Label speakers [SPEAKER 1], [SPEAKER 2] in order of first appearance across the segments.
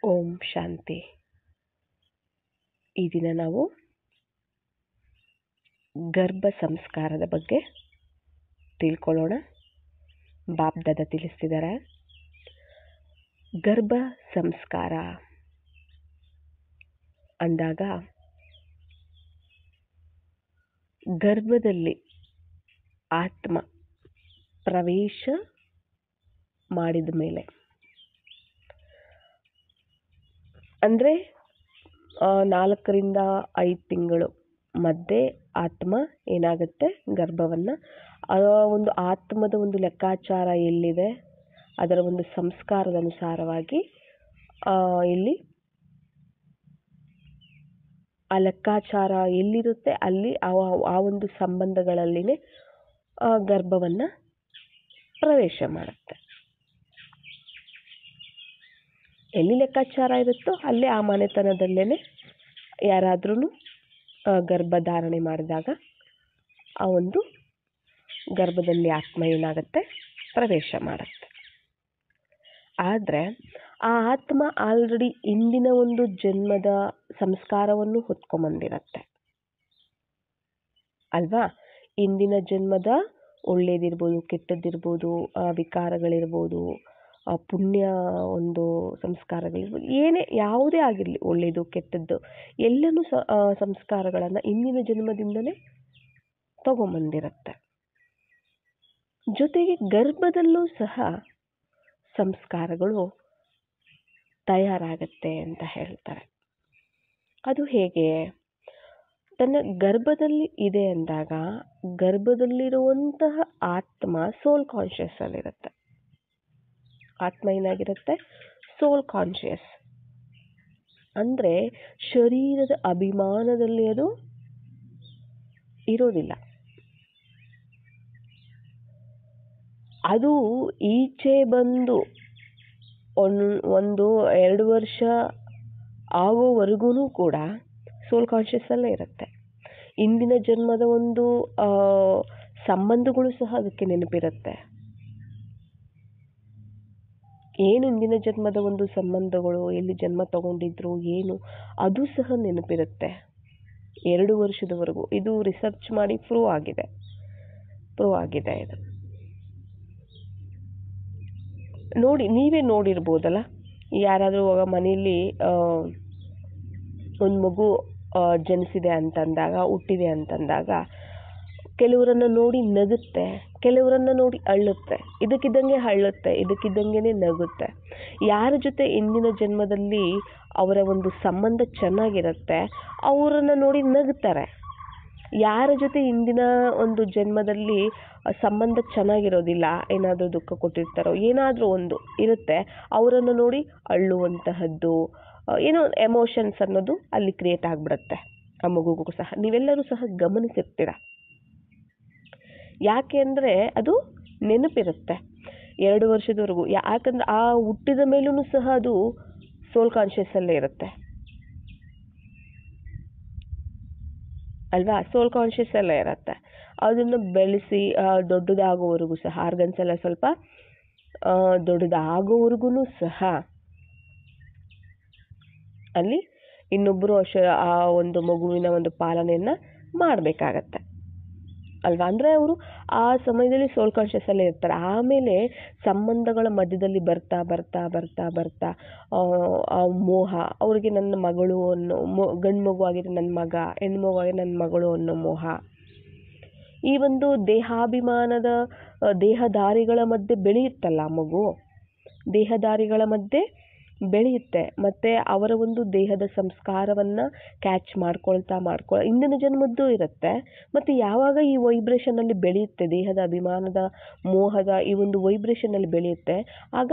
[SPEAKER 1] ಓಂ ಶಾಂತಿ. ಈ ದಿನ ನಾವು ಗರ್ಭ ಸಂಸ್ಕಾರದ ಬಗ್ಗೆ ತಿಳ್ಕೊಳ್ಳೋಣ. ಬಾಬ್ದಾದ ತಿಳಿಸ್ತಿದ್ದಾರೆ. ಗರ್ಭ ಸಂಸ್ಕಾರ ಅಂದಾಗ ಗರ್ಭದಲ್ಲಿ ಆತ್ಮ ಪ್ರವೇಶ ಮಾಡಿದ ಮೇಲೆ ಅಂದರೆ 4 ರಿಂದ 5 ತಿಂಗಳು ಮಧ್ಯೆ ಆತ್ಮ ಏನಾಗುತ್ತೆ, ಗರ್ಭವನ್ನು ಒಂದು ಆತ್ಮದ ಒಂದು ಲೆಕ್ಕಾಚಾರ ಎಲ್ಲಿದೆ, ಅದರ ಒಂದು ಸಂಸ್ಕಾರದ ಅನುಸಾರವಾಗಿ ಇಲ್ಲಿ ಆ ಲೆಕ್ಕಾಚಾರ ಎಲ್ಲಿರುತ್ತೆ ಅಲ್ಲಿ ಆ ಒಂದು ಸಂಬಂಧಗಳಲ್ಲಿನೇ ಗರ್ಭವನ್ನು ಪ್ರವೇಶ ಮಾಡುತ್ತೆ. ಎಲ್ಲಿ ಲೆಕ್ಕಾಚಾರ ಇರುತ್ತೋ ಅಲ್ಲೇ ಆ ಮನೆತನದಲ್ಲೇ ಯಾರಾದ್ರೂ ಗರ್ಭಧಾರಣೆ ಮಾಡಿದಾಗ ಆ ಒಂದು ಗರ್ಭದಲ್ಲಿ ಆತ್ಮ ಏನಾಗುತ್ತೆ, ಪ್ರವೇಶ ಮಾಡುತ್ತೆ. ಆದರೆ ಆ ಆತ್ಮ ಆಲ್ರೆಡಿ ಇಂದಿನ ಒಂದು ಜನ್ಮದ ಸಂಸ್ಕಾರವನ್ನು ಹೊತ್ಕೊಂಬಂದಿರತ್ತೆ ಅಲ್ವಾ. ಇಂದಿನ ಜನ್ಮದ ಒಳ್ಳೇದಿರ್ಬೋದು, ಕೆಟ್ಟದ್ದಿರ್ಬೋದು, ವಿಕಾರಗಳಿರ್ಬೋದು, ಪುಣ್ಯ ಒಂದು ಸಂಸ್ಕಾರಗಳಿರ್ಬೋದು, ಯಾವುದೇ ಆಗಿರಲಿ, ಒಳ್ಳೆಯದು ಕೆಟ್ಟದ್ದು ಎಲ್ಲನೂ ಸಂಸ್ಕಾರಗಳನ್ನು ಇಂದಿನ ಜನ್ಮದಿಂದಲೇ ತಗೊಂಬಂದಿರುತ್ತೆ. ಜೊತೆಗೆ ಗರ್ಭದಲ್ಲೂ ಸಹ ಸಂಸ್ಕಾರಗಳು ತಯಾರಾಗತ್ತೆ ಅಂತ ಹೇಳ್ತಾರೆ. ಅದು ಹೇಗೆ? ತನ್ನ ಗರ್ಭದಲ್ಲಿ ಇದೆ ಅಂದಾಗ ಗರ್ಭದಲ್ಲಿರುವಂತಹ ಆತ್ಮ ಸೋಲ್ ಕಾನ್ಷಿಯಸ್ ಅಲ್ಲಿರುತ್ತೆ. ಆತ್ಮ ಏನಾಗಿರುತ್ತೆ, ಸೋಲ್ ಕಾನ್ಷಿಯಸ್ ಅಂದರೆ ಶರೀರದ ಅಭಿಮಾನದಲ್ಲಿ ಅದು ಇರೋದಿಲ್ಲ. ಅದು ಈಚೆ ಬಂದು 1-2 ವರ್ಷ ಆಗೋವರೆಗೂ ಕೂಡ ಸೋಲ್ ಕಾನ್ಷಿಯಸ್ ಅಲ್ಲೇ ಇರುತ್ತೆ. ಇಂದಿನ ಜನ್ಮದ ಒಂದು ಸಂಬಂಧಗಳು ಸಹ ಅದಕ್ಕೆ ನೆನಪಿರುತ್ತೆ. ಏನು ಇಂದಿನ ಜನ್ಮದ ಒಂದು ಸಂಬಂಧಗಳು, ಎಲ್ಲಿ ಜನ್ಮ ತಗೊಂಡಿದ್ರು ಏನು, ಅದು ಸಹ ನೆನಪಿರುತ್ತೆ 2 ವರ್ಷದವರೆಗೂ. ಇದು ರಿಸರ್ಚ್ ಮಾಡಿ ಪ್ರೂವ್ ಆಗಿದೆ ಇದು. ನೋಡಿ, ನೀವೇ ನೋಡಿರ್ಬೋದಲ್ಲ, ಯಾರಾದರೂ ಮನೆಯಲ್ಲಿ ಒಂದು ಮಗು ಜನಿಸಿದೆ ಅಂತಂದಾಗ, ಹುಟ್ಟಿದೆ ಅಂತಂದಾಗ ಕೆಲವರನ್ನು ನೋಡಿ ನಗುತ್ತೆ, ಕೆಲವರನ್ನು ನೋಡಿ ಅಳ್ಳುತ್ತೆ, ಇದಕ್ಕಿದ್ದಂಗೆ ಅಳ್ಳುತ್ತೆ, ಇದಕ್ಕಿದ್ದಂಗೆ ನಗುತ್ತೆ. ಯಾರ ಜೊತೆ ಇಂದಿನ ಜನ್ಮದಲ್ಲಿ ಅವರ ಒಂದು ಸಂಬಂಧ ಚೆನ್ನಾಗಿರುತ್ತೆ ಅವರನ್ನು ನೋಡಿ ನಗುತ್ತಾರೆ. ಯಾರ ಜೊತೆ ಇಂದಿನ ಒಂದು ಜನ್ಮದಲ್ಲಿ ಸಂಬಂಧ ಚೆನ್ನಾಗಿರೋದಿಲ್ಲ, ಏನಾದರೂ ದುಃಖ ಕೊಟ್ಟಿರ್ತಾರೋ, ಏನಾದರೂ ಒಂದು ಇರುತ್ತೆ, ಅವರನ್ನು ನೋಡಿ ಅಳ್ಳುವಂತಹದ್ದು, ಏನೋ ಎಮೋಷನ್ಸ್ ಅನ್ನೋದು ಅಲ್ಲಿ ಕ್ರಿಯೇಟ್ ಆಗಿಬಿಡುತ್ತೆ ಆ ಮಗುಗೂ ಸಹ. ನೀವೆಲ್ಲರೂ ಸಹ ಗಮನಿಸಿರ್ತೀರ. ಯಾಕೆ ಅಂದರೆ ಅದು ನೆನಪಿರುತ್ತೆ 2 ವರ್ಷದವರೆಗೂ. ಯಾಕಂದ್ರೆ ಆ ಹುಟ್ಟಿದ ಮೇಲೂ ಸಹ ಅದು ಸೋಲ್ ಕಾನ್ಷಿಯಸ್ ಅಲ್ಲೇ ಇರುತ್ತೆ ಅಲ್ವಾ. ಸೋಲ್ ಕಾನ್ಷಿಯಸ್ ಎಲ್ಲ ಇರುತ್ತೆ. ಅದನ್ನು ಬೆಳೆಸಿ ದೊಡ್ಡದಾಗೋವರೆಗೂ ಸಹ, ಆರ್ಗನ್ಸ್ ಎಲ್ಲ ಸ್ವಲ್ಪ ದೊಡ್ಡದಾಗೋವರೆಗೂ ಸಹ ಅಲ್ಲಿ ಇನ್ನೊಬ್ಬರು ಆ ಒಂದು ಮಗುವಿನ ಒಂದು ಪಾಲನೆಯನ್ನು ಮಾಡಬೇಕಾಗತ್ತೆ ಅಲ್ವಾ. ಅಂದರೆ ಅವರು ಆ ಸಮಯದಲ್ಲಿ ಸೋಲ್ ಕಾನ್ಷಿಯಸ್ ಅಲ್ಲೇ ಇರ್ತಾರೆ. ಆಮೇಲೆ ಸಂಬಂಧಗಳ ಮಧ್ಯದಲ್ಲಿ ಬರ್ತಾ ಬರ್ತಾ ಬರ್ತಾ ಬರ್ತಾ ಆ ಮೋಹ, ಅವ್ರಿಗೆ ನನ್ನ ಮಗಳು ಅನ್ನೋ ಗಂಡು ಮಗು ಆಗಿದ್ರೆ ನನ್ನ ಮಗ, ಹೆಣ್ಣು ಮಗು ಆಗಿದ್ರೆ ನನ್ನ ಮಗಳು ಅನ್ನೋ ಮೋಹ, ಈ ಒಂದು ದೇಹಾಭಿಮಾನದ ದೇಹದಾರಿಗಳ ಮಧ್ಯೆ ಬೆಳೆಯುತ್ತಲ್ಲ ಆ ಮಗು, ದೇಹದಾರಿಗಳ ಮಧ್ಯೆ ಬೆಳೆಯುತ್ತೆ. ಮತ್ತು ಅವರ ಒಂದು ದೇಹದ ಸಂಸ್ಕಾರವನ್ನು ಕ್ಯಾಚ್ ಮಾಡ್ಕೊಳ್ತಾ ಇಂದಿನ ಜನ್ಮದ್ದು ಇರುತ್ತೆ. ಮತ್ತು ಯಾವಾಗ ಈ ವೈಬ್ರೇಷನಲ್ಲಿ ಬೆಳೆಯುತ್ತೆ, ದೇಹದ ಅಭಿಮಾನದ ಮೋಹದ ಈ ಒಂದು ವೈಬ್ರೇಷನಲ್ಲಿ ಬೆಳೆಯುತ್ತೆ, ಆಗ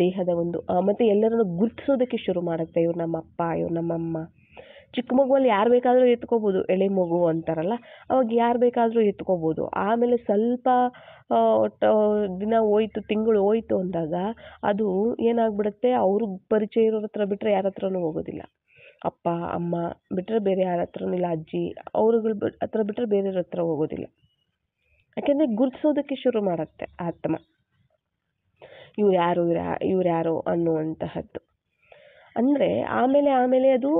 [SPEAKER 1] ದೇಹದ ಒಂದು ಮತ್ತು ಎಲ್ಲರನ್ನು ಗುರುತಿಸೋದಕ್ಕೆ ಶುರು ಮಾಡುತ್ತೆ. ಇವ್ರು ನಮ್ಮ ಅಪ್ಪ, ಇವ್ರು ನಮ್ಮಮ್ಮ. ಚಿಕ್ಕ ಮಗುವಲ್ಲಿ ಯಾರು ಬೇಕಾದರೂ ಎತ್ಕೋಬೋದು, ಎಳೆ ಮಗು ಅಂತಾರಲ್ಲ, ಅವಾಗ ಯಾರು ಬೇಕಾದರೂ ಎತ್ಕೋಬೋದು. ಆಮೇಲೆ ಸ್ವಲ್ಪ ದಿನ ಹೋಯ್ತು, ತಿಂಗಳು ಹೋಯ್ತು ಅಂದಾಗ ಅದು ಏನಾಗ್ಬಿಡುತ್ತೆ, ಅವ್ರಿಗೆ ಪರಿಚಯ ಇರೋರ ಹತ್ರ ಬಿಟ್ಟರೆ ಯಾರ ಹತ್ರನೂ ಹೋಗೋದಿಲ್ಲ. ಅಪ್ಪ ಅಮ್ಮ ಬಿಟ್ಟರೆ ಬೇರೆ ಯಾರ ಹತ್ರನೂ ಇಲ್ಲ, ಅಜ್ಜಿ ಅವ್ರುಗಳ ಹತ್ರ ಬಿಟ್ಟರೆ ಬೇರೆಯವ್ರ ಹತ್ರ ಹೋಗೋದಿಲ್ಲ. ಯಾಕೆಂದರೆ ಗುರುತಿಸೋದಕ್ಕೆ ಶುರು ಮಾಡುತ್ತೆ ಆತ್ಮ, ಇವ್ರು ಯಾರು ಅನ್ನುವಂತಹದ್ದು. ಅಂದರೆ ಆಮೇಲೆ ಅದು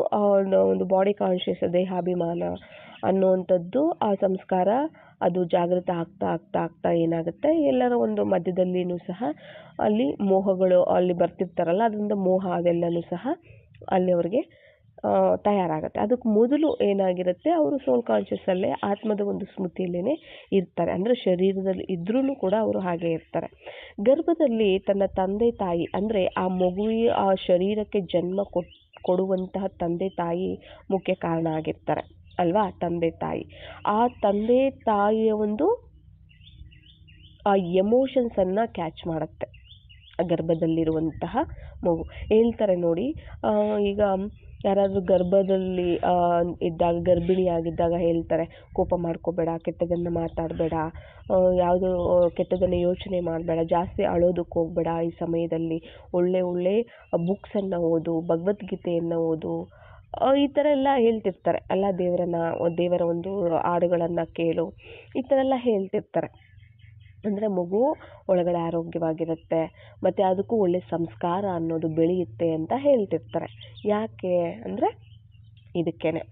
[SPEAKER 1] ಒಂದು ಬಾಡಿ ಕಾನ್ಷಿಯಸ್ ದೇಹಾಭಿಮಾನ ಅನ್ನುವಂಥದ್ದು ಆ ಸಂಸ್ಕಾರ ಅದು ಜಾಗೃತ ಆಗ್ತಾ ಆಗ್ತಾ ಆಗ್ತಾ ಏನಾಗುತ್ತೆ ಎಲ್ಲರ ಒಂದು ಮಧ್ಯದಲ್ಲಿನೂ ಸಹ ಅಲ್ಲಿ ಮೋಹಗಳು ಅಲ್ಲಿ ಬರ್ತಿರ್ತಾರಲ್ಲ ಅದರಿಂದ ಮೋಹ ಅದೆಲ್ಲನೂ ಸಹ ಅಲ್ಲಿ ಅವ್ರಿಗೆ ತಯಾರಾಗುತ್ತೆ. ಅದಕ್ಕೆ ಮೊದಲು ಏನಾಗಿರುತ್ತೆ ಅವರು ಸೋಲ್ ಕಾನ್ಷಿಯಸ್ಸಲ್ಲೇ ಆತ್ಮದ ಒಂದು ಸ್ಮೃತಿಯಲ್ಲೇ ಇರ್ತಾರೆ. ಅಂದರೆ ಶರೀರದಲ್ಲಿ ಇದ್ರೂ ಕೂಡ ಅವರು ಹಾಗೆ ಇರ್ತಾರೆ. ಗರ್ಭದಲ್ಲಿ ತನ್ನ ತಂದೆ ತಾಯಿ ಅಂದರೆ ಆ ಮಗುವಿನ ಆ ಶರೀರಕ್ಕೆ ಜನ್ಮ ಕೊಡುವಂತಹ ತಂದೆ ತಾಯಿ ಮುಖ್ಯ ಕಾರಣ ಆಗಿರ್ತಾರೆ ಅಲ್ವಾ. ತಂದೆ ತಾಯಿ ಆ ತಂದೆ ತಾಯಿಯ ಒಂದು ಆ ಎಮೋಷನ್ಸನ್ನು ಕ್ಯಾಚ್ ಮಾಡುತ್ತೆ ಗರ್ಭದಲ್ಲಿರುವಂತಹ ಮಗು. ಹೇಳ್ತಾರೆ ನೋಡಿ, ಈಗ ಯಾರಾದರೂ ಗರ್ಭದಲ್ಲಿ ಇದ್ದಾಗ ಗರ್ಭಿಣಿಯಾಗಿದ್ದಾಗ ಹೇಳ್ತಾರೆ ಕೋಪ ಮಾಡ್ಕೋಬೇಡ, ಕೆಟ್ಟದನ್ನು ಮಾತಾಡಬೇಡ, ಯಾವುದು ಕೆಟ್ಟದನ್ನು ಯೋಚನೆ ಮಾಡಬೇಡ, ಜಾಸ್ತಿ ಅಳೋದಕ್ಕೆ ಹೋಗಬೇಡ, ಈ ಸಮಯದಲ್ಲಿ ಒಳ್ಳೆ ಬುಕ್ಸನ್ನು ಓದು, ಭಗವದ್ಗೀತೆಯನ್ನು ಓದು, ಈ ಥರ ಎಲ್ಲ ಹೇಳ್ತಿರ್ತಾರೆ ಅಲ್ಲ. ದೇವರ ಒಂದು ಹಾಡುಗಳನ್ನು ಕೇಳು, ಈ ಥರ ಎಲ್ಲ ಹೇಳ್ತಿರ್ತಾರೆ. ಅಂದರೆ ಮಗು ಒಳಗಡೆ ಆರೋಗ್ಯವಾಗಿರುತ್ತೆ ಮತ್ತು ಅದಕ್ಕೂ ಒಳ್ಳೆ ಸಂಸ್ಕಾರ ಅನ್ನೋದು ಬೆಳೆಯುತ್ತೆ ಅಂತ ಹೇಳ್ತಿರ್ತಾರೆ. ಯಾಕೆ ಅಂದರೆ ಇದಕ್ಕೇನೆ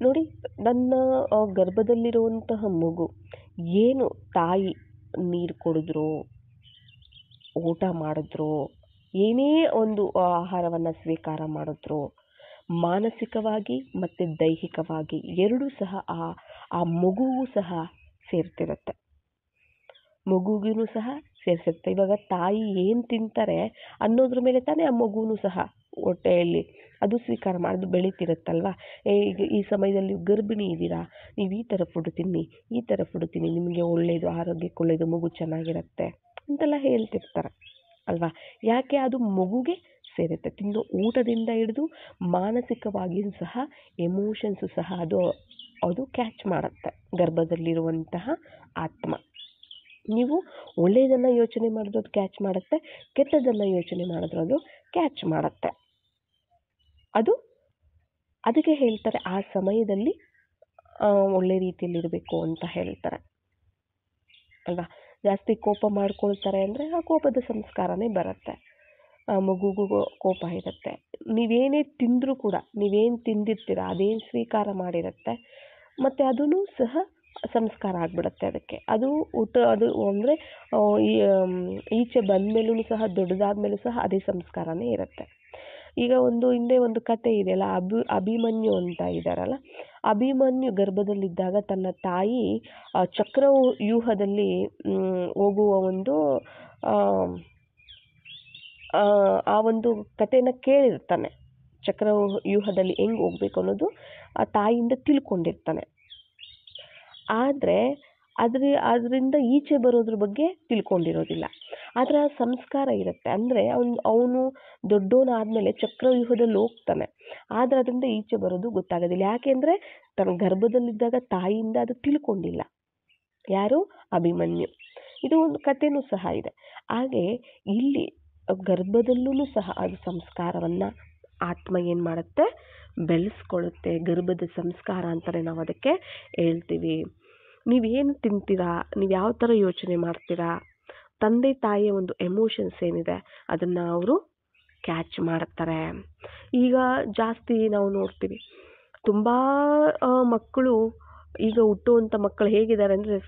[SPEAKER 1] ನೋಡಿ, ನನ್ನ ಗರ್ಭದಲ್ಲಿರುವಂತಹ ಮಗು ಏನು ತಾಯಿ ನೀರು ಕುಡಿದ್ರು, ಊಟ ಮಾಡಿದ್ರು, ಏನೇ ಒಂದು ಆಹಾರವನ್ನು ಸ್ವೀಕಾರ ಮಾಡಿದ್ರು, ಮಾನಸಿಕವಾಗಿ ಮತ್ತು ದೈಹಿಕವಾಗಿ ಎರಡೂ ಸಹ ಆ ಮಗುವೂ ಸಹ ಸೇರ್ತಿರುತ್ತೆ. ಮಗುವಿಗೂ ಸಹ ಸೇರಿಸುತ್ತೆ. ಇವಾಗ ತಾಯಿ ಏನು ತಿಂತಾರೆ ಅನ್ನೋದ್ರ ಮೇಲೆ ತಾನೇ ಆ ಮಗುವೂ ಸಹ ಹೊಟ್ಟೆಯಲ್ಲಿ ಅದು ಸ್ವೀಕಾರ ಮಾಡೋದು ಬೆಳೀತಿರುತ್ತಲ್ವ. ಈಗ ಈ ಸಮಯದಲ್ಲಿ ಗರ್ಭಿಣಿ ಇದ್ದೀರಾ, ನೀವು ಈ ಥರ ಫುಡ್ ತಿನ್ನಿ, ಈ ಥರ ಫುಡ್ ತಿನ್ನಿ, ನಿಮಗೆ ಒಳ್ಳೆಯದು, ಆರೋಗ್ಯಕ್ಕೆ ಒಳ್ಳೆಯದು, ಮಗು ಚೆನ್ನಾಗಿರುತ್ತೆ ಅಂತೆಲ್ಲ ಹೇಳ್ತಿರ್ತಾರೆ ಅಲ್ವಾ. ಯಾಕೆ ಅದು ಮಗುಗೆ ಸೇರುತ್ತೆ. ತಿಂದು ಊಟದಿಂದ ಹಿಡಿದು ಮಾನಸಿಕವಾಗಿಯೂ ಸಹ ಎಮೋಷನ್ಸು ಸಹ ಅದು ಕ್ಯಾಚ್ ಮಾಡುತ್ತೆ ಗರ್ಭದಲ್ಲಿರುವಂತಹ ಆತ್ಮ. ನೀವು ಒಳ್ಳೆಯದನ್ನು ಯೋಚನೆ ಮಾಡಿದ್ರು ಅದು ಕ್ಯಾಚ್ ಮಾಡುತ್ತೆ, ಕೆಟ್ಟದನ್ನು ಯೋಚನೆ ಮಾಡಿದ್ರು ಅದು ಕ್ಯಾಚ್ ಮಾಡುತ್ತೆ. ಅದಕ್ಕೆ ಹೇಳ್ತಾರೆ ಆ ಸಮಯದಲ್ಲಿ ಒಳ್ಳೆ ರೀತಿಯಲ್ಲಿರಬೇಕು ಅಂತ ಹೇಳ್ತಾರೆ ಅಲ್ವಾ. ಜಾಸ್ತಿ ಕೋಪ ಮಾಡ್ಕೊಳ್ತಾರೆ ಅಂದರೆ ಆ ಕೋಪದ ಸಂಸ್ಕಾರನೇ ಬರುತ್ತೆ. ಮಗುಗೂ ಕೋಪ ಇರುತ್ತೆ. ನೀವೇನೇ ತಿಂದರೂ ಕೂಡ, ನೀವೇನು ತಿಂದಿರ್ತೀರ ಅದೇನು ಸ್ವೀಕಾರ ಮಾಡಿರುತ್ತೆ ಮತ್ತು ಅದೂ ಸಹ ಸಂಸ್ಕಾರ ಆಗಿಬಿಡುತ್ತೆ ಅದಕ್ಕೆ. ಅದು ಅಂದರೆ ಈಚೆ ಬಂದಮೇಲೂ ಸಹ ದೊಡ್ಡದಾದ್ಮೇಲೂ ಸಹ ಅದೇ ಸಂಸ್ಕಾರನೇ ಇರುತ್ತೆ. ಈಗ ಹಿಂದೆ ಒಂದು ಕತೆ ಇದೆಯಲ್ಲ, ಅಭಿಮನ್ಯು ಅಂತ ಇದ್ದಾರಲ್ಲ. ಅಭಿಮನ್ಯು ಗರ್ಭದಲ್ಲಿದ್ದಾಗ ತನ್ನ ತಾಯಿ ಚಕ್ರವ್ಯೂಹದಲ್ಲಿ ಹೋಗುವ ಒಂದು ಆ ಒಂದು ಕಥೆನ ಕೇಳಿರ್ತಾನೆ. ಚಕ್ರವ್ಯೂಹದಲ್ಲಿ ಹೆಂಗೆ ಹೋಗ್ಬೇಕು ಅನ್ನೋದು ಆ ತಾಯಿಯಿಂದ ತಿಳ್ಕೊಂಡಿರ್ತಾನೆ. ಆದರೆ ಅದರಿಂದ ಈಚೆ ಬರೋದ್ರ ಬಗ್ಗೆ ತಿಳ್ಕೊಂಡಿರೋದಿಲ್ಲ. ಅದರ ಸಂಸ್ಕಾರ ಇರುತ್ತೆ. ಅಂದರೆ ಅವನು ದೊಡ್ಡವನಾದಮೇಲೆ ಚಕ್ರವ್ಯೂಹದಲ್ಲಿ ಹೋಗ್ತಾನೆ, ಆದರೆ ಅದರಿಂದ ಈಚೆ ಬರೋದು ಗೊತ್ತಾಗೋದಿಲ್ಲ. ಯಾಕೆಂದರೆ ತನ್ನ ಗರ್ಭದಲ್ಲಿದ್ದಾಗ ತಾಯಿಯಿಂದ ಅದು ತಿಳ್ಕೊಂಡಿಲ್ಲ. ಯಾರು? ಅಭಿಮನ್ಯು. ಇದು ಒಂದು ಕಥೆನೂ ಸಹ ಇದೆ. ಹಾಗೆ ಇಲ್ಲಿ ಗರ್ಭದಲ್ಲೂ ಸಹ ಅದು ಸಂಸ್ಕಾರವನ್ನು ಆತ್ಮ ಏನು ಮಾಡುತ್ತೆ, ಬೆಳೆಸ್ಕೊಳ್ಳುತ್ತೆ. ಗರ್ಭದ ಸಂಸ್ಕಾರ ಅಂತಲೇ ನಾವು ಅದಕ್ಕೆ ಹೇಳ್ತೀವಿ. ನೀವೇನು ತಿಂತೀರಾ, ನೀವು ಯಾವ ಥರ ಯೋಚನೆ ಮಾಡ್ತೀರಾ, ತಂದೆ ತಾಯಿಯ ಒಂದು ಎಮೋಷನ್ಸ್ ಏನಿದೆ ಅದನ್ನು ಅವರು ಕ್ಯಾಚ್ ಮಾಡ್ತಾರೆ. ಈಗ ಜಾಸ್ತಿ ನಾವು ನೋಡ್ತೀವಿ, ತುಂಬ ಮಕ್ಕಳು ಈಗ ಹುಟ್ಟುವಂಥ ಮಕ್ಕಳು ಹೇಗಿದ್ದಾರೆ ಅಂದರೆ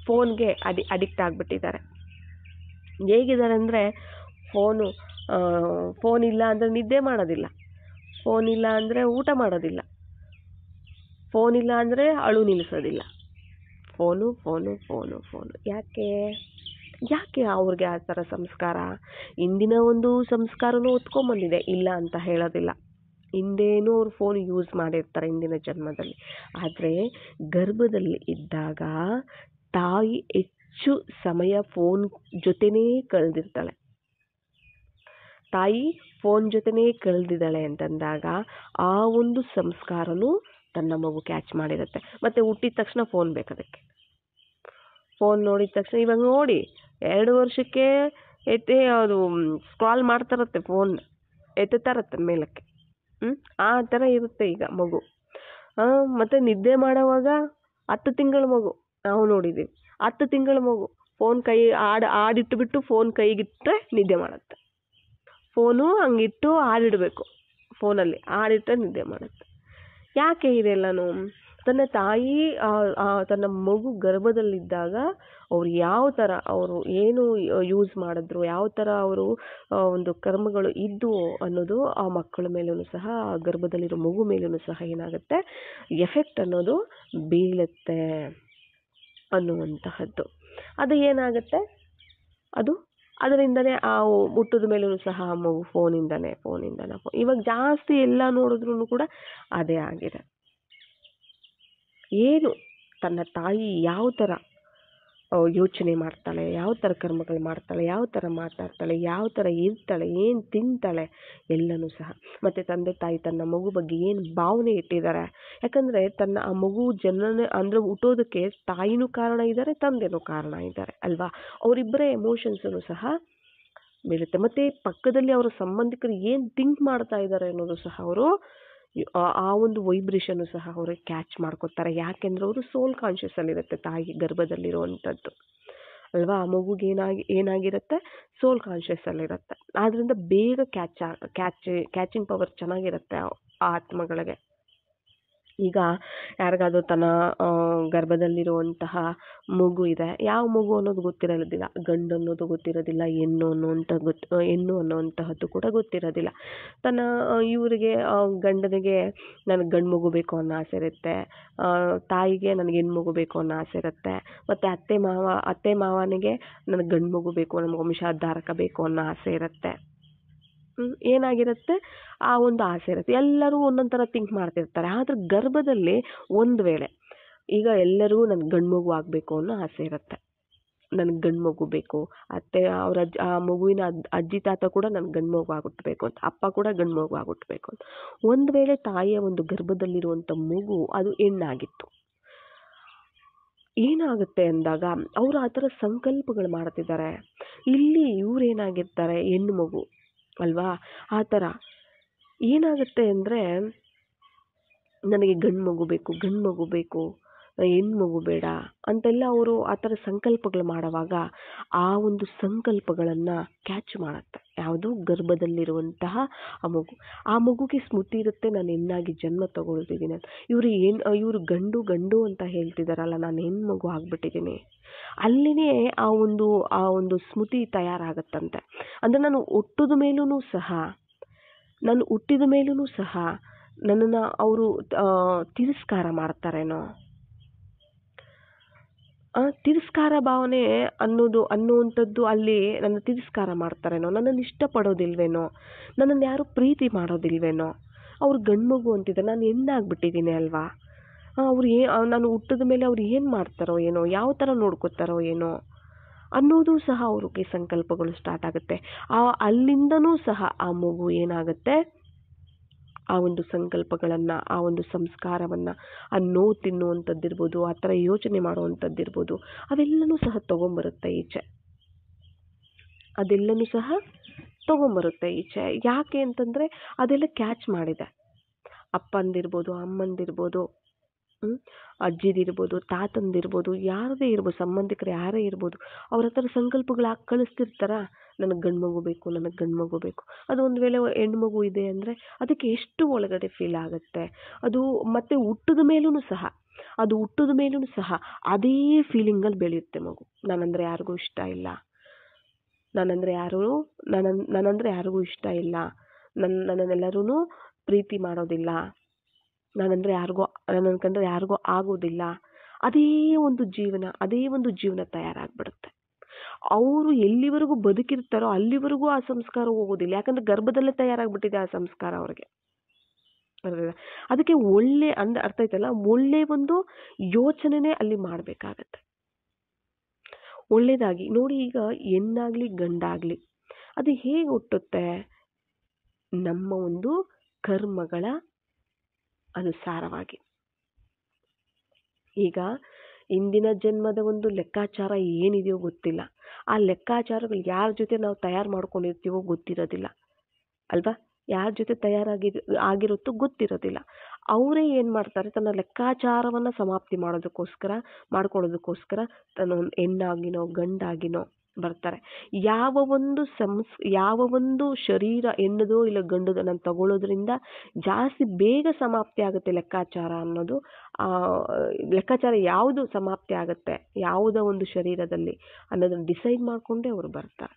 [SPEAKER 1] ಫೋನ್ಗೆ ಅಡಿಕ್ಟ್ ಆಗಿಬಿಟ್ಟಿದ್ದಾರೆ. ಹೇಗಿದ್ದಾರೆ ಅಂದರೆ ಫೋನ್ ಇಲ್ಲ ಅಂದರೆ ನಿದ್ದೆ ಮಾಡೋದಿಲ್ಲ, ಫೋನ್ ಇಲ್ಲ ಅಂದರೆ ಊಟ ಮಾಡೋದಿಲ್ಲ, ಫೋನ್ ಇಲ್ಲ ಅಂದರೆ ಅಳು ನಿಲ್ಲಿಸೋದಿಲ್ಲ. Phone phone phone phone. ಯಾಕೆ ಅವ್ರಿಗೆ ಆ ಥರ ಸಂಸ್ಕಾರ? ಇಂದಿನ ಒಂದು ಸಂಸ್ಕಾರನೂ ಹೊತ್ಕೊಂಬಂದಿದೆ, ಇಲ್ಲ ಅಂತ ಹೇಳೋದಿಲ್ಲ. ಹಿಂದೇನೂ ಅವ್ರು ಫೋನ್ ಯೂಸ್ ಮಾಡಿರ್ತಾರೆ ಹಿಂದಿನ ಜನ್ಮದಲ್ಲಿ. ಆದರೆ ಗರ್ಭದಲ್ಲಿ ಇದ್ದಾಗ ತಾಯಿ ಹೆಚ್ಚು ಸಮಯ ಫೋನ್ ಜೊತೆನೇ ಕಳೆದಿರ್ತಾಳೆ. ತಾಯಿ ಫೋನ್ ಜೊತೆನೇ ಕಳೆದಿದ್ದಾಳೆ ಅಂತಂದಾಗ ಆ ಒಂದು ಸಂಸ್ಕಾರನೂ ತನ್ನ ಮಗು ಕ್ಯಾಚ್ ಮಾಡಿರುತ್ತೆ. ಮತ್ತು ಹುಟ್ಟಿದ ತಕ್ಷಣ ಫೋನ್ ಬೇಕದಕ್ಕೆ. ಫೋನ್ ನೋಡಿದ ತಕ್ಷಣ ಇವಾಗ ನೋಡಿ 2 ವರ್ಷಕ್ಕೆ ಅದು ಸ್ಕ್ರಾಲ್ ಮಾಡ್ತಾ ಇರುತ್ತೆ, ಫೋನ್ ಎತ್ತುತ್ತಾ ಇರುತ್ತೆ ಮೇಲಕ್ಕೆ. ಆ ಥರ ಇರುತ್ತೆ ಈಗ ಮಗು. ಮತ್ತು ನಿದ್ದೆ ಮಾಡೋವಾಗ 10 ತಿಂಗಳ ಮಗು ನಾವು ನೋಡಿದ್ದೀವಿ. 10 ತಿಂಗಳ ಮಗು ಫೋನ್ ಹಾಡಿಟ್ಬಿಟ್ಟು ಫೋನ್ ಕೈಗಿಟ್ಟರೆ ನಿದ್ದೆ ಮಾಡುತ್ತೆ. ಫೋನು ಹಂಗಿಟ್ಟು ಹಾಡಿಡಬೇಕು, ಫೋನಲ್ಲಿ ಹಾಡಿಟ್ಟರೆ ನಿದ್ದೆ ಮಾಡುತ್ತೆ. ಯಾಕೆ ಇದೆಲ್ಲನೂ? ತನ್ನ ತಾಯಿ ತನ್ನ ಮಗು ಗರ್ಭದಲ್ಲಿದ್ದಾಗ ಅವ್ರು ಯಾವ ಥರ ಅವರು ಏನು ಯೂಸ್ ಮಾಡಿದ್ರು, ಯಾವ ಥರ ಅವರು ಒಂದು ಕರ್ಮಗಳು ಇದ್ದವು ಅನ್ನೋದು ಆ ಮಕ್ಕಳ ಮೇಲೂ ಸಹ, ಗರ್ಭದಲ್ಲಿರೋ ಮಗು ಮೇಲೂ ಸಹ ಏನಾಗುತ್ತೆ, ಎಫೆಕ್ಟ್ ಅನ್ನೋದು ಬೀಳುತ್ತೆ ಅನ್ನುವಂತಹದ್ದು. ಅದು ಏನಾಗುತ್ತೆ, ಅದು ಅದರಿಂದನೇ ಆ ಹುಟ್ಟಿದ ಮೇಲೂ ಸಹ ಆ ಮಗು ಫೋನಿಂದನೇ ಇವಾಗ ಜಾಸ್ತಿ ಎಲ್ಲ ನೋಡಿದ್ರು ಕೂಡ ಅದೇ ಆಗಿದೆ. ಏನು ತನ್ನ ತಾಯಿ ಯಾವ ಥರ ಯೋಚನೆ ಮಾಡ್ತಾಳೆ, ಯಾವ ಥರ ಕರ್ಮಗಳು ಮಾಡ್ತಾಳೆ, ಯಾವ ಥರ ಮಾತಾಡ್ತಾಳೆ, ಯಾವ ಥರ ಇರ್ತಾಳೆ, ಏನು ತಿಂತಾಳೆ ಎಲ್ಲನೂ ಸಹ. ಮತ್ತು ತಂದೆ ತಾಯಿ ತನ್ನ ಮಗು ಬಗ್ಗೆ ಏನು ಭಾವನೆ ಇಟ್ಟಿದ್ದಾರೆ. ಯಾಕಂದರೆ ತನ್ನ ಆ ಮಗು ಜನನ ಅಂದರೆ ಹುಟ್ಟೋದಕ್ಕೆ ತಾಯಿನೂ ಕಾರಣ ಇದ್ದಾರೆ, ತಂದೆನೂ ಕಾರಣ ಇದ್ದಾರೆ ಅಲ್ವಾ. ಅವರಿಬ್ಬರೇ ಎಮೋಷನ್ಸನ್ನು ಸಹ ಬೀಳುತ್ತೆ. ಮತ್ತು ಪಕ್ಕದಲ್ಲಿ ಅವರ ಸಂಬಂಧಿಕರು ಏನು ಥಿಂಕ್ ಮಾಡ್ತಾ ಇದ್ದಾರೆ ಅನ್ನೋದು ಸಹ ಅವರು ಆ ಒಂದು ವೈಬ್ರೇಷನ್ನು ಸಹ ಅವರು ಕ್ಯಾಚ್ ಮಾಡ್ಕೊತಾರೆ. ಯಾಕೆಂದ್ರೆ ಅವರು ಸೋಲ್ ಕಾನ್ಷಿಯಸ್ಸಲ್ಲಿರುತ್ತೆ ತಾಯಿ ಗರ್ಭದಲ್ಲಿರುವಂಥದ್ದು ಅಲ್ವಾ. ಆ ಮಗುಗೆ ಏನಾಗಿರುತ್ತೆ, ಸೋಲ್ ಕಾನ್ಷಿಯಸ್ಸಲ್ಲಿರುತ್ತೆ. ಆದ್ದರಿಂದ ಬೇಗ ಕ್ಯಾಚಿಂಗ್ ಪವರ್ ಚೆನ್ನಾಗಿರುತ್ತೆ ಆ ಆತ್ಮಗಳಿಗೆ. ಈಗ ಯಾರಿಗಾದ್ರೂ ತನ್ನ ಗರ್ಭದಲ್ಲಿರುವಂತಹ ಮಗು ಇದೆ, ಯಾವ ಮಗು ಅನ್ನೋದು ಗೊತ್ತಿರೋದಿಲ್ಲ, ಗಂಡು ಅನ್ನೋದು ಗೊತ್ತಿರೋದಿಲ್ಲ, ಹೆಣ್ಣು ಅನ್ನುವಂತಹದ್ದು ಕೂಡ ಗೊತ್ತಿರೋದಿಲ್ಲ. ತನ್ನ ಇವರಿಗೆ ಗಂಡನಿಗೆ ನನಗೆ ಗಂಡು ಮಗು ಬೇಕು ಅನ್ನೋ ಆಸೆ ಇರುತ್ತೆ, ತಾಯಿಗೆ ನನಗೆ ಹೆಣ್ಣು ಮಗು ಬೇಕು ಅನ್ನೋ ಆಸೆ ಇರುತ್ತೆ, ಮತ್ತು ಅತ್ತೆ ಮಾವನಿಗೆ ನನಗೆ ಗಂಡು ಮಗು ಬೇಕು, ನಮ್ಗೆ ವಂಶಾಧಾರಕ ಬೇಕು ಅನ್ನೋ ಆಸೆ ಇರುತ್ತೆ. ಏನಾಗಿರುತ್ತೆ, ಆ ಒಂದು ಆಸೆ ಇರುತ್ತೆ. ಎಲ್ಲರೂ ಒಂದೊಂದು ಥರ ಥಿಂಕ್ ಮಾಡ್ತಿರ್ತಾರೆ. ಆದರೆ ಗರ್ಭದಲ್ಲಿ ಒಂದು ವೇಳೆ ಈಗ ಎಲ್ಲರೂ ನನಗೆ ಗಂಡು ಮಗು ಆಗಬೇಕು ಅನ್ನೋ ಆಸೆ ಇರುತ್ತೆ, ನನಗೆ ಗಂಡು ಮಗು ಬೇಕು, ಅತ್ತೆ ಅವ್ರ ಆ ಮಗುವಿನ ಅಜ್ಜಿ ತಾತ ಕೂಡ ನನಗೆ ಗಂಡು ಮಗು ಹುಟ್ಟಬೇಕು ಅಂತ, ಅಪ್ಪ ಕೂಡ ಗಂಡು ಮಗು ಹುಟ್ಟಬೇಕು ಅಂತ. ಒಂದು ವೇಳೆ ತಾಯಿಯ ಒಂದು ಗರ್ಭದಲ್ಲಿರುವಂಥ ಮಗು ಅದು ಹೆಣ್ಣಾಗಿತ್ತು, ಏನಾಗುತ್ತೆ ಅಂದಾಗ ಅವರು ಆ ಥರ ಸಂಕಲ್ಪಗಳು ಮಾಡ್ತಿದ್ದಾರೆ. ಇಲ್ಲಿ ಇವ್ರೇನಾಗಿರ್ತಾರೆ, ಹೆಣ್ಣು ಮಗು ಅಲ್ವಾ. ಆ ಥರ ಏನಾಗುತ್ತೆ ಅಂದರೆ ನನಗೆ ಗಂಡು ಮಗು ಬೇಕು, ಹೆಣ್ಣು ಮಗು ಬೇಡ ಅಂತೆಲ್ಲ ಅವರು ಆ ಥರ ಸಂಕಲ್ಪಗಳು ಮಾಡುವಾಗ ಆ ಒಂದು ಸಂಕಲ್ಪಗಳನ್ನು ಕ್ಯಾಚ್ ಮಾಡುತ್ತೆ ಯಾವುದು, ಗರ್ಭದಲ್ಲಿರುವಂತಹ ಆ ಮಗುಗೆ ಸ್ಮೃತಿ ಇರುತ್ತೆ, ನಾನು ಹೆಣ್ಣಾಗಿ ಜನ್ಮ ತಗೊಳ್ತಿದ್ದೀನಿ ಅಂತ. ಇವರು ಗಂಡು ಅಂತ ಹೇಳ್ತಿದಾರಲ್ಲ, ನಾನು ಹೆಣ್ಣು ಮಗು ಆಗ್ಬಿಟ್ಟಿದ್ದೀನಿ. ಅಲ್ಲಿನೇ ಆ ಒಂದು ಸ್ಮೃತಿ ತಯಾರಾಗತ್ತಂತೆ. ಅಂದರೆ ನಾನು ಹುಟ್ಟಿದ ಮೇಲೂ ಸಹ ನನ್ನನ್ನು ಅವರು ತಿರಸ್ಕಾರ ಮಾಡ್ತಾರೇನೋ, ತಿರಸ್ಕಾರ ಭಾವನೆ ಅನ್ನುವಂಥದ್ದು ಅಲ್ಲಿ ನನ್ನ ತಿರಸ್ಕಾರ ಮಾಡ್ತಾರೇನೋ, ನನ್ನನ್ನು ಇಷ್ಟಪಡೋದಿಲ್ವೇನೋ, ನನ್ನನ್ನು ಯಾರು ಪ್ರೀತಿ ಮಾಡೋದಿಲ್ವೇನೋ. ಅವ್ರು ಗಂಡು ಮಗು ಅಂತಿದ್ದಾರೆ, ನಾನು ಹೆಣ್ಣಾಗ್ಬಿಟ್ಟಿದ್ದೀನಿ ಅಲ್ವಾ. ನಾನು ಹುಟ್ಟಿದ ಮೇಲೆ ಅವ್ರು ಏನು ಮಾಡ್ತಾರೋ ಏನೋ, ಯಾವ ಥರ ನೋಡ್ಕೋತಾರೋ ಏನೋ ಅನ್ನೋದು ಸಹ ಅವ್ರಿಗೆ ಸಂಕಲ್ಪಗಳು ಸ್ಟಾರ್ಟ್ ಆಗುತ್ತೆ. ಅಲ್ಲಿಂದನೂ ಸಹ ಆ ಮಗು ಏನಾಗುತ್ತೆ, ಆ ಒಂದು ಸಂಕಲ್ಪಗಳನ್ನು, ಆ ಒಂದು ಸಂಸ್ಕಾರವನ್ನು, ಆ ನೋವು ತಿನ್ನುವಂಥದ್ದಿರ್ಬೋದು, ಆ ಥರ ಯೋಚನೆ ಮಾಡುವಂಥದ್ದಿರ್ಬೋದು, ಅವೆಲ್ಲನೂ ಸಹ ತೊಗೊಂಬರುತ್ತೆ ಈಚೆ. ಯಾಕೆ ಅಂತಂದರೆ ಅದೆಲ್ಲ ಕ್ಯಾಚ್ ಮಾಡಿದೆ. ಅಪ್ಪಂದಿರ್ಬೋದು, ಅಮ್ಮಂದಿರ್ಬೋದು, ಅಜ್ಜಿದಿರ್ಬೋದು, ತಾತಂದಿರ್ಬೋದು, ಯಾರದೇ ಇರ್ಬೋದು, ಸಂಬಂಧಿಕರು ಯಾರೇ ಇರ್ಬೋದು, ಅವ್ರ ಹತ್ರ ಸಂಕಲ್ಪಗಳು ಕಳಿಸ್ತಿರ್ತಾರ, ನನಗೆ ಗಂಡು ಮಗು ಬೇಕು. ಅದು ಒಂದು ವೇಳೆ ಹೆಣ್ಣು ಮಗು ಇದೆ ಅಂದರೆ ಅದಕ್ಕೆ ಎಷ್ಟು ಒಳಗಡೆ ಫೀಲ್ ಆಗುತ್ತೆ. ಅದು ಮತ್ತೆ ಹುಟ್ಟಿದ ಮೇಲೂ ಸಹ ಅದೇ ಫೀಲಿಂಗಲ್ಲಿ ಬೆಳೆಯುತ್ತೆ ಮಗು. ನನ್ನಂದರೆ ಯಾರಿಗೂ ಇಷ್ಟ ಇಲ್ಲ, ನನ್ನನ್ನೆಲ್ಲರೂ ಪ್ರೀತಿ ಮಾಡೋದಿಲ್ಲ, ನನ್ನ ಕಂಡ್ರೆ ಯಾರಿಗೂ ಆಗೋದಿಲ್ಲ. ಅದೇ ಒಂದು ಜೀವನ ತಯಾರಾಗ್ಬಿಡುತ್ತೆ. ಅವರು ಎಲ್ಲಿವರೆಗೂ ಬದುಕಿರ್ತಾರೋ ಅಲ್ಲಿವರೆಗೂ ಆ ಸಂಸ್ಕಾರ ಹೋಗೋದಿಲ್ಲ. ಯಾಕಂದ್ರೆ ಗರ್ಭದಲ್ಲೇ ತಯಾರಾಗ್ಬಿಟ್ಟಿದೆ ಆ ಸಂಸ್ಕಾರ ಅವ್ರಿಗೆ. ಅದಕ್ಕೆ ಅರ್ಥ ಆಯ್ತಲ್ಲ, ಒಳ್ಳೆ ಒಂದು ಯೋಚನೆನೇ ಅಲ್ಲಿ ಮಾಡಬೇಕಾಗತ್ತೆ. ಒಳ್ಳೇದಾಗಿ ನೋಡಿ. ಈಗ ಹೆಣ್ಣಾಗ್ಲಿ ಗಂಡಾಗ್ಲಿ ಅದು ಹೇಗೆ ಹುಟ್ಟುತ್ತೆ, ನಮ್ಮ ಒಂದು ಕರ್ಮಗಳ ಅನುಸಾರವಾಗಿ. ಈಗ ಇಂದಿನ ಜನ್ಮದ ಒಂದು ಲೆಕ್ಕಾಚಾರ ಏನಿದೆಯೋ ಗೊತ್ತಿಲ್ಲ. ಆ ಲೆಕ್ಕಾಚಾರಗಳು ಯಾರ ಜೊತೆ ನಾವು ತಯಾರು ಮಾಡ್ಕೊಂಡಿರ್ತೀವೋ ಗೊತ್ತಿರೋದಿಲ್ಲ ಅಲ್ವಾ. ಯಾರ ಜೊತೆ ಆಗಿರುತ್ತೋ ಗೊತ್ತಿರೋದಿಲ್ಲ. ಅವರೇ ಏನು ಮಾಡ್ತಾರೆ, ತನ್ನ ಲೆಕ್ಕಾಚಾರವನ್ನು ಸಮಾಪ್ತಿ ಮಾಡ್ಕೊಳ್ಳೋದಕ್ಕೋಸ್ಕರ ತನ್ನ ಒಂದು ಹೆಣ್ಣಾಗಿನೋ ಗಂಡಾಗಿನೋ ಬರ್ತಾರೆ. ಯಾವ ಒಂದು ಶರೀರ ಹೆಣ್ಣದೋ ಇಲ್ಲ ಗಂಡದೋ ನಾನು ತಗೊಳ್ಳೋದ್ರಿಂದ ಜಾಸ್ತಿ ಬೇಗ ಸಮಾಪ್ತಿ ಆಗುತ್ತೆ ಲೆಕ್ಕಾಚಾರ ಅನ್ನೋದು, ಲೆಕ್ಕಾಚಾರ ಯಾವುದು ಸಮಾಪ್ತಿ ಆಗುತ್ತೆ ಯಾವುದೋ ಒಂದು ಶರೀರದಲ್ಲಿ ಅನ್ನೋದನ್ನ ಡಿಸೈಡ್ ಮಾಡ್ಕೊಂಡೇ ಅವರು ಬರ್ತಾರೆ.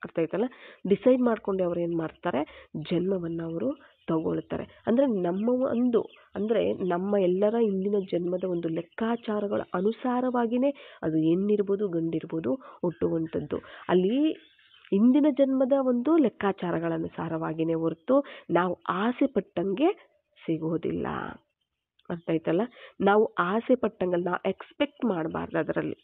[SPEAKER 1] ಅರ್ಥ ಆಯ್ತಲ್ಲ? ಡಿಸೈಡ್ ಮಾಡ್ಕೊಂಡೆ ಅವ್ರು ಏನು ಮಾಡ್ತಾರೆ, ಜನ್ಮವನ್ನು ಅವರು ತಗೊಳ್ತಾರೆ. ಅಂದರೆ ನಮ್ಮ ಎಲ್ಲರ ಇಂದಿನ ಜನ್ಮದ ಒಂದು ಲೆಕ್ಕಾಚಾರಗಳ ಅನುಸಾರವಾಗಿಯೇ ಅದು ಹೆಣ್ಣಿರ್ಬೋದು ಗಂಡಿರ್ಬೋದು ಹುಟ್ಟುವಂಥದ್ದು. ಅಲ್ಲಿ ಇಂದಿನ ಜನ್ಮದ ಒಂದು ಲೆಕ್ಕಾಚಾರಗಳ ಅನುಸಾರವಾಗಿಯೇ ಹೊರತು ನಾವು ಆಸೆ ಪಟ್ಟಂಗೆ ಸಿಗೋದಿಲ್ಲ. ಅರ್ಥ ಆಯ್ತಲ್ಲ? ನಾವು ಆಸೆ ಪಟ್ಟಂಗಲ್ಲ, ನಾವು ಎಕ್ಸ್ಪೆಕ್ಟ್ ಮಾಡಬಾರ್ದು ಅದರಲ್ಲಿ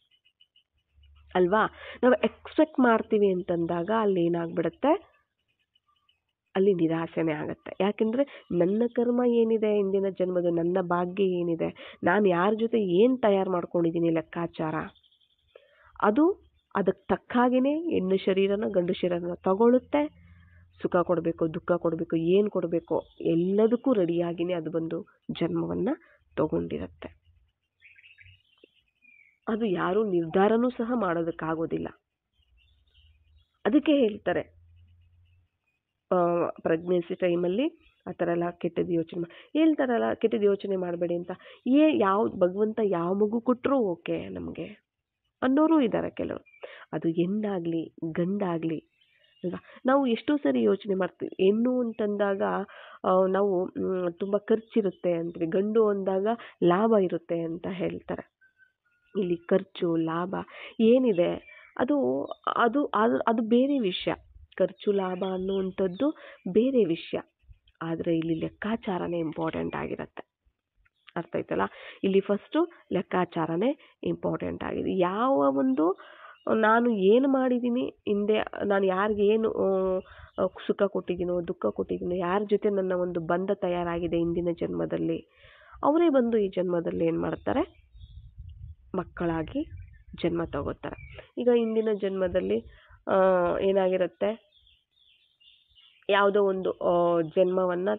[SPEAKER 1] ಅಲ್ವಾ. ನಾವು ಎಕ್ಸ್ಪೆಕ್ಟ್ ಮಾಡ್ತೀವಿ ಅಂತಂದಾಗ ಅಲ್ಲಿ ಏನಾಗ್ಬಿಡುತ್ತೆ, ಅಲ್ಲಿ ನಿರಾಸೆನೇ ಆಗುತ್ತೆ. ಯಾಕೆಂದರೆ ನನ್ನ ಕರ್ಮ ಏನಿದೆ ಇಂದಿನ ಜನ್ಮದ, ನನ್ನ ಭಾಗ್ಯ ಏನಿದೆ, ನಾನು ಯಾರ ಜೊತೆ ಏನು ತಯಾರು ಮಾಡ್ಕೊಂಡಿದ್ದೀನಿ ಲೆಕ್ಕಾಚಾರ, ಅದು ಅದಕ್ಕೆ ತಕ್ಕ ಹಾಗೆಯೇ ಹೆಣ್ಣು ಶರೀರನ ಗಂಡು ಶರೀರನ ತಗೊಳುತ್ತೆ. ಸುಖ ಕೊಡಬೇಕು, ದುಃಖ ಕೊಡಬೇಕು, ಏನು ಕೊಡಬೇಕು ಎಲ್ಲದಕ್ಕೂ ರೆಡಿಯಾಗಿಯೇ ಅದು ಬಂದು ಜನ್ಮವನ್ನು ತಗೊಂಡಿರುತ್ತೆ. ಅದು ಯಾರೂ ನಿರ್ಧಾರನೂ ಸಹ ಮಾಡೋದಕ್ಕಾಗೋದಿಲ್ಲ. ಅದಕ್ಕೆ ಹೇಳ್ತಾರೆ ಪ್ರೆಗ್ನೆನ್ಸಿ ಟೈಮಲ್ಲಿ ಆ ಥರ ಎಲ್ಲ ಕೆಟ್ಟದ್ದು ಯೋಚನೆ ಹೇಳ್ತಾರಲ್ಲ, ಕೆಟ್ಟದ್ದು ಯೋಚನೆ ಮಾಡಬೇಡಿ ಅಂತ. ಭಗವಂತ ಯಾವ ಮಗು ಕೊಟ್ಟರೂ ಓಕೆ ನಮಗೆ ಅನ್ನೋರು ಇದ್ದಾರೆ ಕೆಲವರು. ಅದು ಹೆಣ್ಣಾಗಲಿ ಗಂಡಾಗಲಿ ಅಲ್ವಾ. ನಾವು ಎಷ್ಟೋ ಸರಿ ಯೋಚನೆ ಮಾಡ್ತೀವಿ, ಹೆಣ್ಣು ಅಂತಂದಾಗ ನಾವು ತುಂಬ ಖರ್ಚಿರುತ್ತೆ ಅಂತೀವಿ, ಗಂಡು ಅಂದಾಗ ಲಾಭ ಇರುತ್ತೆ ಅಂತ ಹೇಳ್ತಾರೆ. ಇಲ್ಲಿ ಖರ್ಚು ಲಾಭ ಏನಿದೆ ಅದು ಅದು ಅದು ಅದು ಬೇರೆ ವಿಷಯ. ಖರ್ಚು ಲಾಭ ಅನ್ನುವಂಥದ್ದು ಬೇರೆ ವಿಷಯ. ಆದರೆ ಇಲ್ಲಿ ಲೆಕ್ಕಾಚಾರನೇ ಇಂಪಾರ್ಟೆಂಟ್ ಆಗಿರುತ್ತೆ. ಅರ್ಥ ಆಯ್ತಲ್ಲ? ಇಲ್ಲಿ ಫಸ್ಟು ಲೆಕ್ಕಾಚಾರನೇ ಇಂಪಾರ್ಟೆಂಟ್ ಆಗಿದೆ. ಯಾವ ಒಂದು ನಾನು ಏನು ಮಾಡಿದ್ದೀನಿ ಹಿಂದೆ, ನಾನು ಯಾರಿಗೆ ಏನು ಸುಖ ಕೊಟ್ಟಿದ್ದೀನೋ ದುಃಖ ಕೊಟ್ಟಿದ್ದೀನೋ, ಯಾರ ಜೊತೆ ನನ್ನ ಒಂದು ಬಂಧ ತಯಾರಾಗಿದೆ ಹಿಂದಿನ ಜನ್ಮದಲ್ಲಿ, ಅವರೇ ಬಂದು ಈ ಜನ್ಮದಲ್ಲಿ ಏನು ಮಾಡ್ತಾರೆ, ಮಕ್ಕಳಾಗಿ ಜನ್ಮ ತಗೋತಾರೆ. ಈಗ ಹಿಂದಿನ ಜನ್ಮದಲ್ಲಿ ಏನಾಗಿರುತ್ತೆ, ಯಾವುದೋ ಒಂದು ಜನ್ಮವನ್ನು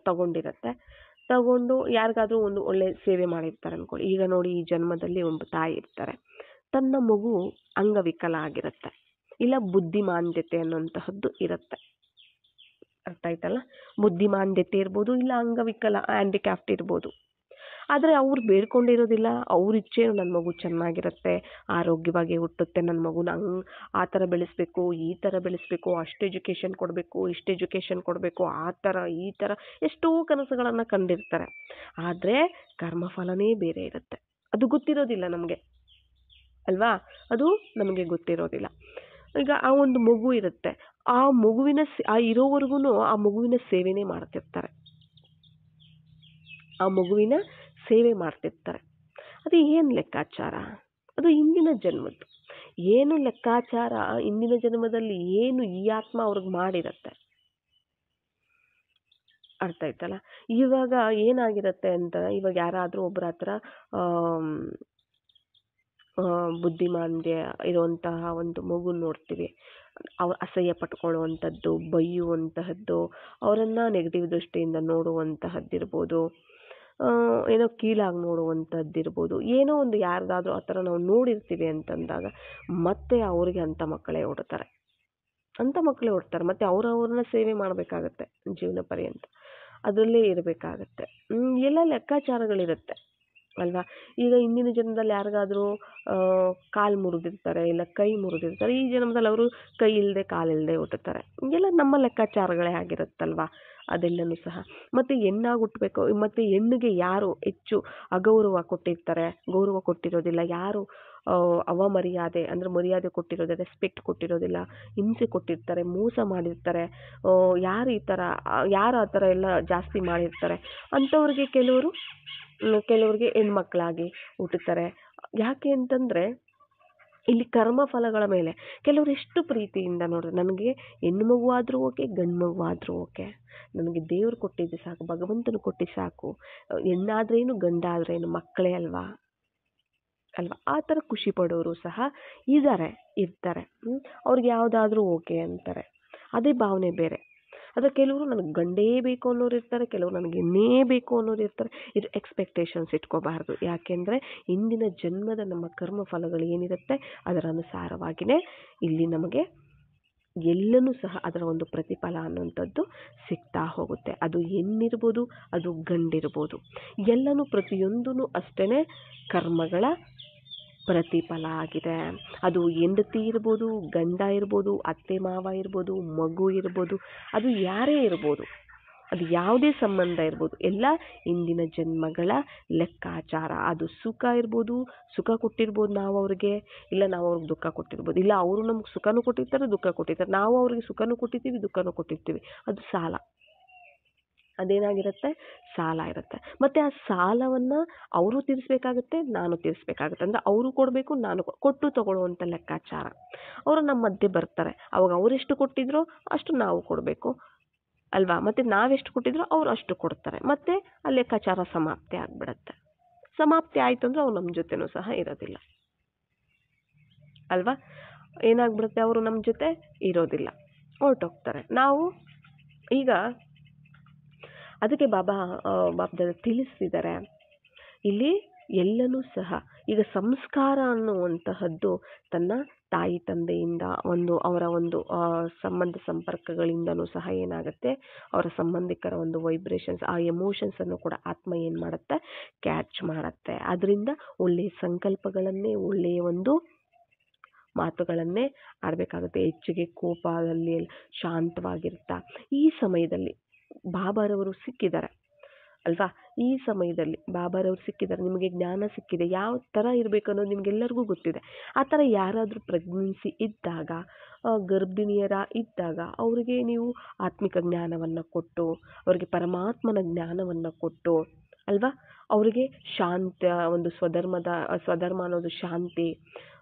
[SPEAKER 1] ತಗೊಂಡು ಯಾರಿಗಾದ್ರೂ ಒಂದು ಒಳ್ಳೆ ಸೇವೆ ಮಾಡಿರ್ತಾರೆ ಅಂದ್ಕೊಳ್ಳಿ. ಈಗ ನೋಡಿ, ಈ ಜನ್ಮದಲ್ಲಿ ಒಬ್ಬ ತಾಯಿ ಇರ್ತಾರೆ, ತನ್ನ ಮಗು ಅಂಗವಿಕಲ ಆಗಿರುತ್ತೆ, ಇಲ್ಲ ಬುದ್ಧಿಮಾಂದ್ಯತೆ ಅನ್ನುವಂತಹದ್ದು ಇರುತ್ತೆ. ಅರ್ಥ ಆಯ್ತಲ್ಲ? ಬುದ್ಧಿಮಾಂದ್ಯತೆ ಇರ್ಬೋದು, ಇಲ್ಲ ಅಂಗವಿಕಲ ಹ್ಯಾಂಡಿಕ್ಯಾಫ್ಟ್ ಇರ್ಬೋದು. ಆದರೆ ಅವ್ರು ಬೇಡ್ಕೊಂಡಿರೋದಿಲ್ಲ, ಅವ್ರ ಇಚ್ಛೆ ನನ್ನ ಮಗು ಚೆನ್ನಾಗಿರುತ್ತೆ, ಆರೋಗ್ಯವಾಗಿ ಹುಟ್ಟುತ್ತೆ, ನನ್ನ ಮಗುನ ಆ ಥರ ಬೆಳೆಸಬೇಕು, ಈ ಥರ ಬೆಳೆಸಬೇಕು, ಅಷ್ಟು ಎಜುಕೇಷನ್ ಕೊಡಬೇಕು, ಇಷ್ಟು ಎಜುಕೇಷನ್ ಕೊಡಬೇಕು, ಆ ಥರ ಈ ಥರ ಎಷ್ಟೋ ಕನಸುಗಳನ್ನು ಕಂಡಿರ್ತಾರೆ. ಆದರೆ ಕರ್ಮಫಲನೇ ಬೇರೆ ಇರುತ್ತೆ. ಅದು ಗೊತ್ತಿರೋದಿಲ್ಲ ನಮಗೆ ಅಲ್ವಾ, ಅದು ನಮಗೆ ಗೊತ್ತಿರೋದಿಲ್ಲ. ಈಗ ಆ ಒಂದು ಮಗು ಇರುತ್ತೆ, ಆ ಮಗುವಿನ ಇರೋವರೆಗೂ ಆ ಮಗುವಿನ ಸೇವೆನೇ ಮಾಡ್ತಿರ್ತಾರೆ, ಆ ಮಗುವಿನ ಸೇವೆ ಮಾಡ್ತಿರ್ತಾರೆ. ಅದು ಏನು ಲೆಕ್ಕಾಚಾರ? ಅದು ಹಿಂದಿನ ಜನ್ಮದ್ದು ಏನು ಲೆಕ್ಕಾಚಾರ, ಹಿಂದಿನ ಜನ್ಮದಲ್ಲಿ ಏನು ಈ ಆತ್ಮ ಅವ್ರಿಗೆ ಮಾಡಿರುತ್ತೆ. ಅರ್ಥ ಆಯ್ತಲ್ಲ? ಇವಾಗ ಏನಾಗಿರುತ್ತೆ ಅಂತ, ಇವಾಗ ಯಾರಾದರೂ ಒಬ್ಬರ ಹತ್ರ ಬುದ್ಧಿಮಾಂದ್ಯ ಇರುವಂತಹ ಒಂದು ಮಗು ನೋಡ್ತೀವಿ, ಅವ್ರು ಅಸಹ್ಯ ಪಟ್ಕೊಳ್ಳುವಂಥದ್ದು, ಬೈಯುವಂತಹದ್ದು, ಅವರನ್ನು ನೆಗೆಟಿವ್ ದೃಷ್ಟಿಯಿಂದ ನೋಡುವಂತಹದ್ದಿರ್ಬೋದು, ಏನೋ ಕೀಳಾಗಿ ನೋಡುವಂಥದ್ದಿರ್ಬೋದು, ಏನೋ ಒಂದು ಯಾರಿಗಾದ್ರೂ ಆ ಥರ ನಾವು ನೋಡಿರ್ತೀವಿ ಅಂತಂದಾಗ ಮತ್ತೆ ಅವ್ರಿಗೆ ಅಂಥ ಮಕ್ಕಳೇ ಹುಡ್ತಾರೆ, ಮತ್ತು ಅವ್ರನ್ನ ಸೇವೆ ಮಾಡಬೇಕಾಗತ್ತೆ ಜೀವನ ಪರ್ಯಂತ, ಅದರಲ್ಲೇ ಇರಬೇಕಾಗತ್ತೆ. ಎಲ್ಲ ಲೆಕ್ಕಾಚಾರಗಳಿರುತ್ತೆ ಅಲ್ವಾ. ಈಗ ಹಿಂದಿನ ಜನ್ಮದಲ್ಲಿ ಯಾರಿಗಾದ್ರೂ ಕಾಲು ಮುರಿದಿರ್ತಾರೆ, ಇಲ್ಲ ಕೈ ಮುರಿದಿರ್ತಾರೆ, ಈ ಜನ್ಮದಲ್ಲಿ ಅವರು ಕೈ ಇಲ್ಲದೆ ಕಾಲಿಲ್ಲದೆ ಹುಟ್ಟುತ್ತಾರೆ. ಎಲ್ಲ ನಮ್ಮ ಲೆಕ್ಕಾಚಾರಗಳೇ ಆಗಿರುತ್ತಲ್ವಾ ಅದೆಲ್ಲನೂ ಸಹ. ಮತ್ತು ಹೆಣ್ಣಾಗಿ ಹುಟ್ಟಬೇಕು, ಮತ್ತು ಹೆಣ್ಣಿಗೆ ಯಾರು ಹೆಚ್ಚು ಅಗೌರವ ಕೊಟ್ಟಿರ್ತಾರೆ, ಗೌರವ ಕೊಟ್ಟಿರೋದಿಲ್ಲ, ಯಾರು ಅವಮರ್ಯಾದೆ ಅಂದರೆ ಮರ್ಯಾದೆ ಕೊಟ್ಟಿರೋದಿಲ್ಲ, ರೆಸ್ಪೆಕ್ಟ್ ಕೊಟ್ಟಿರೋದಿಲ್ಲ, ಹಿಂಸೆ ಕೊಟ್ಟಿರ್ತಾರೆ, ಮೋಸ ಮಾಡಿರ್ತಾರೆ, ಯಾರು ಆ ಥರ ಎಲ್ಲ ಜಾಸ್ತಿ ಮಾಡಿರ್ತಾರೆ ಅಂಥವ್ರಿಗೆ ಕೆಲವ್ರಿಗೆ ಹೆಣ್ಮಕ್ಳಾಗಿ ಹುಟ್ಟುತ್ತಾರೆ. ಯಾಕೆ ಅಂತಂದರೆ ಇಲ್ಲಿ ಕರ್ಮ ಫಲಗಳ ಮೇಲೆ ಕೆಲವರು ಎಷ್ಟು ಪ್ರೀತಿಯಿಂದ ನೋಡ್ರಿ, ನನಗೆ ಹೆಣ್ಣು ಮಗು ಆದರೂ ಓಕೆ, ಗಂಡು ಮಗು ಆದರೂ ಓಕೆ, ನನಗೆ ದೇವ್ರು ಕೊಟ್ಟಿದ್ದು ಸಾಕು, ಭಗವಂತನು ಕೊಟ್ಟಿದ್ದು ಸಾಕು, ಹೆಣ್ಣಾದ್ರೇನು ಗಂಡಾದ್ರೇನು ಮಕ್ಕಳೇ ಅಲ್ವಾ. ಆ ಥರ ಖುಷಿ ಪಡೋರು ಸಹ ಇರ್ತಾರೆ. ಅವ್ರಿಗೆ ಯಾವುದಾದ್ರೂ ಓಕೆ ಅಂತಾರೆ, ಅದೇ ಭಾವನೆ ಬೇರೆ. ಆದರೆ ಕೆಲವರು ನನಗೆ ಗಂಡೇ ಬೇಕು ಅನ್ನೋರು ಇರ್ತಾರೆ, ಕೆಲವರು ನನಗೆ ಹೆಣ್ಣೇ ಬೇಕು ಅನ್ನೋರು ಇರ್ತಾರೆ. ಇದು ಎಕ್ಸ್ಪೆಕ್ಟೇಷನ್ಸ್ ಇಟ್ಕೋಬಾರ್ದು. ಯಾಕೆಂದರೆ ಇಂದಿನ ಜನ್ಮದ ನಮ್ಮ ಕರ್ಮ ಫಲಗಳು ಏನಿರುತ್ತೆ ಅದರ ಅನುಸಾರವಾಗಿಯೇ ಇಲ್ಲಿ ನಮಗೆ ಎಲ್ಲನೂ ಸಹ ಅದರ ಒಂದು ಪ್ರತಿಫಲ ಅನ್ನುವಂಥದ್ದು ಸಿಗ್ತಾ ಹೋಗುತ್ತೆ. ಅದು ಹೆಣ್ಣಿರ್ಬೋದು, ಅದು ಗಂಡಿರ್ಬೋದು, ಎಲ್ಲನೂ ಪ್ರತಿಯೊಂದೂ ಅಷ್ಟೇ ಕರ್ಮಗಳ ಪ್ರತಿಫಲ ಆಗಿದೆ. ಅದು ಹೆಂಡತಿ ಇರ್ಬೋದು, ಗಂಡ ಇರ್ಬೋದು, ಅತ್ತೆ ಮಾವ ಇರ್ಬೋದು, ಮಗು ಇರ್ಬೋದು, ಅದು ಯಾರೇ ಇರ್ಬೋದು, ಅದು ಯಾವುದೇ ಸಂಬಂಧ ಇರ್ಬೋದು, ಎಲ್ಲ ಇಂದಿನ ಜನ್ಮಗಳ ಲೆಕ್ಕಾಚಾರ. ಅದು ಸುಖ ಇರ್ಬೋದು, ಸುಖ ಕೊಟ್ಟಿರ್ಬೋದು ನಾವು ಅವ್ರಿಗೆ, ಇಲ್ಲ ನಾವು ಅವ್ರಿಗೆ ದುಃಖ ಕೊಟ್ಟಿರ್ಬೋದು, ಇಲ್ಲ ಅವರು ನಮ್ಗೆ ಸುಖನೂ ಕೊಟ್ಟಿರ್ತಾರೆ, ದುಃಖ ಕೊಟ್ಟಿರ್ತಾರೆ, ನಾವು ಅವ್ರಿಗೆ ಸುಖನೂ ಕೊಟ್ಟಿರ್ತೀವಿ, ದುಃಖನೂ ಕೊಟ್ಟಿರ್ತೀವಿ. ಅದು ಸಾಲ. ಅದೇನಾಗಿರುತ್ತೆ, ಸಾಲ ಇರುತ್ತೆ. ಮತ್ತು ಆ ಸಾಲವನ್ನು ಅವರು ತೀರಿಸ್ಬೇಕಾಗತ್ತೆ, ನಾನು ತೀರಿಸ್ಬೇಕಾಗತ್ತೆ. ಅಂದರೆ ಅವರು ಕೊಡಬೇಕು, ನಾನು ಕೊಟ್ಟು ತಗೊಳ್ಳುವಂಥ ಲೆಕ್ಕಾಚಾರ. ಅವರು ನಮ್ಮ ಮಧ್ಯೆ ಬರ್ತಾರೆ, ಅವಾಗ ಅವರೆಷ್ಟು ಕೊಟ್ಟಿದ್ರೋ ಅಷ್ಟು ನಾವು ಕೊಡಬೇಕು ಅಲ್ವಾ. ಮತ್ತು ನಾವೆಷ್ಟು ಕೊಟ್ಟಿದ್ರೋ ಅವ್ರು ಅಷ್ಟು ಕೊಡ್ತಾರೆ, ಮತ್ತು ಆ ಲೆಕ್ಕಾಚಾರ ಸಮಾಪ್ತಿ ಆಗಿಬಿಡತ್ತೆ. ಸಮಾಪ್ತಿ ಆಯಿತು ಅಂದರೆ ಅವ್ರು ನಮ್ಮ ಜೊತೆನೂ ಸಹ ಇರೋದಿಲ್ಲ ಅಲ್ವಾ. ಏನಾಗ್ಬಿಡುತ್ತೆ, ಅವರು ನಮ್ಮ ಜೊತೆ ಇರೋದಿಲ್ಲ, ಹೊರಟೋಗ್ತಾರೆ. ನಾವು ಈಗ ಅದಕ್ಕೆ ಬಾಬಾ ತಿಳಿಸ್ತಿದ್ದಾರೆ ಇಲ್ಲಿ ಎಲ್ಲನೂ ಸಹ. ಈಗ ಸಂಸ್ಕಾರ ಅನ್ನುವಂತಹದ್ದು ತನ್ನ ತಾಯಿ ತಂದೆಯಿಂದ ಅವರ ಒಂದು ಸಂಬಂಧ ಸಂಪರ್ಕಗಳಿಂದನೂ ಸಹ ಏನಾಗುತ್ತೆ, ಅವರ ಸಂಬಂಧಿಕರ ಒಂದು ವೈಬ್ರೇಷನ್ಸ್, ಆ ಎಮೋಷನ್ಸನ್ನು ಕೂಡ ಆತ್ಮ ಏನು ಮಾಡುತ್ತೆ, ಕ್ಯಾಚ್ ಮಾಡುತ್ತೆ. ಅದರಿಂದ ಒಳ್ಳೆಯ ಸಂಕಲ್ಪಗಳನ್ನೇ, ಒಳ್ಳೆಯ ಒಂದು ಮಾತುಗಳನ್ನೇ ಆಡಬೇಕಾಗುತ್ತೆ. ಹೆಚ್ಚಿಗೆ ಕೋಪದಲ್ಲಿ ಶಾಂತವಾಗಿರ್ತಾ ಈ ಸಮಯದಲ್ಲಿ ಬಾಬಾರವರು ಸಿಕ್ಕಿದ್ದಾರೆ ಅಲ್ವಾ. ಈ ಸಮಯದಲ್ಲಿ ಬಾಬಾರವರು ಸಿಕ್ಕಿದ್ದಾರೆ, ನಿಮಗೆ ಜ್ಞಾನ ಸಿಕ್ಕಿದೆ, ಯಾವ ಥರ ಇರಬೇಕು ಅನ್ನೋದು ನಿಮಗೆಲ್ಲರಿಗೂ ಗೊತ್ತಿದೆ. ಆ ಥರ ಯಾರಾದರೂ ಪ್ರೆಗ್ನೆನ್ಸಿ ಇದ್ದಾಗ, ಗರ್ಭಿಣಿಯರ ಇದ್ದಾಗ ಅವರಿಗೆ ನೀವು ಆತ್ಮಿಕ ಜ್ಞಾನವನ್ನು ಕೊಟ್ಟು, ಅವರಿಗೆ ಪರಮಾತ್ಮನ ಜ್ಞಾನವನ್ನು ಕೊಟ್ಟು ಅಲ್ವಾ, ಅವರಿಗೆ ಶಾಂತ ಒಂದು ಸ್ವಧರ್ಮ ಅನ್ನೋದು ಶಾಂತಿ,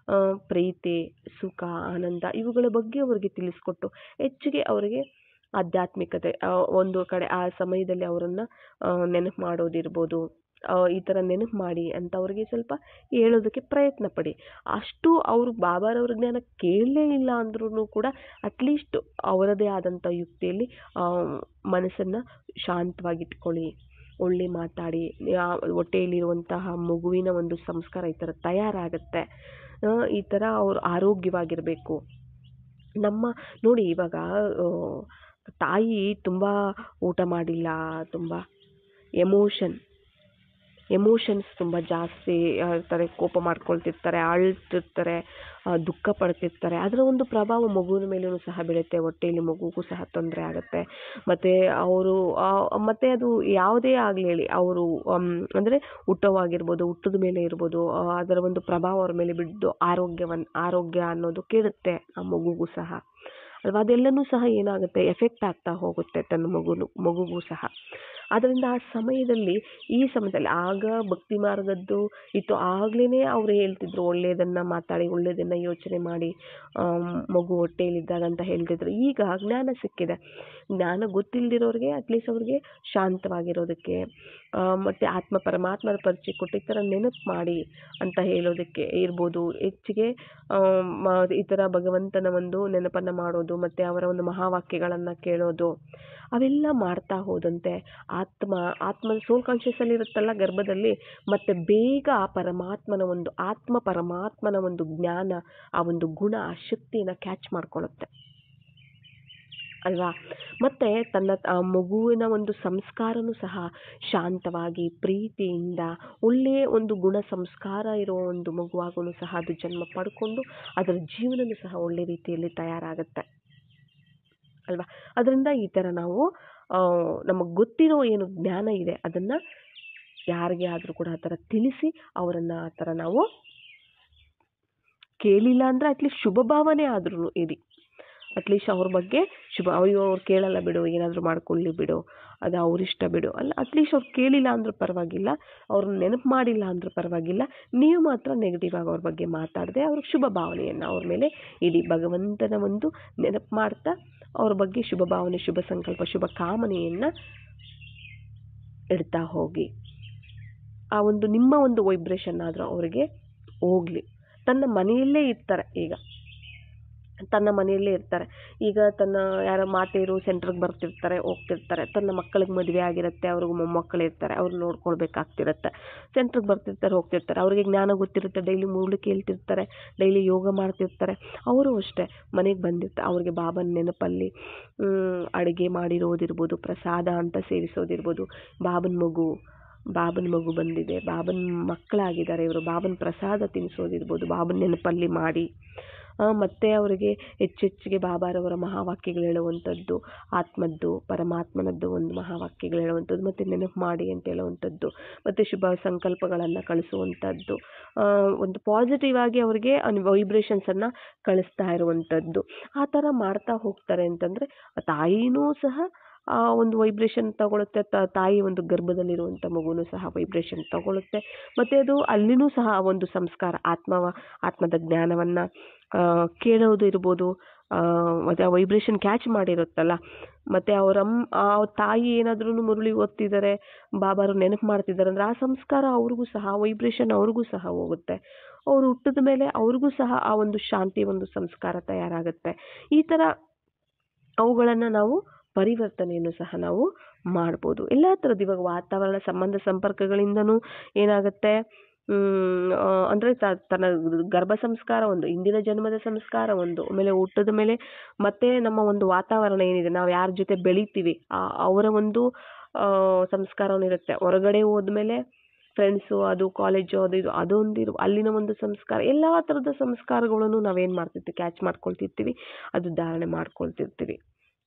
[SPEAKER 1] ಪ್ರೀತಿ, ಸುಖ, ಆನಂದ ಇವುಗಳ ಬಗ್ಗೆ ಅವರಿಗೆ ತಿಳಿಸ್ಕೊಟ್ಟು ಹೆಚ್ಚಿಗೆ ಅವರಿಗೆ ಆಧ್ಯಾತ್ಮಿಕತೆ ಒಂದು ಕಡೆ ಆ ಸಮಯದಲ್ಲಿ ಅವರನ್ನು ನೆನಪು ಮಾಡೋದಿರ್ಬೋದು, ಈ ಥರ ನೆನಪು ಮಾಡಿ ಅಂತ ಅವ್ರಿಗೆ ಸ್ವಲ್ಪ ಹೇಳೋದಕ್ಕೆ ಪ್ರಯತ್ನ ಪಡಿ. ಅಷ್ಟು ಅವರು ಬಾಬಾರವ್ರ ಜ್ಞಾನ ಕೇಳಲೇ ಇಲ್ಲ ಅಂದ್ರೂ ಕೂಡ ಅಟ್ಲೀಸ್ಟ್ ಅವರದೇ ಆದಂಥ ಯುಕ್ತಿಯಲ್ಲಿ ಮನಸ್ಸನ್ನು ಶಾಂತವಾಗಿಟ್ಕೊಳ್ಳಿ, ಒಳ್ಳೆ ಮಾತಾಡಿ, ಹೊಟ್ಟೆಯಲ್ಲಿರುವಂತಹ ಮಗುವಿನ ಒಂದು ಸಂಸ್ಕಾರ ಈ ಥರ ತಯಾರಾಗುತ್ತೆ. ಈ ಥರ ಅವರು ಆರೋಗ್ಯವಾಗಿರಬೇಕು. ನೋಡಿ ಇವಾಗ ತಾಯಿ ತುಂಬ ಊಟ ಮಾಡಿಲ್ಲ, ತುಂಬ ಎಮೋಷನ್ಸ್ ತುಂಬ ಜಾಸ್ತಿ ಇರ್ತಾರೆ, ಕೋಪ ಮಾಡ್ಕೊಳ್ತಿರ್ತಾರೆ, ಅಳ್ತಿರ್ತಾರೆ, ದುಃಖ ಪಡ್ತಿರ್ತಾರೆ. ಅದರ ಒಂದು ಪ್ರಭಾವ ಮಗುವಿನ ಮೇಲೂ ಸಹ ಬೀಳುತ್ತೆ, ಹೊಟ್ಟೆಯಲ್ಲಿ ಮಗುಗೂ ಸಹ ತೊಂದರೆ ಆಗುತ್ತೆ. ಮತ್ತು ಅವರು ಮತ್ತು ಅದು ಯಾವುದೇ ಆಗಲಿ ಹೇಳಿ, ಅವರು ಅಂದರೆ ಊಟವಾಗಿರ್ಬೋದು, ಊಟದ ಮೇಲೆ ಇರ್ಬೋದು, ಅದರ ಒಂದು ಪ್ರಭಾವ ಅವ್ರ ಮೇಲೆ ಬಿದ್ದು ಆರೋಗ್ಯ ಅನ್ನೋದು ಕೆಡುತ್ತೆ ಆ ಮಗುಗೂ ಸಹ ಅಲ್ವಾ. ಅದೆಲ್ಲನೂ ಸಹ ಏನಾಗುತ್ತೆ, ಎಫೆಕ್ಟ್ ಆಗ್ತಾ ಹೋಗುತ್ತೆ ತನ್ನ ಮಗುಗೂ ಸಹ. ಆದ್ದರಿಂದ ಆ ಸಮಯದಲ್ಲಿ ಆಗ ಭಕ್ತಿ ಮಾರ್ಗದ್ದು ಇತ್ತು, ಆಗ್ಲೇ ಅವ್ರು ಹೇಳ್ತಿದ್ರು ಒಳ್ಳೆಯದನ್ನು ಮಾತಾಡಿ, ಒಳ್ಳೆಯದನ್ನು ಯೋಚನೆ ಮಾಡಿ, ಮಗು ಹೊಟ್ಟೆಯಲ್ಲಿದ್ದಾಗ ಅಂತ ಹೇಳ್ತಿದ್ರು. ಈಗ ಜ್ಞಾನ ಸಿಕ್ಕಿದೆ, ಜ್ಞಾನ ಗೊತ್ತಿಲ್ಲದಿರೋರಿಗೆ ಅಟ್ಲೀಸ್ಟ್ ಅವ್ರಿಗೆ ಶಾಂತವಾಗಿರೋದಕ್ಕೆ ಮತ್ತು ಪರಮಾತ್ಮರ ಪರಿಚಯ ಕೊಟ್ಟು ಈ ಥರ ನೆನಪು ಮಾಡಿ ಅಂತ ಹೇಳೋದಕ್ಕೆ ಇರ್ಬೋದು. ಹೆಚ್ಚಿಗೆ ಈ ಥರ ಭಗವಂತನ ಒಂದು ನೆನಪನ್ನು ಮಾಡೋದು ಮತ್ತು ಅವರ ಒಂದು ಮಹಾವಾಕ್ಯಗಳನ್ನು ಕೇಳೋದು, ಅವೆಲ್ಲ ಮಾಡ್ತಾ ಹೋದಂತೆ ಆತ್ಮ ಸೋಲ್ ಕಾನ್ಷಿಯಸ್ಸಲ್ಲಿ ಇರುತ್ತಲ್ಲ ಗರ್ಭದಲ್ಲಿ, ಮತ್ತು ಬೇಗ ಪರಮಾತ್ಮನ ಒಂದು ಜ್ಞಾನ, ಆ ಒಂದು ಗುಣ, ಆ ಶಕ್ತಿಯನ್ನು ಕ್ಯಾಚ್ ಮಾಡ್ಕೊಳ್ಳುತ್ತೆ ಅಲ್ವಾ. ಮತ್ತು ತನ್ನ ಮಗುವಿನ ಒಂದು ಸಂಸ್ಕಾರನೂ ಸಹ ಶಾಂತವಾಗಿ ಪ್ರೀತಿಯಿಂದ ಒಳ್ಳೆಯ ಒಂದು ಗುಣ ಸಂಸ್ಕಾರ ಇರುವ ಒಂದು ಮಗುವಾಗೂ ಸಹ ಅದು ಜನ್ಮ ಪಡ್ಕೊಂಡು ಅದರ ಜೀವನನೂ ಸಹ ಒಳ್ಳೆ ರೀತಿಯಲ್ಲಿ ತಯಾರಾಗುತ್ತೆ ಅಲ್ವಾ. ಅದರಿಂದ ಈ ಥರ ನಾವು ನಮಗೆ ಗೊತ್ತಿರೋ ಏನು ಜ್ಞಾನ ಇದೆ ಅದನ್ನು ಯಾರಿಗೆ ಆದರೂ ಕೂಡ ಆ ಥರ ತಿಳಿಸಿ ಅವರನ್ನು ಆ ಥರ ನಾವು ಕೇಳಿಲ್ಲ ಅಂದರೆ ಅಟ್ಲೀಸ್ಟ್ ಶುಭ ಭಾವನೆ ಆದ್ರೂ ಇರಿ. ಅಟ್ಲೀಸ್ಟ್ ಅವ್ರ ಬಗ್ಗೆ ಅವ್ರು ಕೇಳಲ್ಲ ಬಿಡು, ಏನಾದರೂ ಮಾಡ್ಕೊಳ್ಳಿ ಬಿಡು, ಅದು ಅವ್ರಿಷ್ಟ ಬಿಡು ಅಲ್ಲ, ಅಟ್ಲೀಸ್ಟ್ ಅವ್ರು ಕೇಳಿಲ್ಲ ಅಂದ್ರೂ ಪರವಾಗಿಲ್ಲ, ಅವ್ರನ್ನ ನೆನಪು ಮಾಡಿಲ್ಲ ಅಂದ್ರೂ ಪರವಾಗಿಲ್ಲ, ನೀವು ಮಾತ್ರ ನೆಗೆಟಿವ್ ಆಗಿ ಅವ್ರ ಬಗ್ಗೆ ಮಾತಾಡದೆ ಅವ್ರಿಗೆ ಶುಭ ಭಾವನೆಯನ್ನು ಅವ್ರ ಮೇಲೆ ಇಡಿ. ಭಗವಂತನ ಒಂದು ನೆನಪು ಮಾಡ್ತಾ ಅವ್ರ ಬಗ್ಗೆ ಶುಭ ಭಾವನೆ, ಶುಭ ಸಂಕಲ್ಪ, ಶುಭ ಕಾಮನೆಯನ್ನು ಇಡ್ತಾ ಹೋಗಿ. ಆ ಒಂದು ನಿಮ್ಮ ಒಂದು ವೈಬ್ರೇಷನ್ ಆದರೂ ಅವರಿಗೆ ಹೋಗಲಿ. ತನ್ನ ಮನೆಯಲ್ಲೇ ಇರ್ತಾರೆ ಈಗ ತನ್ನ ಮನೆಯಲ್ಲೇ ಇರ್ತಾರೆ. ಈಗ ತನ್ನ ಯಾರೋ ಮಾತೆಯರು ಸೆಂಟ್ರಿಗೆ ಬರ್ತಿರ್ತಾರೆ, ಹೋಗ್ತಿರ್ತಾರೆ. ತನ್ನ ಮಕ್ಕಳಿಗೆ ಮದುವೆ ಆಗಿರುತ್ತೆ, ಅವ್ರಿಗೆ ಮೊಮ್ಮಕ್ಕಳು ಇರ್ತಾರೆ, ಅವ್ರು ನೋಡ್ಕೊಳ್ಬೇಕಾಗ್ತಿರುತ್ತೆ. ಸೆಂಟ್ರಿಗೆ ಬರ್ತಿರ್ತಾರೆ, ಹೋಗ್ತಿರ್ತಾರೆ. ಅವ್ರಿಗೆ ಜ್ಞಾನ ಗೊತ್ತಿರುತ್ತೆ, ಡೈಲಿ ಮುರುಳು ಕೇಳ್ತಿರ್ತಾರೆ, ಡೈಲಿ ಯೋಗ ಮಾಡ್ತಿರ್ತಾರೆ. ಅವರು ಅಷ್ಟೇ ಮನೆಗೆ ಬಂದಿರ್ತಾರೆ, ಅವ್ರಿಗೆ ಬಾಬನ ನೆನಪಲ್ಲಿ ಅಡುಗೆ ಮಾಡಿರೋದಿರ್ಬೋದು, ಪ್ರಸಾದ ಅಂತ ಸೇವಿಸೋದಿರ್ಬೋದು, ಬಾಬನ ಮಗು ಬಂದಿದೆ, ಬಾಬನ ಮಕ್ಕಳಾಗಿದ್ದಾರೆ ಇವರು, ಬಾಬನ ಪ್ರಸಾದ ತಿನ್ನಿಸೋದಿರ್ಬೋದು, ಬಾಬನ ನೆನಪಲ್ಲಿ ಮಾಡಿ. ಮತ್ತು ಅವರಿಗೆ ಹೆಚ್ಚೆಚ್ಚಿಗೆ ಬಾಬಾರವರ ಮಹಾವಾಕ್ಯಗಳು ಹೇಳುವಂಥದ್ದು, ಆತ್ಮದ್ದು ಪರಮಾತ್ಮನದ್ದು ಒಂದು ಮಹಾವಾಕ್ಯಗಳು ಹೇಳುವಂಥದ್ದು, ಮತ್ತು ನೆನಪು ಮಾಡಿ ಅಂತ ಹೇಳುವಂಥದ್ದು, ಮತ್ತು ಶುಭ ಸಂಕಲ್ಪಗಳನ್ನು ಕಳಿಸುವಂಥದ್ದು, ಒಂದು ಪಾಸಿಟಿವ್ ಆಗಿ ಅವರಿಗೆ ವೈಬ್ರೇಷನ್ಸನ್ನು ಕಳಿಸ್ತಾ ಇರುವಂಥದ್ದು. ಆ ಥರ ಮಾಡ್ತಾ ಹೋಗ್ತಾರೆ ಅಂತಂದರೆ ತಾಯಿನೂ ಸಹ ಆ ಒಂದು ವೈಬ್ರೇಷನ್ ತಗೊಳುತ್ತೆ, ತಾಯಿ ಒಂದು ಗರ್ಭದಲ್ಲಿರುವಂಥ ಮಗುನೂ ಸಹ ವೈಬ್ರೇಷನ್ ತಗೊಳುತ್ತೆ. ಮತ್ತು ಅದು ಅಲ್ಲಿನೂ ಸಹ ಒಂದು ಸಂಸ್ಕಾರ ಆತ್ಮದ ಜ್ಞಾನವನ್ನು ಕೇಳೋದು ಇರ್ಬೋದು, ಮತ್ತು ಆ ವೈಬ್ರೇಷನ್ ಕ್ಯಾಚ್ ಮಾಡಿರುತ್ತಲ್ಲ. ಮತ್ತು ಆ ತಾಯಿ ಏನಾದ್ರೂ ಮುರುಳಿ ಓದ್ತಿದ್ದಾರೆ, ಬಾಬಾರು ನೆನಪು ಮಾಡ್ತಿದ್ದಾರೆ ಅಂದರೆ ಆ ಸಂಸ್ಕಾರ ಅವ್ರಿಗೂ ಸಹ, ವೈಬ್ರೇಷನ್ ಅವ್ರಿಗೂ ಸಹ ಹೋಗುತ್ತೆ. ಅವರು ಹುಟ್ಟಿದ ಮೇಲೆ ಅವ್ರಿಗೂ ಸಹ ಆ ಒಂದು ಶಾಂತಿ ಒಂದು ಸಂಸ್ಕಾರ ತಯಾರಾಗುತ್ತೆ. ಈ ಥರ ಅವುಗಳನ್ನು ನಾವು ಪರಿವರ್ತನೆಯನ್ನು ಸಹ ನಾವು ಮಾಡ್ಬೋದು. ಎಲ್ಲ ಥರದ್ದು ಇವಾಗ ವಾತಾವರಣ ಸಂಬಂಧ ಸಂಪರ್ಕಗಳಿಂದನೂ ಏನಾಗುತ್ತೆ ಅಂದರೆ ತನ್ನ ಗರ್ಭ ಸಂಸ್ಕಾರ ಒಂದು, ಇಂದಿನ ಜನ್ಮದ ಸಂಸ್ಕಾರ ಒಂದು, ಆಮೇಲೆ ಹುಟ್ಟದ ಮೇಲೆ ಮತ್ತೆ ನಮ್ಮ ಒಂದು ವಾತಾವರಣ ಏನಿದೆ, ನಾವು ಯಾರ ಜೊತೆ ಬೆಳಿತೀವಿ ಅವರ ಒಂದು ಸಂಸ್ಕಾರವನ್ನಿರುತ್ತೆ. ಹೊರಗಡೆ ಹೋದ್ಮೇಲೆ ಫ್ರೆಂಡ್ಸು, ಅದು ಕಾಲೇಜು, ಅದೊಂದಿರು ಅಲ್ಲಿನ ಒಂದು ಸಂಸ್ಕಾರ, ಎಲ್ಲ ಥರದ ಸಂಸ್ಕಾರಗಳನ್ನು ನಾವೇನು ಮಾಡ್ತಿರ್ತೀವಿ, ಕ್ಯಾಚ್ ಮಾಡ್ಕೊಳ್ತಿರ್ತೀವಿ, ಅದು ಧಾರಣೆ ಮಾಡ್ಕೊಳ್ತಿರ್ತೀವಿ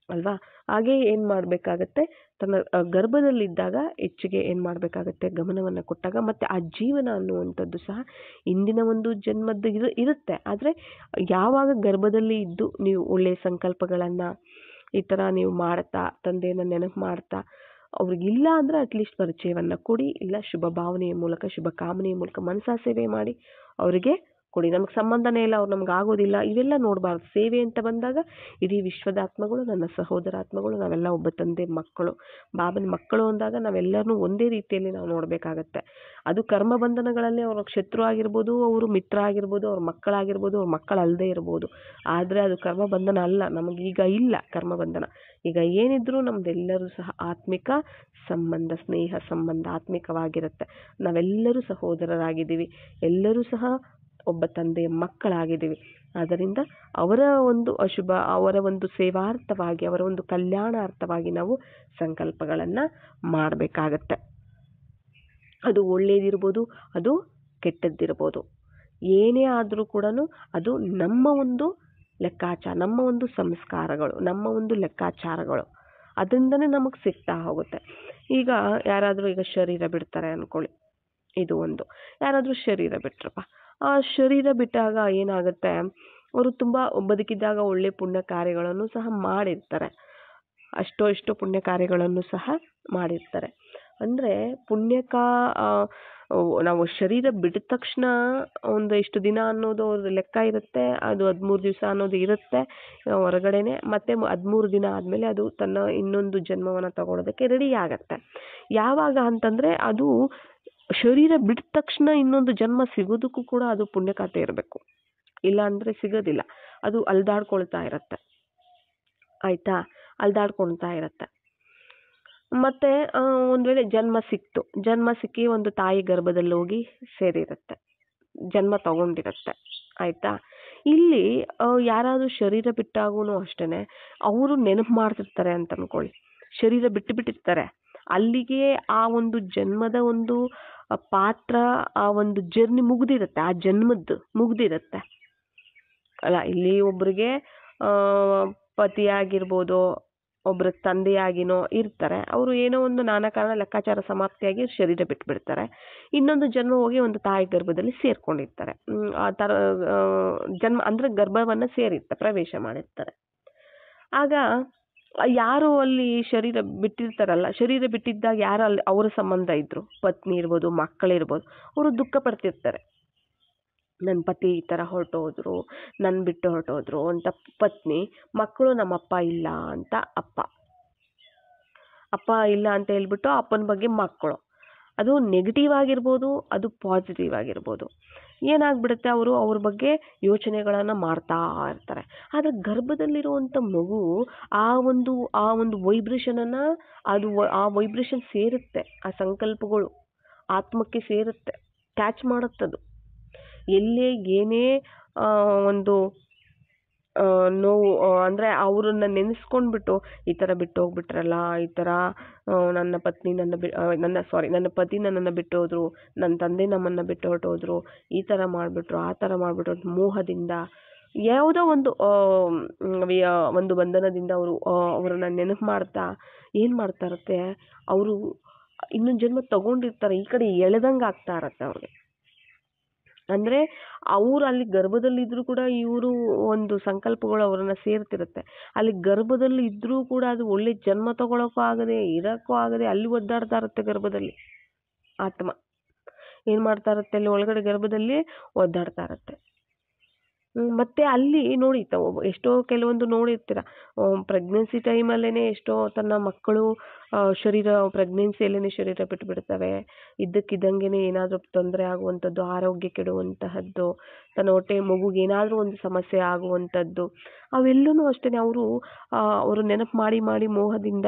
[SPEAKER 1] ಅಲ್ವಾ. ಹಾಗೆ ಏನು ಮಾಡಬೇಕಾಗತ್ತೆ, ತನ್ನ ಗರ್ಭದಲ್ಲಿದ್ದಾಗ ಹೆಚ್ಚಿಗೆ ಏನು ಮಾಡಬೇಕಾಗತ್ತೆ, ಗಮನವನ್ನು ಕೊಟ್ಟಾಗ, ಮತ್ತು ಆ ಜೀವನ ಅನ್ನುವಂಥದ್ದು ಸಹ ಇಂದಿನ ಒಂದು ಜನ್ಮದ್ದು ಇರುತ್ತೆ. ಆದರೆ ಯಾವಾಗ ಗರ್ಭದಲ್ಲಿ ಇದ್ದು ನೀವು ಒಳ್ಳೆಯ ಸಂಕಲ್ಪಗಳನ್ನು ಈ ಥರ ನೀವು ಮಾಡ್ತಾ, ತಂದೆಯನ್ನು ನೆನಪು ಮಾಡ್ತಾ, ಅವ್ರಿಗಿಲ್ಲ ಅಂದರೆ ಅಟ್ಲೀಸ್ಟ್ ಪರಿಚಯವನ್ನು ಕೊಡಿ, ಇಲ್ಲ ಶುಭ ಭಾವನೆಯ ಮೂಲಕ, ಶುಭ ಕಾಮನೆಯ ಮೂಲಕ ಮನಸಾ ಸೇವೆ ಮಾಡಿ ಅವರಿಗೆ ಕೊಡಿ. ನಮಗೆ ಸಂಬಂಧನೇ ಇಲ್ಲ, ಅವ್ರು ನಮ್ಗೆ ಆಗೋದಿಲ್ಲ, ಇವೆಲ್ಲ ನೋಡಬಾರ್ದು. ಸೇವೆ ಅಂತ ಬಂದಾಗ ಇಡೀ ವಿಶ್ವದ ಆತ್ಮಗಳು, ನನ್ನ ಸಹೋದರ ಆತ್ಮಗಳು, ನಾವೆಲ್ಲ ಒಬ್ಬ ತಂದೆ ಮಕ್ಕಳು, ಬಾಬನ ಮಕ್ಕಳು ಅಂದಾಗ ನಾವೆಲ್ಲರನ್ನೂ ಒಂದೇ ರೀತಿಯಲ್ಲಿ ನಾವು ನೋಡಬೇಕಾಗತ್ತೆ. ಅದು ಕರ್ಮ ಬಂಧನಗಳಲ್ಲಿ ಅವ್ರ ಶತ್ರು ಆಗಿರ್ಬೋದು, ಅವರು ಮಿತ್ರ ಆಗಿರ್ಬೋದು, ಅವ್ರ ಮಕ್ಕಳಾಗಿರ್ಬೋದು, ಅವ್ರ ಮಕ್ಕಳಲ್ಲದೆ ಇರ್ಬೋದು. ಆದರೆ ಅದು ಕರ್ಮ ಬಂಧನ ಅಲ್ಲ, ನಮಗೀಗ ಇಲ್ಲ ಕರ್ಮ ಬಂಧನ. ಈಗ ಏನಿದ್ರೂ ನಮ್ದೆಲ್ಲರೂ ಸಹ ಆತ್ಮಿಕ ಸಂಬಂಧ, ಸ್ನೇಹ ಸಂಬಂಧ ಆತ್ಮಿಕವಾಗಿರುತ್ತೆ. ನಾವೆಲ್ಲರೂ ಸಹೋದರರಾಗಿದ್ದೀವಿ, ಎಲ್ಲರೂ ಸಹ ಒಬ್ಬ ತಂದೆಯ ಮಕ್ಕಳಾಗಿದ್ದೀವಿ. ಆದ್ದರಿಂದ ಅವರ ಒಂದು ಅವರ ಒಂದು ಸೇವಾರ್ಥವಾಗಿ, ಅವರ ಒಂದು ಕಲ್ಯಾಣಾರ್ಥವಾಗಿ ನಾವು ಸಂಕಲ್ಪಗಳನ್ನು ಮಾಡಬೇಕಾಗತ್ತೆ. ಅದು ಒಳ್ಳೇದಿರ್ಬೋದು, ಅದು ಕೆಟ್ಟದ್ದಿರ್ಬೋದು, ಏನೇ ಆದರೂ ಕೂಡ ಅದು ನಮ್ಮ ಒಂದು ಲೆಕ್ಕಾಚಾರ, ನಮ್ಮ ಒಂದು ಸಂಸ್ಕಾರಗಳು, ನಮ್ಮ ಒಂದು ಲೆಕ್ಕಾಚಾರಗಳು, ಅದರಿಂದನೇ ನಮಗೆ ಸಿಗ್ತಾ ಹೋಗುತ್ತೆ. ಈಗ ಯಾರಾದರೂ ಈಗ ಶರೀರ ಬಿಡ್ತಾರೆ ಅಂದ್ಕೊಳ್ಳಿ, ಇದು ಒಂದು, ಯಾರಾದರೂ ಶರೀರ ಬಿಟ್ರಪ್ಪ, ಆ ಶರೀರ ಬಿಟ್ಟಾಗ ಏನಾಗುತ್ತೆ, ಅವರು ತುಂಬ ಬದುಕಿದ್ದಾಗ ಒಳ್ಳೆ ಪುಣ್ಯ ಕಾರ್ಯಗಳನ್ನು ಸಹ ಮಾಡಿರ್ತಾರೆ, ಇಷ್ಟೋ ಪುಣ್ಯ ಕಾರ್ಯಗಳನ್ನು ಸಹ ಮಾಡಿರ್ತಾರೆ. ಅಂದರೆ ನಾವು ಶರೀರ ಬಿಟ್ಟ ತಕ್ಷಣ ಒಂದು ಇಷ್ಟು ದಿನ ಅನ್ನೋದು ಅವ್ರದ್ದು ಲೆಕ್ಕ ಇರುತ್ತೆ, ಅದು 13 ದಿವಸ ಅನ್ನೋದು ಇರುತ್ತೆ ಹೊರಗಡೆನೆ, ಮತ್ತೆ 13 ದಿನ ಆದಮೇಲೆ ಅದು ತನ್ನ ಇನ್ನೊಂದು ಜನ್ಮವನ್ನು ತಗೊಳ್ಳೋದಕ್ಕೆ ರೆಡಿ ಆಗತ್ತೆ. ಯಾವಾಗ ಅಂತಂದರೆ ಅದು ಶರೀರ ಬಿಟ್ಟ ತಕ್ಷಣ ಇನ್ನೊಂದು ಜನ್ಮ ಸಿಗೋದಕ್ಕೂ ಕೂಡ ಅದು ಪುಣ್ಯಕಥೆ ಇರಬೇಕು, ಇಲ್ಲ ಅಂದರೆ ಸಿಗೋದಿಲ್ಲ. ಅದು ಅಲ್ದಾಡ್ಕೊಳ್ತಾ ಇರುತ್ತೆ, ಆಯಿತಾ, ಅಲ್ದಾಡ್ಕೊಳ್ತಾ ಇರುತ್ತೆ. ಮತ್ತು ಒಂದು ವೇಳೆ ಜನ್ಮ ಸಿಕ್ಕಿ ಒಂದು ತಾಯಿ ಗರ್ಭದಲ್ಲಿ ಹೋಗಿ ಸೇರಿರುತ್ತೆ, ಜನ್ಮ ತಗೊಂಡಿರುತ್ತೆ, ಆಯಿತಾ. ಇಲ್ಲಿ ಯಾರಾದರೂ ಶರೀರ ಬಿಟ್ಟಾಗೂ ಅಷ್ಟೇ, ಅವರು ನೆನಪು ಮಾಡ್ತಿರ್ತಾರೆ ಅಂತ ಅಂದ್ಕೊಳ್ಳಿ, ಶರೀರ ಬಿಟ್ಟಿರ್ತಾರೆ, ಅಲ್ಲಿಗೆ ಆ ಒಂದು ಜನ್ಮದ ಒಂದು ಪಾತ್ರ, ಆ ಒಂದು ಜರ್ನಿ ಮುಗ್ದಿರುತ್ತೆ, ಆ ಜನ್ಮದ್ದು ಮುಗ್ದಿರುತ್ತೆ ಅಲ್ಲ. ಇಲ್ಲಿ ಒಬ್ರಿಗೆ ಪತಿಯಾಗಿರ್ಬೋದು, ಒಬ್ಬರ ತಂದೆಯಾಗಿನೋ ಇರ್ತಾರೆ, ಅವರು ಏನೋ ಒಂದು ನಾನಾ ಕಾರಣ ಲೆಕ್ಕಾಚಾರ ಸಮಾಪ್ತಿಯಾಗಿ ಶರೀರ ಬಿಟ್ಬಿಡ್ತಾರೆ, ಇನ್ನೊಂದು ಜನ್ಮ ಹೋಗಿ ಒಂದು ತಾಯಿ ಗರ್ಭದಲ್ಲಿ ಸೇರ್ಕೊಂಡಿರ್ತಾರೆ. ಆ ಥರ ಜನ್ಮ ಅಂದರೆ ಗರ್ಭವನ್ನು ಸೇರಿರ್ತಾರೆ, ಪ್ರವೇಶ ಮಾಡಿರ್ತಾರೆ. ಆಗ ಯಾರು ಅಲ್ಲಿ ಶರೀರ ಬಿಟ್ಟಿರ್ತಾರಲ್ಲ, ಶರೀರ ಬಿಟ್ಟಿದ್ದಾಗ ಯಾರು ಅಲ್ಲಿ ಅವರ ಸಂಬಂಧ ಇದ್ರು, ಪತ್ನಿ ಇರ್ಬೋದು, ಮಕ್ಕಳಿರ್ಬೋದು, ಅವರು ದುಃಖ ಪಡ್ತಿರ್ತಾರೆ. ನನ್ನ ಪತಿ ಈ ಥರ ಹೊರಟೋದ್ರು, ನನ್ನ ಬಿಟ್ಟು ಹೊರಟೋದ್ರು ಅಂತ ಪತ್ನಿ, ಮಕ್ಕಳು ನಮ್ಮಪ್ಪ ಇಲ್ಲ ಅಂತ ಅಪ್ಪ ಇಲ್ಲ ಅಂತ ಹೇಳ್ಬಿಟ್ಟು ಅಪ್ಪನ ಬಗ್ಗೆ ಮಕ್ಕಳು. ಅದು ನೆಗೆಟಿವ್ ಆಗಿರ್ಬೋದು, ಅದು ಪಾಸಿಟಿವ್ ಆಗಿರ್ಬೋದು. ಏನಾಗ್ಬಿಡುತ್ತೆ, ಅವರು ಅವ್ರ ಬಗ್ಗೆ ಯೋಚನೆಗಳನ್ನು ಮಾಡ್ತಾ ಇರ್ತಾರೆ. ಆದರೆ ಗರ್ಭದಲ್ಲಿರುವಂಥ ಮಗು ಆ ಒಂದು ವೈಬ್ರೇಷನನ್ನು ಆ ವೈಬ್ರೇಷನ್ ಸೇರುತ್ತೆ, ಆ ಸಂಕಲ್ಪಗಳು ಆತ್ಮಕ್ಕೆ ಸೇರುತ್ತೆ, ಕ್ಯಾಚ್ ಮಾಡುತ್ತದು. ಎಲ್ಲೇ ಏನೇ ಒಂದು ನೋವು ಅಂದರೆ ಅವರನ್ನ ನೆನೆಸ್ಕೊಂಡ್ಬಿಟ್ಟು ಈ ಥರ ಬಿಟ್ಟು ಹೋಗ್ಬಿಟ್ರಲ್ಲ, ಈ ಥರ ನನ್ನ ಪತ್ನಿ ನನ್ನ ಪತಿ ನನ್ನನ್ನು ಬಿಟ್ಟು ಹೋದ್ರು, ನನ್ನ ತಂದೆ ನಮ್ಮನ್ನು ಬಿಟ್ಟು ಹೊರಟೋದ್ರು, ಈ ಥರ ಮಾಡಿಬಿಟ್ರು, ಆ ಥರ ಮಾಡಿಬಿಟ್ರು, ಮೋಹದಿಂದ ಯಾವುದೋ ಒಂದು ಬಂಧನದಿಂದ ಅವರನ್ನ ನೆನಪು ಮಾಡ್ತಾ ಏನು ಮಾಡ್ತಾ ಇರುತ್ತೆ, ಅವರು ಇನ್ನೊಂದು ಜನ್ಮ ತಗೊಂಡಿರ್ತಾರೆ, ಈ ಕಡೆ ಎಳೆದಂಗೆ ಆಗ್ತಾ ಇರತ್ತೆ ಅವ್ರಿಗೆ. ಅಂದರೆ ಅವರು ಅಲ್ಲಿ ಗರ್ಭದಲ್ಲಿದ್ದರೂ ಕೂಡ ಇವರು ಒಂದು ಸಂಕಲ್ಪಗಳು ಅವ್ರನ್ನ ಸೇರ್ತಿರುತ್ತೆ. ಅಲ್ಲಿ ಗರ್ಭದಲ್ಲಿ ಇದ್ದರೂ ಕೂಡ ಅದು ಒಳ್ಳೆ ಜನ್ಮ ತಗೊಳಕ್ಕೂ ಆಗದೆ, ಇರೋಕ್ಕೂ ಆಗದೆ, ಅಲ್ಲಿ ಒದ್ದಾಡ್ತಾ ಇರುತ್ತೆ ಗರ್ಭದಲ್ಲಿ. ಆತ್ಮ ಏನು ಮಾಡ್ತಾ ಇರುತ್ತೆ, ಅಲ್ಲಿ ಒಳಗಡೆ ಗರ್ಭದಲ್ಲಿ ಒದ್ದಾಡ್ತಾ ಇರುತ್ತೆ. ಮತ್ತೆ ಅಲ್ಲಿ ನೋಡಿ ಎಷ್ಟೋ ಕೆಲವೊಂದು ನೋಡಿರ್ತೀರ, ಪ್ರೆಗ್ನೆನ್ಸಿ ಟೈಮಲ್ಲೇ ಎಷ್ಟೋ ತನ್ನ ಮಕ್ಕಳು ಪ್ರೆಗ್ನೆನ್ಸಿಯಲ್ಲೇ ಶರೀರ ಬಿಟ್ಟುಬಿಡ್ತವೆ. ಇದ್ದಕ್ಕಿದ್ದಂಗೆ ಏನಾದರೂ ತೊಂದರೆ ಆಗುವಂಥದ್ದು, ಆರೋಗ್ಯ ಕೆಡುವಂತಹದ್ದು, ತನ್ನ ಹೊಟ್ಟೆ ಮಗುಗೆ ಏನಾದರೂ ಒಂದು ಸಮಸ್ಯೆ ಆಗುವಂಥದ್ದು, ಅವೆಲ್ಲೂ ಅಷ್ಟೇ ಅವರು ನೆನಪು ಮಾಡಿ ಮಾಡಿ ಮೋಹದಿಂದ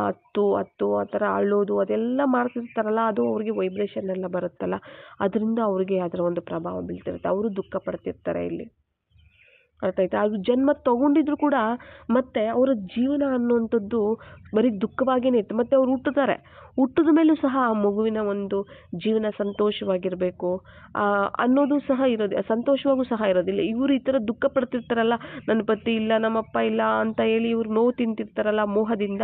[SPEAKER 1] ಹತ್ತು ಆ ಥರ ಅಳ್ಳೋದು ಅದೆಲ್ಲ ಮಾಡ್ತಿರ್ತಾರಲ್ಲ, ಅದು ಅವ್ರಿಗೆ ವೈಬ್ರೇಷನ್ ಎಲ್ಲ ಬರುತ್ತಲ್ಲ, ಅದರಿಂದ ಅವ್ರಿಗೆ ಅದರ ಒಂದು ಪ್ರಭಾವ ಬೀಳ್ತಿರುತ್ತೆ. ಅವರು ದುಃಖ ಪಡ್ತಿರ್ತಾರೆ ಇಲ್ಲಿ. ಅರ್ಥ ಆಯ್ತಾ? ಅದು ಜನ್ಮ ತಗೊಂಡಿದ್ರು ಕೂಡ ಮತ್ತೆ ಅವರ ಜೀವನ ಅನ್ನುವಂಥದ್ದು ಬರೀ ದುಃಖವಾಗಿಯೇ ಇರುತ್ತೆ. ಮತ್ತೆ ಅವ್ರು ಹುಟ್ಟಿದ ಮೇಲೂ ಸಹ ಆ ಮಗುವಿನ ಒಂದು ಜೀವನ ಸಂತೋಷವಾಗಿರಬೇಕು ಅನ್ನೋದು ಸಹ ಸಂತೋಷವಾಗೂ ಸಹ ಇರೋದಿಲ್ಲ. ಇವರು ಈ ಥರ ದುಃಖ ಪಡ್ತಿರ್ತಾರಲ್ಲ, ನನ್ನ ಪತಿ ಇಲ್ಲ, ನಮ್ಮಪ್ಪ ಇಲ್ಲ ಅಂತ ಹೇಳಿ ಇವ್ರು ನೋವು ತಿಂತಿರ್ತಾರಲ್ಲ ಮೋಹದಿಂದ,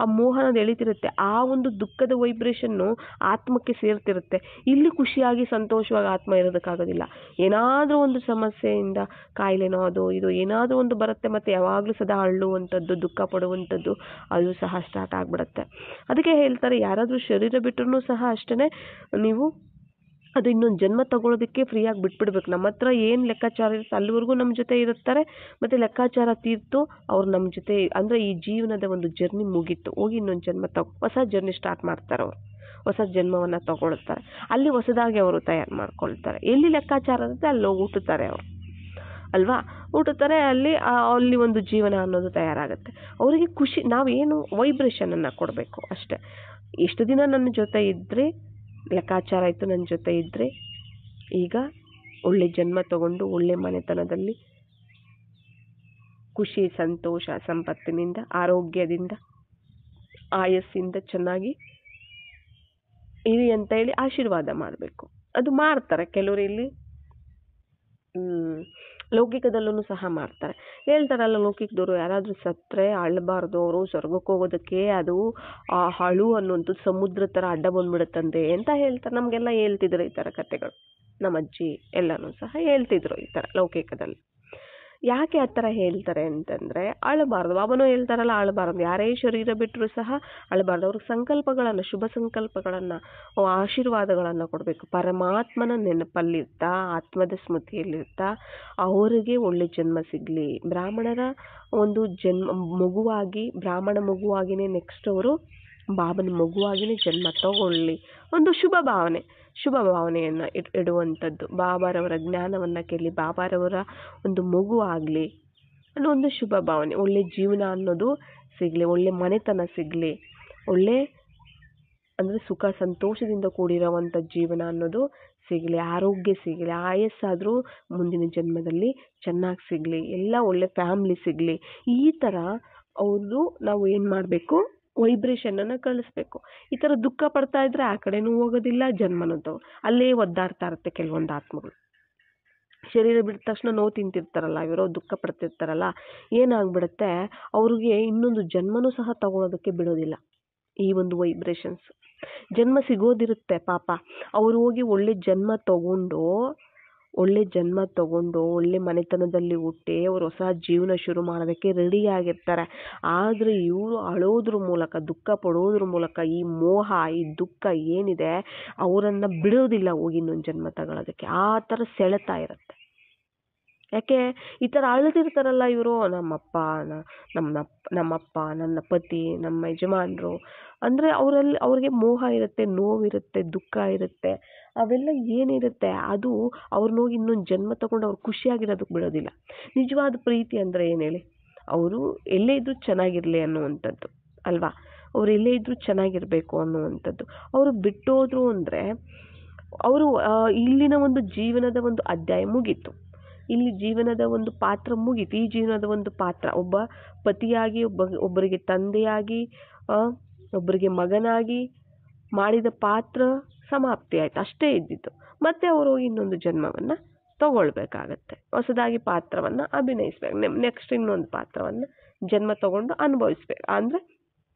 [SPEAKER 1] ಆ ಮೋಹನದ ಎಳಿತಿರುತ್ತೆ. ಆ ಒಂದು ದುಃಖದ ವೈಬ್ರೇಷನ್ನು ಆತ್ಮಕ್ಕೆ ಸೇರ್ತಿರುತ್ತೆ. ಇಲ್ಲಿ ಖುಷಿಯಾಗಿ ಸಂತೋಷವಾಗಿ ಆತ್ಮ ಇರೋದಕ್ಕಾಗೋದಿಲ್ಲ. ಏನಾದರೂ ಒಂದು ಸಮಸ್ಯೆಯಿಂದ ಕಾಯಿಲೆನೋ ಇದು ಏನಾದರೂ ಒಂದು ಬರುತ್ತೆ, ಮತ್ತೆ ಯಾವಾಗಲೂ ಸದಾ ಅಳ್ಳುವಂಥದ್ದು, ದುಃಖ ಪಡುವಂಥದ್ದು ಅದು ಸಹ ಸ್ಟಾರ್ಟ್ ಆಗಿಬಿಡುತ್ತೆ. ಅದಕ್ಕೆ ಹೇಳ್ತಾರೆ, ಯಾರಾದರೂ ಶರೀರ ಬಿಟ್ಟರೂ ಸಹ ಅಷ್ಟೇ, ನೀವು ಅದು ಇನ್ನೊಂದು ಜನ್ಮ ತಗೊಳ್ಳೋದಕ್ಕೆ ಫ್ರೀಯಾಗಿ ಬಿಟ್ಬಿಡ್ಬೇಕು. ನಮ್ಮ ಹತ್ರ ಏನು ಲೆಕ್ಕಾಚಾರ ಇರುತ್ತೆ ಅಲ್ಲಿವರೆಗೂ ನಮ್ಮ ಜೊತೆ ಇರುತ್ತಾರೆ. ಮತ್ತು ಲೆಕ್ಕಾಚಾರ ತೀರ್ತು ಅವ್ರು ನಮ್ಮ ಜೊತೆ ಅಂದರೆ ಈ ಜೀವನದ ಒಂದು ಜರ್ನಿ ಮುಗೀತು, ಹೋಗಿ ಇನ್ನೊಂದು ಜನ್ಮ ಹೊಸ ಜರ್ನಿ ಸ್ಟಾರ್ಟ್ ಮಾಡ್ತಾರೆ. ಅವರು ಹೊಸ ಜನ್ಮವನ್ನು ತಗೊಳ್ತಾರೆ. ಅಲ್ಲಿ ಹೊಸದಾಗಿ ಅವರು ತಯಾರು ಮಾಡ್ಕೊಳ್ತಾರೆ. ಎಲ್ಲಿ ಲೆಕ್ಕಾಚಾರ ಇರುತ್ತೆ ಅಲ್ಲಿ ಹೋಗಿ ಹುಟ್ಟುತ್ತಾರೆ ಅವರು, ಅಲ್ವಾ? ಹುಟ್ಟುತ್ತಾರೆ, ಅಲ್ಲಿ ಒಂದು ಜೀವನ ಅನ್ನೋದು ತಯಾರಾಗುತ್ತೆ. ಅವರಿಗೆ ಖುಷಿ. ನಾವೇನು ವೈಬ್ರೇಷನನ್ನು ಕೊಡಬೇಕು ಅಷ್ಟೇ. ಎಷ್ಟು ದಿನ ನನ್ನ ಜೊತೆ ಇದ್ದರೆ ಲೆಕ್ಕಾಚಾರ ಆಯಿತು, ನನ್ನ ಜೊತೆ ಇದ್ದರೆ ಈಗ ಒಳ್ಳೆ ಜನ್ಮ ತಗೊಂಡು ಒಳ್ಳೆ ಮನೆತನದಲ್ಲಿ ಖುಷಿ, ಸಂತೋಷ, ಸಂಪತ್ತಿನಿಂದ, ಆರೋಗ್ಯದಿಂದ, ಆಯಸ್ಸಿಂದ ಚೆನ್ನಾಗಿ ಇರಿ ಅಂತ ಹೇಳಿ ಆಶೀರ್ವಾದ ಮಾಡಬೇಕು. ಅದು ಮಾಡ್ತಾರೆ ಕೆಲವರು. ಇಲ್ಲಿ ಲೌಕಿಕದಲ್ಲೂ ಸಹ ಮಾಡ್ತಾರೆ. ಹೇಳ್ತಾರಲ್ಲ ಲೌಕಿಕದವರು, ಯಾರಾದರೂ ಸತ್ತರೆ ಅಳಬಾರ್ದು, ಅವರು ಸ್ವರ್ಗಕ್ಕೆ ಹೋಗೋದಕ್ಕೆ ಅದು ಆ ಅಳು ಅನ್ನುವಂಥದ್ದು ಸಮುದ್ರ ಥರ ಅಡ್ಡ ಬಂದ್ಬಿಡುತ್ತಂತೆ ಅಂತ ಹೇಳ್ತಾರೆ. ನಮಗೆಲ್ಲ ಹೇಳ್ತಿದ್ರು ಈ ಥರ ಕಥೆಗಳು. ನಮ್ಮ ಅಜ್ಜಿ ಎಲ್ಲನೂ ಸಹ ಹೇಳ್ತಿದ್ರು ಈ ಥರ ಲೌಕಿಕದಲ್ಲಿ. ಯಾಕೆ ಆ ಥರ ಹೇಳ್ತಾರೆ ಅಂತಂದರೆ, ಅಳಬಾರ್ದು. ಬಾಬನೂ ಹೇಳ್ತಾರಲ್ಲ, ಅಳಬಾರ್ದು. ಯಾರೇ ಶರೀರ ಬಿಟ್ಟರೂ ಸಹ ಅಳಬಾರ್ದು. ಅವ್ರಿಗೆ ಸಂಕಲ್ಪಗಳನ್ನು, ಶುಭ ಸಂಕಲ್ಪಗಳನ್ನು, ಆಶೀರ್ವಾದಗಳನ್ನು ಕೊಡಬೇಕು. ಪರಮಾತ್ಮನ ನೆನಪಲ್ಲಿರ್ತಾ, ಆತ್ಮದ ಸ್ಮೃತಿಯಲ್ಲಿರ್ತಾ ಅವರಿಗೆ ಒಳ್ಳೆ ಜನ್ಮ ಸಿಗಲಿ. ಬ್ರಾಹ್ಮಣರ ಒಂದು ಮಗುವಾಗಿ, ಬ್ರಾಹ್ಮಣ ಮಗುವಾಗಿಯೇ ನೆಕ್ಸ್ಟ್ ಅವರು ಬಾಬನ ಮಗುವಾಗಿಯೇ ಜನ್ಮ ತಗೊಳ್ಳಿ. ಒಂದು ಶುಭ ಭಾವನೆಯನ್ನು ಇಡುವಂಥದ್ದು. ಬಾಬಾರವರ ಜ್ಞಾನವನ್ನು ಕೇಳಿ, ಬಾಬಾರವರ ಒಂದು ಮಗು ಆಗಲಿ ಅನ್ನೋ ಒಂದು ಶುಭ ಭಾವನೆ. ಒಳ್ಳೆ ಜೀವನ ಅನ್ನೋದು ಸಿಗಲಿ, ಒಳ್ಳೆ ಮನೆತನ ಸಿಗಲಿ, ಒಳ್ಳೆ ಅಂದರೆ ಸುಖ ಸಂತೋಷದಿಂದ ಕೂಡಿರೋವಂಥ ಜೀವನ ಅನ್ನೋದು ಸಿಗಲಿ, ಆರೋಗ್ಯ ಸಿಗಲಿ, ಆಯಸ್ಸಾದರೂ ಮುಂದಿನ ಜನ್ಮದಲ್ಲಿ ಚೆನ್ನಾಗಿ ಸಿಗಲಿ, ಎಲ್ಲ ಒಳ್ಳೆ ಫ್ಯಾಮ್ಲಿ ಸಿಗಲಿ. ಈ ಥರ ಅವ್ರದ್ದು ನಾವು ಏನು ಮಾಡಬೇಕು, ವೈಬ್ರೇಷನನ್ನು ಕಳಿಸ್ಬೇಕು. ಈ ಥರ ದುಃಖ ಪಡ್ತಾ ಇದ್ರೆ ಆ ಕಡೆನೂ ಹೋಗೋದಿಲ್ಲ, ಜನ್ಮನದ್ದು ಅಲ್ಲೇ ಒದ್ದಾಡ್ತಾ ಇರುತ್ತೆ. ಕೆಲವೊಂದು ಆತ್ಮಗಳು ಶರೀರ ಬಿಟ್ಟ ತಕ್ಷಣ ನೋವು ತಿಂತಿರ್ತಾರಲ್ಲ, ಇವರು ದುಃಖ ಪಡ್ತಿರ್ತಾರಲ್ಲ, ಏನಾಗ್ಬಿಡುತ್ತೆ ಅವ್ರಿಗೆ ಇನ್ನೊಂದು ಜನ್ಮನೂ ಸಹ ತಗೊಳ್ಳೋದಕ್ಕೆ ಬಿಡೋದಿಲ್ಲ. ಈ ಒಂದು ವೈಬ್ರೇಷನ್ಸ್ ಜನ್ಮ ಸಿಗೋದಿರುತ್ತೆ ಪಾಪ. ಅವರು ಹೋಗಿ ಒಳ್ಳೆ ಜನ್ಮ ತಗೊಂಡು ಒಳ್ಳೆ ಮನೆತನದಲ್ಲಿ ಹುಟ್ಟಿ ಅವರು ಹೊಸ ಜೀವನ ಶುರು ಮಾಡೋದಕ್ಕೆ ರೆಡಿಯಾಗಿರ್ತಾರೆ. ಆದರೆ ಇವರು ಅಳೋದ್ರ ಮೂಲಕ, ದುಃಖ ಪಡೋದ್ರ ಮೂಲಕ ಈ ಮೋಹ, ಈ ದುಃಖ ಏನಿದೆ ಅವರನ್ನು ಬಿಡೋದಿಲ್ಲ ಹೋಗಿ ಇನ್ನೊಂದು ಜನ್ಮ ತಗೊಳ್ಳೋದಕ್ಕೆ. ಆ ಥರ ಸೆಳೆತಾ ಇರುತ್ತೆ. ಯಾಕೆ ಈ ಥರ ಅಳ್ತಿರ್ತಾರಲ್ಲ ಇವರು, ನಮ್ಮಪ್ಪ ನಮ್ಮಪ್ಪ, ನನ್ನ ಪತಿ, ನಮ್ಮ ಯಜಮಾನರು ಅಂದರೆ ಅವ್ರಿಗೆ ಮೋಹ ಇರುತ್ತೆ, ನೋವಿರುತ್ತೆ, ದುಃಖ ಇರುತ್ತೆ, ಅವೆಲ್ಲ ಏನಿರುತ್ತೆ ಅದು ಅವ್ರನ್ನ ಹೋಗಿ ಇನ್ನೊಂದು ಜನ್ಮ ತಗೊಂಡು ಅವ್ರು ಖುಷಿಯಾಗಿರೋದಕ್ಕೆ ಬಿಡೋದಿಲ್ಲ. ನಿಜವಾದ ಪ್ರೀತಿ ಅಂದರೆ ಏನು ಹೇಳಿ? ಅವರು ಎಲ್ಲೇ ಇದ್ರೂ ಚೆನ್ನಾಗಿರಲಿ ಅನ್ನುವಂಥದ್ದು ಅಲ್ವಾ? ಅವ್ರು ಎಲ್ಲೇ ಇದ್ರೂ ಚೆನ್ನಾಗಿರಬೇಕು ಅನ್ನುವಂಥದ್ದು. ಅವರು ಬಿಟ್ಟೋದ್ರು ಅಂದರೆ ಅವರು ಇಲ್ಲಿನ ಒಂದು ಜೀವನದ ಒಂದು ಅಧ್ಯಾಯ ಮುಗೀತು, ಇಲ್ಲಿ ಜೀವನದ ಒಂದು ಪಾತ್ರ ಮುಗೀತು. ಈ ಜೀವನದ ಒಂದು ಪಾತ್ರ ಒಬ್ಬ ಪತಿಯಾಗಿ, ಒಬ್ಬರಿಗೆ ತಂದೆಯಾಗಿ, ಒಬ್ಬರಿಗೆ ಮಗನಾಗಿ ಮಾಡಿದ ಪಾತ್ರ ಸಮಾಪ್ತಿ ಆಯ್ತು, ಅಷ್ಟೇ ಇದ್ದಿತ್ತು. ಮತ್ತೆ ಅವರು ಇನ್ನೊಂದು ಜನ್ಮವನ್ನು ತಗೊಳ್ಬೇಕಾಗತ್ತೆ, ಹೊಸದಾಗಿ ಪಾತ್ರವನ್ನು ಅಭಿನಯಿಸ್ಬೇಕು, ನೆಕ್ಸ್ಟ್ ಇನ್ನೊಂದು ಪಾತ್ರವನ್ನು ಜನ್ಮ ತಗೊಂಡು ಅನುಭವಿಸ್ಬೇಕು, ಅಂದರೆ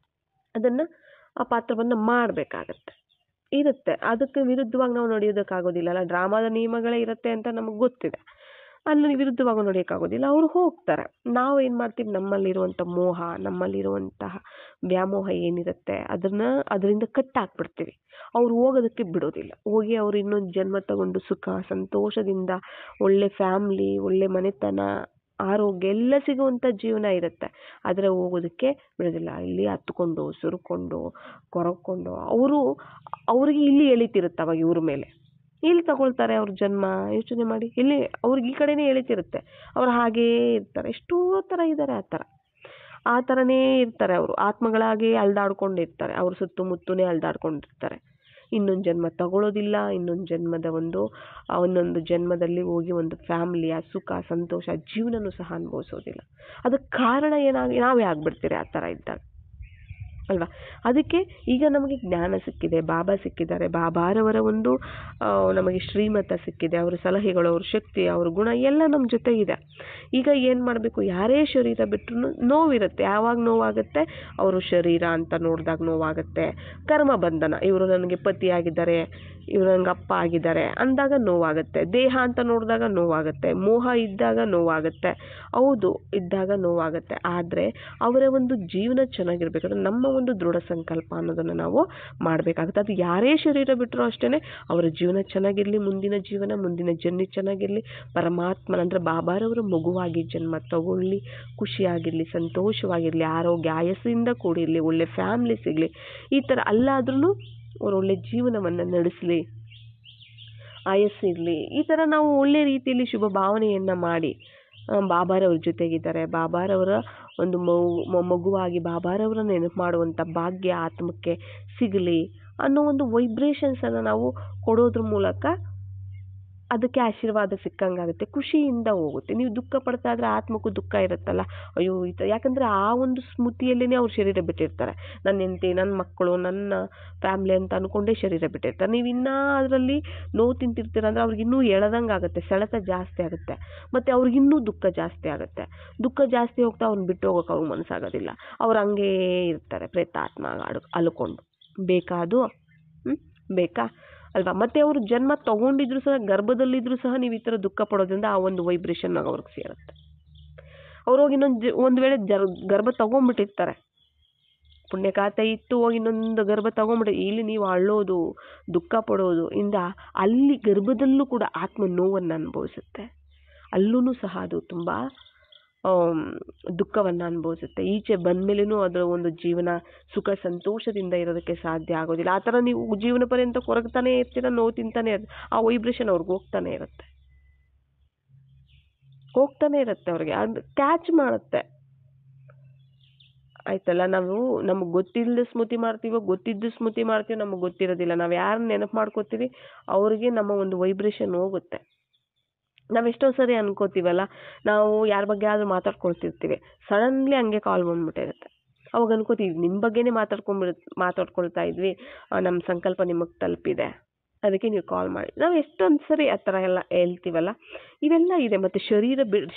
[SPEAKER 1] ಅದನ್ನು ಆ ಪಾತ್ರವನ್ನು ಮಾಡಬೇಕಾಗತ್ತೆ ಇರುತ್ತೆ. ಅದಕ್ಕೆ ವಿರುದ್ಧವಾಗಿ ನಾವು ನಡೆಯೋದಕ್ಕಾಗೋದಿಲ್ಲ ಅಲ್ಲ. ಡ್ರಾಮಾದ ನಿಯಮಗಳೇ ಇರುತ್ತೆ ಅಂತ ನಮಗೆ ಗೊತ್ತಿದೆ, ಅಲ್ಲಿ ವಿರುದ್ಧವಾಗಿ ನಡೆಯೋಕ್ಕಾಗೋದಿಲ್ಲ. ಅವರು ಹೋಗ್ತಾರೆ, ನಾವು ಏನು ಮಾಡ್ತೀವಿ, ನಮ್ಮಲ್ಲಿರುವಂಥ ಮೋಹ, ನಮ್ಮಲ್ಲಿರುವಂತಹ ವ್ಯಾಮೋಹ ಏನಿರುತ್ತೆ ಅದರಿಂದ ಕಟ್ಟಾಕ್ಬಿಡ್ತೀವಿ. ಅವ್ರು ಹೋಗೋದಕ್ಕೆ ಬಿಡೋದಿಲ್ಲ. ಹೋಗಿ ಅವ್ರು ಇನ್ನೊಂದು ಜನ್ಮ ತಗೊಂಡು ಸುಖ ಸಂತೋಷದಿಂದ ಒಳ್ಳೆ ಫ್ಯಾಮ್ಲಿ, ಒಳ್ಳೆ ಮನೆತನ, ಆರೋಗ್ಯ ಎಲ್ಲ ಸಿಗುವಂಥ ಜೀವನ ಇರುತ್ತೆ, ಆದರೆ ಹೋಗೋದಕ್ಕೆ ಬಿಡೋದಿಲ್ಲ. ಇಲ್ಲಿ ಹತ್ಕೊಂಡು ಸುರ್ಕೊಂಡು ಕೊರಕೊಂಡು ಅವ್ರಿಗೆ ಇಲ್ಲಿ ಎಳಿತಿರುತ್ತೆ ಅವಾಗ ಇವ್ರ ಮೇಲೆ. ಇಲ್ಲಿ ತಗೊಳ್ತಾರೆ ಅವ್ರ ಜನ್ಮ, ಯೋಚನೆ ಮಾಡಿ. ಇಲ್ಲಿ ಅವ್ರಿಗೆ ಈ ಕಡೆನೇ ಎಳಿತಿರುತ್ತೆ, ಅವ್ರು ಹಾಗೇ ಇರ್ತಾರೆ. ಎಷ್ಟೋ ಥರ ಇದ್ದಾರೆ ಆ ಥರನೇ ಇರ್ತಾರೆ. ಅವರು ಆತ್ಮಗಳಾಗಿ ಅಲ್ದಾಡ್ಕೊಂಡಿರ್ತಾರೆ, ಅವ್ರ ಸುತ್ತಮುತ್ತನೇ ಅಲ್ದಾಡ್ಕೊಂಡಿರ್ತಾರೆ. ಇನ್ನೊಂದು ಜನ್ಮ ತಗೊಳ್ಳೋದಿಲ್ಲ, ಒಂದೊಂದು ಜನ್ಮದಲ್ಲಿ ಹೋಗಿ ಒಂದು ಫ್ಯಾಮಿಲಿಯ ಸುಖ ಸಂತೋಷ ಜೀವನನೂ ಸಹ ಅನುಭವಿಸೋದಿಲ್ಲ. ಅದಕ್ಕೆ ಕಾರಣ ನಾವೇ ಆಗ್ಬಿಡ್ತೀರಿ ಆ ಥರ ಇದ್ದಾಗ ಅಲ್ವಾ? ಅದಕ್ಕೆ ಈಗ ನಮಗೆ ಜ್ಞಾನ ಸಿಕ್ಕಿದೆ, ಬಾಬಾ ಸಿಕ್ಕಿದ್ದಾರೆ, ಬಾಬಾರವರ ಒಂದು ನಮಗೆ ಶ್ರೀಮತ ಸಿಕ್ಕಿದೆ, ಅವರ ಸಲಹೆಗಳು, ಅವ್ರ ಶಕ್ತಿ, ಅವ್ರ ಗುಣ ಎಲ್ಲ ನಮ್ಮ ಜೊತೆ ಇದೆ. ಈಗ ಏನು ಮಾಡಬೇಕು? ಯಾರೇ ಶರೀರ ಬಿಟ್ಟರು ನೋವಿರುತ್ತೆ. ಯಾವಾಗ ನೋವಾಗುತ್ತೆ? ಅವರು ಶರೀರ ಅಂತ ನೋಡಿದಾಗ ನೋವಾಗುತ್ತೆ. ಕರ್ಮ ಬಂಧನ, ಇವರು ನನಗೆ ಪತಿಯಾಗಿದ್ದಾರೆ, ಇವರು ನನಗೆ ಅಪ್ಪ ಆಗಿದ್ದಾರೆ ಅಂದಾಗ ನೋವಾಗುತ್ತೆ. ದೇಹ ಅಂತ ನೋಡಿದಾಗ ನೋವಾಗುತ್ತೆ. ಮೋಹ ಇದ್ದಾಗ ನೋವಾಗುತ್ತೆ, ಹೌದು ಇದ್ದಾಗ ನೋವಾಗುತ್ತೆ. ಆದರೆ ಅವರ ಒಂದು ಜೀವನ ಚೆನ್ನಾಗಿರ್ಬೇಕಾದ್ರೆ ನಮ್ಮ ಒಂದು ದೃಢ ಸಂಕಲ್ಪ ಅನ್ನೋದನ್ನು ನಾವು ಮಾಡಬೇಕಾಗುತ್ತೆ. ಅದು ಯಾರೇ ಶರೀರ ಬಿಟ್ಟರು ಅಷ್ಟೇ, ಅವರ ಜೀವನ ಚೆನ್ನಾಗಿರಲಿ, ಮುಂದಿನ ಜನ್ಮ ಚೆನ್ನಾಗಿರಲಿ, ಪರಮಾತ್ಮನ ಅಂದರೆ ಬಾಬಾರವರ ಮಗುವಾಗಿ ಜನ್ಮ ತಗೊಳ್ಳಿ, ಖುಷಿಯಾಗಿರಲಿ, ಸಂತೋಷವಾಗಿರಲಿ, ಆರೋಗ್ಯ ಆಯಸ್ಸಿಂದ ಕೂಡಿರಲಿ, ಒಳ್ಳೆ ಫ್ಯಾಮ್ಲಿ ಸಿಗಲಿ. ಈ ಥರ ಅಲ್ಲಾದ್ರೂ ಅವ್ರು ಒಳ್ಳೆ ಜೀವನವನ್ನು ನಡೆಸಲಿ, ಆಯಸ್ಸಿರಲಿ. ಈ ಥರ ನಾವು ಒಳ್ಳೆ ರೀತಿಯಲ್ಲಿ ಶುಭ ಭಾವನೆಯನ್ನು ಮಾಡಿ ಬಾಬಾರವ್ರ ಜೊತೆಗಿದ್ದಾರೆ, ಬಾಬಾರವರ ಒಂದು ಮಗುವಾಗಿ ಬಾಬಾರವರ ನೆನಪು ಮಾಡುವಂಥ ಭಾಗ್ಯ ಆತ್ಮಕ್ಕೆ ಸಿಗಲಿ ಅನ್ನೋ ಒಂದು ವೈಬ್ರೇಷನ್ಸನ್ನು ನಾವು ಕೊಡೋದ್ರ ಮೂಲಕ ಅದಕ್ಕೆ ಆಶೀರ್ವಾದ ಸಿಕ್ಕಂಗಾಗುತ್ತೆ, ಖುಷಿಯಿಂದ ಹೋಗುತ್ತೆ. ನೀವು ದುಃಖ ಪಡ್ತಾ ಇದ್ರೆ ಆತ್ಮಕ್ಕೂ ದುಃಖ ಇರುತ್ತಲ್ಲ, ಅಯ್ಯೋ ಯಾಕಂದರೆ ಆ ಒಂದು ಸ್ಮೃತಿಯಲ್ಲೇ ಅವ್ರು ಶರೀರ ಬಿಟ್ಟಿರ್ತಾರೆ. ನನ್ನ ಹೆಂಡತಿ, ನನ್ನ ಮಕ್ಕಳು, ನನ್ನ ಫ್ಯಾಮ್ಲಿ ಅಂತ ಅಂದ್ಕೊಂಡೇ ಶರೀರ ಬಿಟ್ಟಿರ್ತಾರೆ. ನೀವು ಇನ್ನೂ ಅದರಲ್ಲಿ ನೋವು ತಿಂತಿರ್ತೀರ ಅಂದರೆ ಅವ್ರಿಗೆ ಇನ್ನೂ ಎಳೆದಂಗೆ ಆಗುತ್ತೆ, ಸೆಳೆತ ಜಾಸ್ತಿ ಆಗುತ್ತೆ, ಮತ್ತು ಅವ್ರಿಗಿನ್ನೂ ದುಃಖ ಜಾಸ್ತಿ ಆಗುತ್ತೆ. ದುಃಖ ಜಾಸ್ತಿ ಹೋಗ್ತಾ ಅವ್ರನ್ನ ಬಿಟ್ಟು ಹೋಗೋಕೆ ಅವ್ರಿಗೆ ಮನಸ್ಸಾಗೋದಿಲ್ಲ. ಅವ್ರು ಹಂಗೇ ಇರ್ತಾರೆ ಪ್ರೇತಾತ್ಮ ಅಲ್ಕೊಂಡು. ಬೇಕಾ ಅದು? ಬೇಕಾ ಅಲ್ವಾ? ಮತ್ತು ಅವರು ಜನ್ಮ ತೊಗೊಂಡಿದ್ರು ಸಹ, ಗರ್ಭದಲ್ಲಿದ್ದರೂ ಸಹ ನೀವು ಈ ಥರ ದುಃಖ ಪಡೋದ್ರಿಂದ ಆ ಒಂದು ವೈಬ್ರೇಷನ್ ಅವ್ರಿಗೆ ಸೇರುತ್ತೆ. ಅವ್ರು ಹೋಗಿ ಒಂದು ವೇಳೆ ಗರ್ಭ ತೊಗೊಂಡ್ಬಿಟ್ಟಿರ್ತಾರೆ, ಪುಣ್ಯಕಾತ ಇತ್ತು, ಹೋಗಿ ಇನ್ನೊಂದು ಗರ್ಭ ಇಲ್ಲಿ ನೀವು ಅಳ್ಳೋದು, ದುಃಖ ಪಡೋದು ಇಂದ ಅಲ್ಲಿ ಗರ್ಭದಲ್ಲೂ ಕೂಡ ಆತ್ಮ ನೋವನ್ನು ಅನುಭವಿಸುತ್ತೆ. ಅಲ್ಲೂ ಸಹ ಅದು ತುಂಬ ದುಃಖವನ್ನು ಅನುಭವಿಸುತ್ತೆ. ಈಚೆ ಬಂದ ಮೇಲೂ ಅದರ ಒಂದು ಜೀವನ ಸುಖ ಸಂತೋಷದಿಂದ ಇರೋದಕ್ಕೆ ಸಾಧ್ಯ ಆಗೋದಿಲ್ಲ. ಆ ಥರ ನೀವು ಜೀವನ ಪರ್ಯಂತ ಕೊರಗ್ತಾನೆ ಇರ್ತೀರ, ನೋವು ತಿಂತಾನೆ ಇರುತ್ತೆ. ಆ ವೈಬ್ರೇಷನ್ ಅವ್ರಿಗೆ ಹೋಗ್ತಾನೆ ಇರುತ್ತೆ ಅವ್ರಿಗೆ, ಅದು ಕ್ಯಾಚ್ ಮಾಡುತ್ತೆ. ಆಯ್ತಲ್ಲ, ನಮಗೆ ಗೊತ್ತಿಲ್ಲದ ಸ್ಮೃತಿ ಮಾಡ್ತೀವೋ, ಗೊತ್ತಿದ್ದು ಸ್ಮೃತಿ ಮಾಡ್ತೀವೋ ನಮಗೆ ಗೊತ್ತಿರೋದಿಲ್ಲ. ನಾವು ಯಾರನ್ನ ನೆನಪು ಮಾಡ್ಕೋತೀವಿ ಅವ್ರಿಗೆ ನಮ್ಮ ಒಂದು ವೈಬ್ರೇಷನ್ ಹೋಗುತ್ತೆ. ನಾವೆಷ್ಟೋ ಸರಿ ಅನ್ಕೋತೀವಲ್ಲ, ನಾವು ಯಾರ ಬಗ್ಗೆ ಆದರೂ ಮಾತಾಡ್ಕೊಳ್ತಿರ್ತೀವಿ, ಸಡನ್ಲಿ ಹಂಗೆ ಕಾಲ್ ಬಂದ್ಬಿಟ್ಟಿರುತ್ತೆ. ಅವಾಗ ಅನ್ಕೋತೀವಿ ನಿಮ್ಮ ಬಗ್ಗೆನೇ ಮಾತಾಡ್ಕೊಳ್ತಾ ಇದ್ವಿ, ನಮ್ಮ ಸಂಕಲ್ಪ ನಿಮಗೆ ತಲುಪಿದೆ, ಅದಕ್ಕೆ ನೀವು ಕಾಲ್ ಮಾಡಿ. ನಾವು ಎಷ್ಟೊಂದು ಸರಿ ಆ ಥರ ಎಲ್ಲ ಹೇಳ್ತೀವಲ್ಲ, ಇವೆಲ್ಲ ಇದೆ. ಮತ್ತು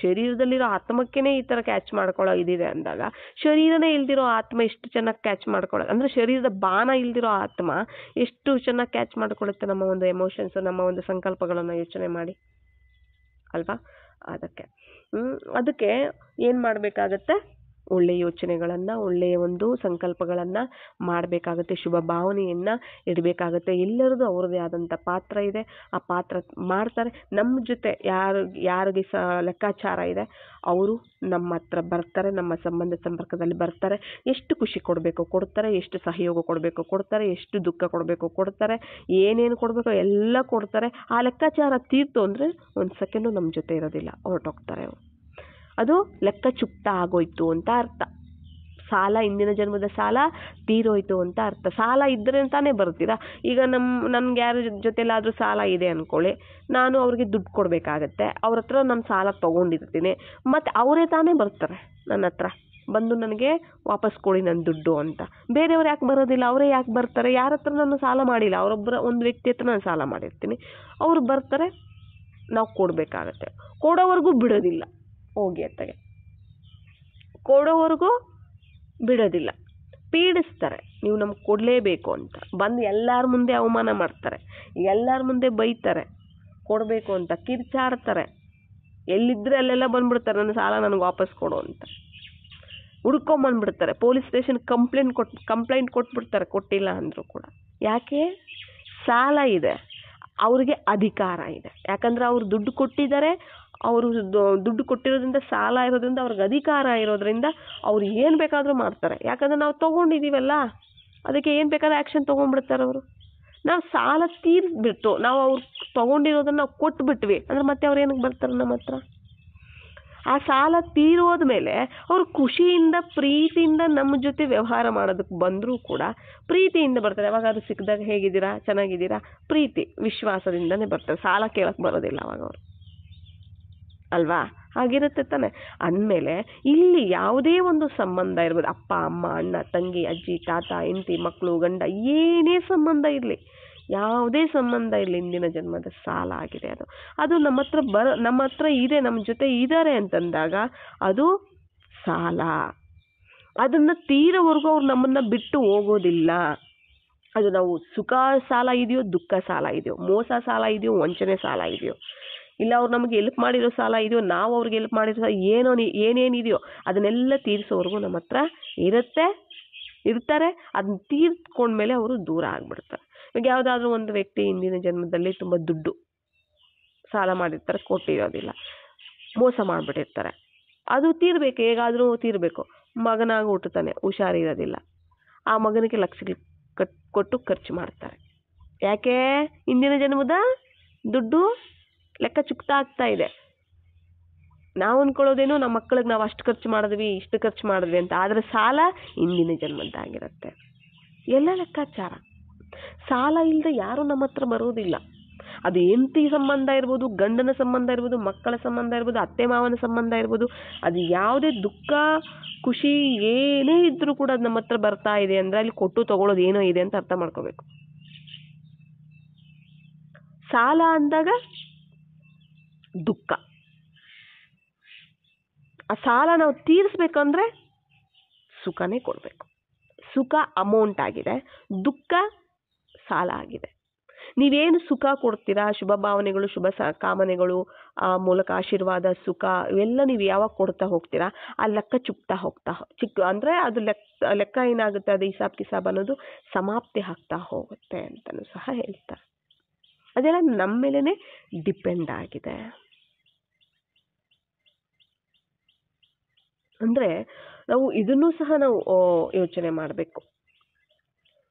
[SPEAKER 1] ಶರೀರದಲ್ಲಿರೋ ಆತ್ಮಕ್ಕೇ ಈ ಥರ ಕ್ಯಾಚ್ ಮಾಡ್ಕೊಳ್ಳೋ ಇದಿದೆ ಅಂದಾಗ, ಶರೀರನೇ ಇಲ್ದಿರೋ ಆತ್ಮ ಎಷ್ಟು ಚೆನ್ನಾಗಿ ಕ್ಯಾಚ್ ಮಾಡ್ಕೊಳ್ಳೋದು, ಅಂದರೆ ಶರೀರದ ಬಾಣ ಇಲ್ದಿರೋ ಆತ್ಮ ಎಷ್ಟು ಚೆನ್ನಾಗಿ ಕ್ಯಾಚ್ ಮಾಡ್ಕೊಳ್ಳುತ್ತೆ ನಮ್ಮ ಒಂದು ಎಮೋಷನ್ಸ್, ನಮ್ಮ ಒಂದು ಸಂಕಲ್ಪಗಳನ್ನು ಯೋಚನೆ ಮಾಡಿ ಅಲ್ವಾ? ಅದಕ್ಕೆ ಏನು ಮಾಡಬೇಕಾಗತ್ತೆ? ಒಳ್ಳೆಯ ಯೋಚನೆಗಳನ್ನು, ಒಳ್ಳೆಯ ಒಂದು ಸಂಕಲ್ಪಗಳನ್ನು ಮಾಡಬೇಕಾಗತ್ತೆ, ಶುಭ ಭಾವನೆಯನ್ನು ಇಡಬೇಕಾಗತ್ತೆ. ಎಲ್ಲರದು ಅವ್ರದ್ದೇ ಆದಂಥ ಪಾತ್ರ ಇದೆ, ಆ ಪಾತ್ರ ಮಾಡ್ತಾರೆ. ನಮ್ಮ ಜೊತೆ ಯಾರಿಗೆ ಲೆಕ್ಕಾಚಾರ ಇದೆ ಅವರು ನಮ್ಮ ಹತ್ರ ಬರ್ತಾರೆ, ನಮ್ಮ ಸಂಬಂಧ ಸಂಪರ್ಕದಲ್ಲಿ ಬರ್ತಾರೆ. ಎಷ್ಟು ಖುಷಿ ಕೊಡಬೇಕು ಕೊಡ್ತಾರೆ, ಎಷ್ಟು ಸಹಯೋಗ ಕೊಡಬೇಕು ಕೊಡ್ತಾರೆ, ಎಷ್ಟು ದುಃಖ ಕೊಡಬೇಕು ಕೊಡ್ತಾರೆ, ಏನೇನು ಕೊಡಬೇಕು ಎಲ್ಲ ಕೊಡ್ತಾರೆ. ಆ ಲೆಕ್ಕಾಚಾರ ತೀರ್ತು ಅಂದರೆ ಒಂದು ಸೆಕೆಂಡು ನಮ್ಮ ಜೊತೆ ಇರೋದಿಲ್ಲ, ಹೊರಟೋಗ್ತಾರೆ ಅವರು. ಅದು ಲೆಕ್ಕ ಚುಕ್ತ ಆಗೋಯ್ತು ಅಂತ ಅರ್ಥ. ಸಾಲ, ಇಂದಿನ ಜನ್ಮದ ಸಾಲ ತೀರೋಯ್ತು ಅಂತ ಅರ್ಥ. ಸಾಲ ಇದ್ದರೆ ತಾನೇ ಬರ್ತೀರಾ. ಈಗ ನನ್ಗೆ ಯಾರ ಜೊತೆಲಾದರೂ ಸಾಲ ಇದೆ ಅಂದ್ಕೊಳ್ಳಿ, ನಾನು ಅವ್ರಿಗೆ ದುಡ್ಡು ಕೊಡಬೇಕಾಗತ್ತೆ. ಅವ್ರ ಹತ್ರ ನಾನು ಸಾಲ ತೊಗೊಂಡಿರ್ತೀನಿ, ಮತ್ತು ಅವರೇ ತಾನೇ ಬರ್ತಾರೆ ನನ್ನ ಹತ್ರ ಬಂದು ನನಗೆ ವಾಪಸ್ ಕೊಡಿ ನನ್ನ ದುಡ್ಡು ಅಂತ. ಬೇರೆಯವ್ರು ಯಾಕೆ ಬರೋದಿಲ್ಲ, ಅವರೇ ಯಾಕೆ ಬರ್ತಾರೆ? ಯಾರ ಹತ್ರ ನಾನು ಸಾಲ ಮಾಡಿಲ್ಲ, ಒಂದು ವ್ಯಕ್ತಿ ಹತ್ರ ನಾನು ಸಾಲ ಮಾಡಿರ್ತೀನಿ, ಅವರು ಬರ್ತಾರೆ, ನಾವು ಕೊಡಬೇಕಾಗತ್ತೆ. ಕೊಡೋವರೆಗೂ ಬಿಡೋದಿಲ್ಲ, ಹೋಗಿ ಅತ್ತಗೆ ಕೊಡೋವರೆಗೂ ಬಿಡೋದಿಲ್ಲ, ಪೀಡಿಸ್ತಾರೆ. ನೀವು ನಮ್ಗೆ ಕೊಡಲೇಬೇಕು ಅಂತ ಬಂದು ಎಲ್ಲರ ಮುಂದೆ ಅವಮಾನ ಮಾಡ್ತಾರೆ, ಎಲ್ಲರ ಮುಂದೆ ಬೈತಾರೆ, ಕೊಡಬೇಕು ಅಂತ ಕಿರ್ಚಾಡ್ತಾರೆ. ಎಲ್ಲಿದ್ದರೆ ಅಲ್ಲೆಲ್ಲ ಬಂದ್ಬಿಡ್ತಾರೆ, ನನ್ನ ಸಾಲ ನನಗೆ ವಾಪಸ್ ಕೊಡು ಅಂತ ಹುಡ್ಕೊಂಬಂದ್ಬಿಡ್ತಾರೆ. ಪೊಲೀಸ್ ಸ್ಟೇಷನ್ ಕಂಪ್ಲೇಂಟ್ ಕೊಟ್ಬಿಡ್ತಾರೆ, ಕೊಟ್ಟಿಲ್ಲ ಅಂದರೂ ಕೂಡ. ಯಾಕೆ? ಸಾಲ ಇದೆ, ಅವ್ರಿಗೆ ಅಧಿಕಾರ ಇದೆ. ಯಾಕಂದರೆ ಅವ್ರು ದುಡ್ಡು ಕೊಟ್ಟಿದ್ದಾರೆ, ಅವರು ದುಡ್ಡು ಕೊಟ್ಟಿರೋದ್ರಿಂದ, ಸಾಲ ಇರೋದ್ರಿಂದ ಅವ್ರಿಗೆ ಅಧಿಕಾರ ಇರೋದ್ರಿಂದ ಅವ್ರು ಏನು ಬೇಕಾದರೂ ಮಾಡ್ತಾರೆ. ಯಾಕಂದರೆ ನಾವು ತೊಗೊಂಡಿದ್ದೀವಲ್ಲ, ಅದಕ್ಕೆ ಏನು ಬೇಕಾದ್ರೂ ಆ್ಯಕ್ಷನ್ ತೊಗೊಂಡ್ಬಿಡ್ತಾರೆ ಅವರು. ನಾವು ಸಾಲ ತೀರಿಸ್ಬಿಟ್ಟು ನಾವು ಅವ್ರು ತೊಗೊಂಡಿರೋದನ್ನು ನಾವು ಕೊಟ್ಬಿಟ್ವಿ ಅಂದರೆ ಮತ್ತೆ ಅವ್ರು ಏನಕ್ಕೆ ಬರ್ತಾರೆ ನಮ್ಮ ಹತ್ರ? ಆ ಸಾಲ ತೀರೋದ ಮೇಲೆ ಅವರು ಖುಷಿಯಿಂದ, ಪ್ರೀತಿಯಿಂದ ನಮ್ಮ ಜೊತೆ ವ್ಯವಹಾರ ಮಾಡೋದಕ್ಕೆ ಬಂದರೂ ಕೂಡ ಪ್ರೀತಿಯಿಂದ ಬರ್ತಾರೆ. ಯಾವಾಗ ಅದು ಸಿಕ್ಕಿದಾಗ ಹೇಗಿದ್ದೀರಾ, ಚೆನ್ನಾಗಿದ್ದೀರಾ, ಪ್ರೀತಿ ವಿಶ್ವಾಸದಿಂದನೇ ಬರ್ತಾರೆ. ಸಾಲ ಕೇಳಕ್ಕೆ ಬರೋದಿಲ್ಲ ಅವಾಗ ಅವರು, ಅಲ್ವಾ? ಹಾಗಿರುತ್ತೆ ತಾನೆ. ಅಂದಮೇಲೆ ಇಲ್ಲಿ ಯಾವುದೇ ಒಂದು ಸಂಬಂಧ ಇರ್ಬೋದು, ಅಪ್ಪ ಅಮ್ಮ, ಅಣ್ಣ ತಂಗಿ, ಅಜ್ಜಿ ತಾತ, ಹೆಂಡತಿ ಮಕ್ಕಳು, ಗಂಡ, ಏನೇ ಸಂಬಂಧ ಇರಲಿ, ಯಾವುದೇ ಸಂಬಂಧ ಇರಲಿ, ಇಂದಿನ ಜನ್ಮದ ಸಾಲ ಆಗಿದೆ. ಅದು ನಮ್ಮ ಹತ್ರ ಇದೆ, ನಮ್ಮ ಜೊತೆ ಇದ್ದಾರೆ ಅಂತಂದಾಗ ಅದು ಸಾಲ. ಅದನ್ನು ತೀರೋವರೆಗೂ ಅವ್ರು ನಮ್ಮನ್ನು ಬಿಟ್ಟು ಹೋಗೋದಿಲ್ಲ. ಅದು ನಾವು ಸುಖ ಸಾಲ ಇದೆಯೋ, ದುಃಖ ಸಾಲ ಇದೆಯೋ, ಮೋಸ ಸಾಲ ಇದೆಯೋ, ವಂಚನೆ ಸಾಲ ಇದೆಯೋ, ಇಲ್ಲ ಅವ್ರು ನಮಗೆ ಹೆಲ್ಪ್ ಮಾಡಿರೋ ಸಾಲ ಇದೆಯೋ, ನಾವು ಅವ್ರಿಗೆ ಹೆಲ್ಪ್ ಮಾಡಿರೋ ಏನೇನಿದೆಯೋ ಅದನ್ನೆಲ್ಲ ತೀರಿಸೋವರೆಗೂ ನಮ್ಮ ಹತ್ರ ಇರ್ತಾರೆ. ಅದನ್ನ ತೀರ್ಸ್ಕೊಂಡ್ಮೇಲೆ ಅವರು ದೂರ ಆಗಿಬಿಡ್ತಾರೆ. ಈಗ ಯಾವುದಾದ್ರೂ ಒಂದು ವ್ಯಕ್ತಿ ಇಂದಿನ ಜನ್ಮದಲ್ಲಿ ತುಂಬ ದುಡ್ಡು ಸಾಲ ಮಾಡಿರ್ತಾರೆ, ಕೊಟ್ಟಿರೋದಿಲ್ಲ, ಮೋಸ ಮಾಡಿಬಿಟ್ಟಿರ್ತಾರೆ. ಅದು ತೀರಬೇಕು, ಹೇಗಾದರೂ ತೀರಬೇಕು. ಮಗನಾಗಿ ಹುಟ್ಟುತ್ತಾನೆ, ಹುಷಾರಿರೋದಿಲ್ಲ, ಆ ಮಗನಿಗೆ ಲಕ್ಷಗಳು ಕೊಟ್ಟು ಖರ್ಚು ಮಾಡ್ತಾರೆ. ಯಾಕೆ? ಇಂದಿನ ಜನ್ಮದ ದುಡ್ಡು ಲೆಕ್ಕ ಚುಕ್ತ ಆಗ್ತಾ ಇದೆ. ನಾವು ಅಂದ್ಕೊಳ್ಳೋದೇನು, ನಮ್ಮ ಮಕ್ಕಳಿಗೆ ನಾವು ಅಷ್ಟು ಖರ್ಚು ಮಾಡಿದ್ವಿ, ಇಷ್ಟು ಖರ್ಚು ಮಾಡಿದ್ವಿ ಅಂತ. ಆದರೆ ಸಾಲ ಇಂದಿನ ಜನ್ಮದ್ದಾಗಿರುತ್ತೆ. ಎಲ್ಲ ಲೆಕ್ಕಾಚಾರ. ಸಾಲ ಇಲ್ಲದೆ ಯಾರೂ ನಮ್ಮ ಹತ್ರ ಬರೋದಿಲ್ಲ. ಅದು ಹೆಂಡತಿ ಸಂಬಂಧ ಇರ್ಬೋದು, ಗಂಡನ ಸಂಬಂಧ ಇರ್ಬೋದು, ಮಕ್ಕಳ ಸಂಬಂಧ ಇರ್ಬೋದು, ಅತ್ತೆ ಮಾವನ ಸಂಬಂಧ ಇರ್ಬೋದು, ಅದು ಯಾವುದೇ ದುಃಖ ಖುಷಿ ಏನೇ ಇದ್ರೂ ಕೂಡ ಅದು ನಮ್ಮ ಹತ್ರ ಬರ್ತಾ ಇದೆ ಅಂದರೆ ಅಲ್ಲಿ ಕೊಟ್ಟು ತಗೊಳ್ಳೋದು ಏನೋ ಇದೆ ಅಂತ ಅರ್ಥ ಮಾಡ್ಕೋಬೇಕು. ಸಾಲ ಅಂದಾಗ ದುಃಖ. ಆ ಸಾಲ ನಾವು ತೀರಿಸ್ಬೇಕಂದ್ರೆ ಸುಖನೇ ಕೊಡಬೇಕು. ಸುಖ ಅಮೌಂಟ್ ಆಗಿದೆ, ದುಃಖ ಸಾಲ ಆಗಿದೆ. ನೀವೇನು ಸುಖ ಕೊಡ್ತೀರಾ, ಶುಭ ಭಾವನೆಗಳು, ಶುಭ ಕಾಮನೆಗಳು, ಆ ಮೂಲಕ ಆಶೀರ್ವಾದ, ಸುಖ, ಇವೆಲ್ಲ ನೀವು ಯಾವಾಗ ಕೊಡ್ತಾ ಹೋಗ್ತೀರಾ ಆ ಲೆಕ್ಕ ಚುಕ್ತಾ ಹೋಗ್ತಾ ಅಂದರೆ ಅದು ಲೆಕ್ಕ ಏನಾಗುತ್ತೆ, ಅದು ಹಿಸಾಬ್ ಕಿಸಾಬ್ ಅನ್ನೋದು ಸಮಾಪ್ತಿ ಆಗ್ತಾ ಹೋಗುತ್ತೆ ಅಂತಲೂ ಸಹ ಹೇಳ್ತಾರೆ. ಅದೆಲ್ಲ ನಮ್ಮ ಮೇಲೇ ಡಿಪೆಂಡ್ ಆಗಿದೆ. ಅಂದರೆ ನಾವು ಇದನ್ನು ಸಹ ನಾವು ಯೋಚನೆ ಮಾಡಬೇಕು.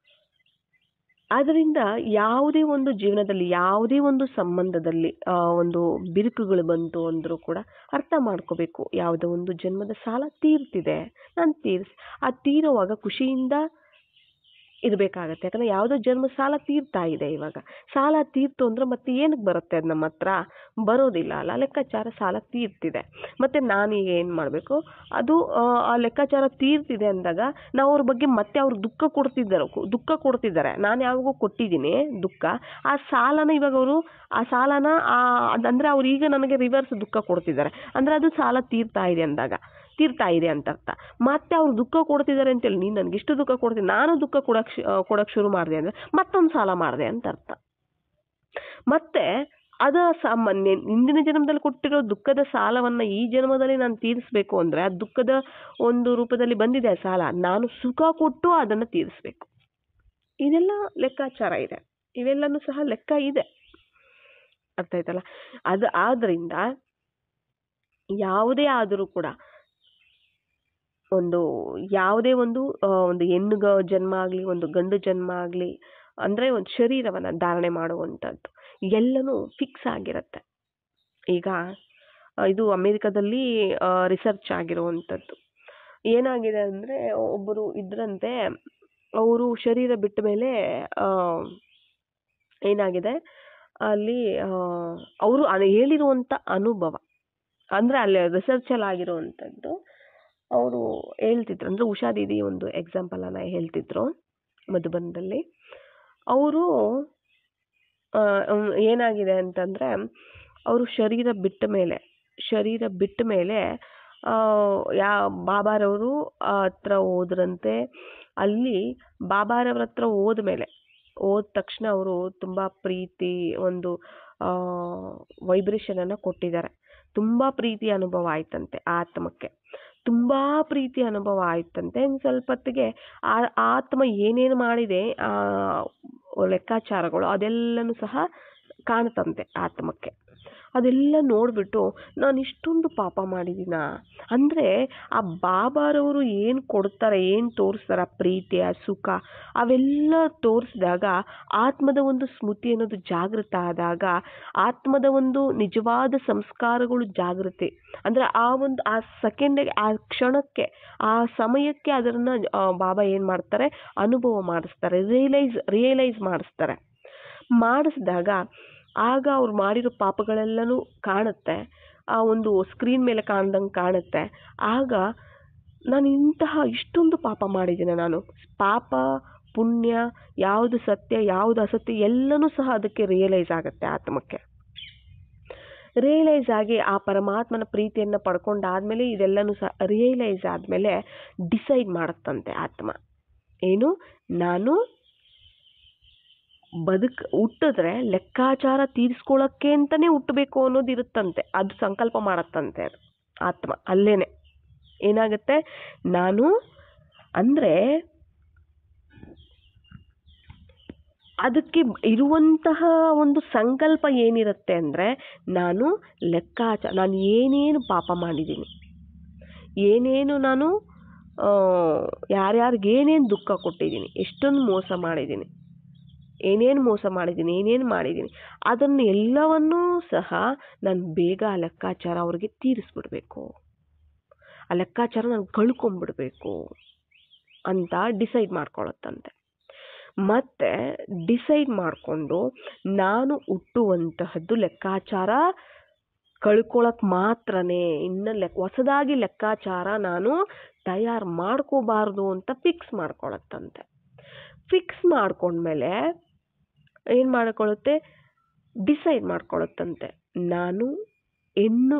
[SPEAKER 1] ಆದ್ದರಿಂದ ಯಾವುದೇ ಒಂದು ಜೀವನದಲ್ಲಿ, ಯಾವುದೇ ಒಂದು ಸಂಬಂಧದಲ್ಲಿ ಒಂದು ಬಿರುಕುಗಳು ಬಂತು ಅಂದರೂ ಕೂಡ ಅರ್ಥ ಮಾಡ್ಕೋಬೇಕು. ಯಾವುದೋ ಒಂದು ಜನ್ಮದ ಸಾಲ ತೀರ್ತಿದೆ, ನಾನು ಆ ತೀರೋವಾಗ ಖುಷಿಯಿಂದ ಇರಬೇಕಾಗತ್ತೆ. ಯಾಕಂದರೆ ಯಾವುದೋ ಜನ್ಮ ಸಾಲ ತೀರ್ತಾ ಇದೆ. ಇವಾಗ ಸಾಲ ತೀರ್ತು ಅಂದರೆ ಮತ್ತೆ ಏನಕ್ಕೆ ಬರುತ್ತೆ? ಅದು ನಮ್ಮ ಹತ್ರ ಬರೋದಿಲ್ಲ ಅಲ್ಲ. ಲೆಕ್ಕಾಚಾರ ಸಾಲ ತೀರ್ತಿದೆ, ಮತ್ತು ನಾನೀಗ ಏನು ಮಾಡಬೇಕು, ಅದು ಆ ಲೆಕ್ಕಾಚಾರ ತೀರ್ತಿದೆ ಅಂದಾಗ ನಾವು ಅವ್ರ ಬಗ್ಗೆ ಮತ್ತೆ ಅವ್ರು ದುಃಖ ಕೊಡ್ತಿದ್ದಾರೆ. ನಾನು ಯಾವಾಗೂ ಕೊಟ್ಟಿದ್ದೀನಿ ದುಃಖ, ಆ ಸಾಲನ ಇವಾಗ ಅವರು ಆ ಸಾಲನ ಅಂದರೆ ಅವ್ರು ಈಗ ನನಗೆ ರಿವರ್ಸ್ ದುಃಖ ಕೊಡ್ತಿದ್ದಾರೆ ಅಂದರೆ ಅದು ಸಾಲ ತೀರ್ತಾ ಇದೆ ಅಂತ ಅರ್ಥ. ಮತ್ತೆ ಅವ್ರು ದುಃಖ ಕೊಡ್ತಿದ್ದಾರೆ ಅಂತೇಳಿ ನೀನು ನನಗೆ ಇಷ್ಟು ದುಃಖ ಕೊಡ್ತೀನಿ, ನಾನು ದುಃಖ ಕೊಡೋಕ್ಕೆ ಶುರು ಮಾಡಿದೆ ಅಂದರೆ ಮತ್ತೊಂದು ಸಾಲ ಮಾಡಿದೆ ಅಂತ ಅರ್ಥ. ಮತ್ತೆ ಅದ ಸಾಮಾನ್ಯ ಹಿಂದಿನ ಜನ್ಮದಲ್ಲಿ ಕೊಟ್ಟಿರೋ ದುಃಖದ ಸಾಲವನ್ನ ಈ ಜನ್ಮದಲ್ಲಿ ನಾನು ತೀರಿಸ್ಬೇಕು ಅಂದ್ರೆ ಆ ದುಃಖದ ಒಂದು ರೂಪದಲ್ಲಿ ಬಂದಿದೆ ಸಾಲ, ನಾನು ಸುಖ ಕೊಟ್ಟು ಅದನ್ನ ತೀರಿಸ್ಬೇಕು. ಇದೆಲ್ಲ ಲೆಕ್ಕಾಚಾರ ಇದೆ, ಇವೆಲ್ಲನೂ ಸಹ ಲೆಕ್ಕ ಇದೆ. ಅರ್ಥ ಆಯ್ತಲ್ಲ? ಅದು ಆದ್ರಿಂದ ಯಾವುದೇ ಆದರೂ ಕೂಡ ಯಾವುದೇ ಒಂದು ಹೆಣ್ಣು ಜನ್ಮ ಆಗ್ಲಿ, ಒಂದು ಗಂಡು ಜನ್ಮ ಆಗ್ಲಿ, ಅಂದ್ರೆ ಒಂದು ಶರೀರವನ್ನ ಧಾರಣೆ ಮಾಡುವಂಥದ್ದು ಎಲ್ಲನೂ ಫಿಕ್ಸ್ ಆಗಿರುತ್ತೆ. ಈಗ ಇದು ಅಮೆರಿಕದಲ್ಲಿ ರಿಸರ್ಚ್ ಆಗಿರುವಂಥದ್ದು ಏನಾಗಿದೆ ಅಂದ್ರೆ, ಒಬ್ಬರು ಇದ್ರಂತೆ, ಅವರು ಶರೀರ ಬಿಟ್ಟ ಮೇಲೆ ಏನಾಗಿದೆ ಅಲ್ಲಿ ಅವರು ಹೇಳಿರುವಂತ ಅನುಭವ ಅಂದ್ರೆ ಅಲ್ಲಿ ರಿಸರ್ಚ್ ಅಲ್ಲಿ ಆಗಿರುವಂತದ್ದು ಅವರು ಹೇಳ್ತಿದ್ರು. ಅಂದ್ರೆ ಉಷಾ ದೀದಿ ಒಂದು ಎಕ್ಸಾಂಪಲ್ ಅನ್ನ ಹೇಳ್ತಿದ್ರು ಮಧುಬನದಲ್ಲಿ. ಅವರು ಏನಾಗಿದೆ ಅಂತಂದ್ರೆ, ಅವರು ಶರೀರ ಬಿಟ್ಟ ಮೇಲೆ ಬಾಬಾರವರು ಹತ್ರ ಹೋದ್ರಂತೆ. ಅಲ್ಲಿ ಬಾಬಾರವ್ರ ಹತ್ರ ಹೋದ ತಕ್ಷಣ ಅವರು ತುಂಬಾ ಪ್ರೀತಿ ಒಂದು ವೈಬ್ರೇಷನ್ ಅನ್ನ ಕೊಟ್ಟಿದ್ದಾರೆ. ತುಂಬಾ ಪ್ರೀತಿ ಅನುಭವ ಆಯ್ತಂತೆ ಆತ್ಮಕ್ಕೆ, ತುಂಬಾ ಪ್ರೀತಿ ಅನುಭವ ಆಯ್ತಂತೆ. ಸ್ವಲ್ಪ ಹೊತ್ತಿಗೆ ಆ ಆತ್ಮ ಏನೇನು ಮಾಡಿದೆ ಲೆಕ್ಕಾಚಾರಗಳು ಅದೆಲ್ಲನೂ ಸಹ ಕಾಣ್ತಂತೆ ಆತ್ಮಕ್ಕೆ. ಅದೆಲ್ಲ ನೋಡ್ಬಿಟ್ಟು ನಾನು ಇಷ್ಟೊಂದು ಪಾಪ ಮಾಡಿದೀನ ಅಂದ್ರೆ, ಆ ಬಾಬಾರವರು ಏನ್ ಕೊಡ್ತಾರೆ, ಏನ್ ತೋರಿಸ್ತಾರ ಪ್ರೀತಿಯ ಸುಖ ಅವೆಲ್ಲ ತೋರಿಸಿದಾಗ ಆತ್ಮದ ಒಂದು ಸ್ಮೃತಿ ಅನ್ನೋದು ಜಾಗೃತ ಆದಾಗ, ಆತ್ಮದ ಒಂದು ನಿಜವಾದ ಸಂಸ್ಕಾರಗಳು ಜಾಗೃತಿ ಅಂದ್ರೆ ಆ ಸೆಕೆಂಡಿಗೆ, ಆ ಕ್ಷಣಕ್ಕೆ, ಆ ಸಮಯಕ್ಕೆ ಅದನ್ನ ಬಾಬಾ ಏನ್ ಮಾಡ್ತಾರೆ, ಅನುಭವ ಮಾಡಿಸ್ತಾರೆ, ರಿಯಲೈಸ್ ಮಾಡಿಸಿದಾಗ ಆಗ ಅವ್ರು ಮಾಡಿರೋ ಪಾಪಗಳೆಲ್ಲನೂ ಕಾಣುತ್ತೆ. ಆ ಒಂದು ಸ್ಕ್ರೀನ್ ಮೇಲೆ ಕಾಣ್ದಂಗೆ ಕಾಣುತ್ತೆ. ಆಗ ನಾನು ಇಷ್ಟೊಂದು ಪಾಪ ಮಾಡಿದ್ದೀನಿ, ನಾನು ಪಾಪ ಪುಣ್ಯ ಯಾವುದು ಸತ್ಯ ಯಾವುದು ಅಸತ್ಯ ಎಲ್ಲನೂ ಸಹ ಅದಕ್ಕೆ ರಿಯಲೈಸ್ ಆಗುತ್ತೆ. ಆತ್ಮಕ್ಕೆ ರಿಯಲೈಸ್ ಆಗಿ ಆ ಪರಮಾತ್ಮನ ಪ್ರೀತಿಯನ್ನ ಪಡ್ಕೊಂಡಾದ್ಮೇಲೆ ಇದೆಲ್ಲನೂ ಸಹ ರಿಯಲೈಸ್ ಆದ್ಮೇಲೆ ಡಿಸೈಡ್ ಮಾಡುತ್ತಂತೆ ಆತ್ಮ, ಏನು ನಾನು ಹುಟ್ಟಿದ್ರೆ ಲೆಕ್ಕಾಚಾರ ತೀರಿಸ್ಕೊಳ್ಳೋಕ್ಕೆ ಅಂತಾನೆ ಹುಟ್ಟಬೇಕು ಅನ್ನೋದು ಇರುತ್ತಂತೆ. ಅದು ಸಂಕಲ್ಪ ಮಾಡತ್ತಂತೆ ಅದು ಆತ್ಮ. ಅಲ್ಲೇನೆ ಏನಾಗುತ್ತೆ, ನಾನು ಅಂದ್ರೆ ಅದಕ್ಕೆ ಇರುವಂತಹ ಒಂದು ಸಂಕಲ್ಪ ಏನಿರುತ್ತೆ ಅಂದ್ರೆ, ನಾನು ಏನೇನು ಪಾಪ ಮಾಡಿದ್ದೀನಿ, ಏನೇನು ನಾನು ಯಾರ್ಯಾರಿಗೆ ಏನೇನು ದುಃಖ ಕೊಟ್ಟಿದ್ದೀನಿ, ಎಷ್ಟೊಂದು ಮೋಸ ಮಾಡಿದ್ದೀನಿ, ಏನೇನು ಮಾಡಿದ್ದೀನಿ ಅದನ್ನ ಎಲ್ಲವನ್ನೂ ಸಹ ನಾನು ಬೇಗ ಆ ಲೆಕ್ಕಾಚಾರ ಅವ್ರಿಗೆ ತೀರಿಸ್ಬಿಡ್ಬೇಕು, ಆ ಲೆಕ್ಕಾಚಾರ ನಾನು ಕಳ್ಕೊಂಡ್ಬಿಡ್ಬೇಕು ಅಂತ ಡಿಸೈಡ್ ಮಾಡ್ಕೊಳ್ಳುತ್ತಂತೆ. ಮತ್ತೆ ಡಿಸೈಡ್ ಮಾಡಿಕೊಂಡು ನಾನು ಹುಟ್ಟುವಂತಹದ್ದು ಲೆಕ್ಕಾಚಾರ ಕಳ್ಕೊಳಕ್ ಮಾತ್ರನೇ, ಇನ್ನು ಹೊಸದಾಗಿ ಲೆಕ್ಕಾಚಾರ ನಾನು ತಯಾರು ಮಾಡ್ಕೋಬಾರ್ದು ಅಂತ ಫಿಕ್ಸ್ ಮಾಡ್ಕೊಳತ್ತಂತೆ. ಫಿಕ್ಸ್ ಮಾಡ್ಕೊಂಡ್ಮೇಲೆ ಏನ್ ಮಾಡ್ಕೊಳ್ಳುತ್ತೆ, ಡಿಸೈಡ್ ಮಾಡ್ಕೊಳ್ಳುತ್ತಂತೆ, ನಾನು ಹೆಣ್ಣು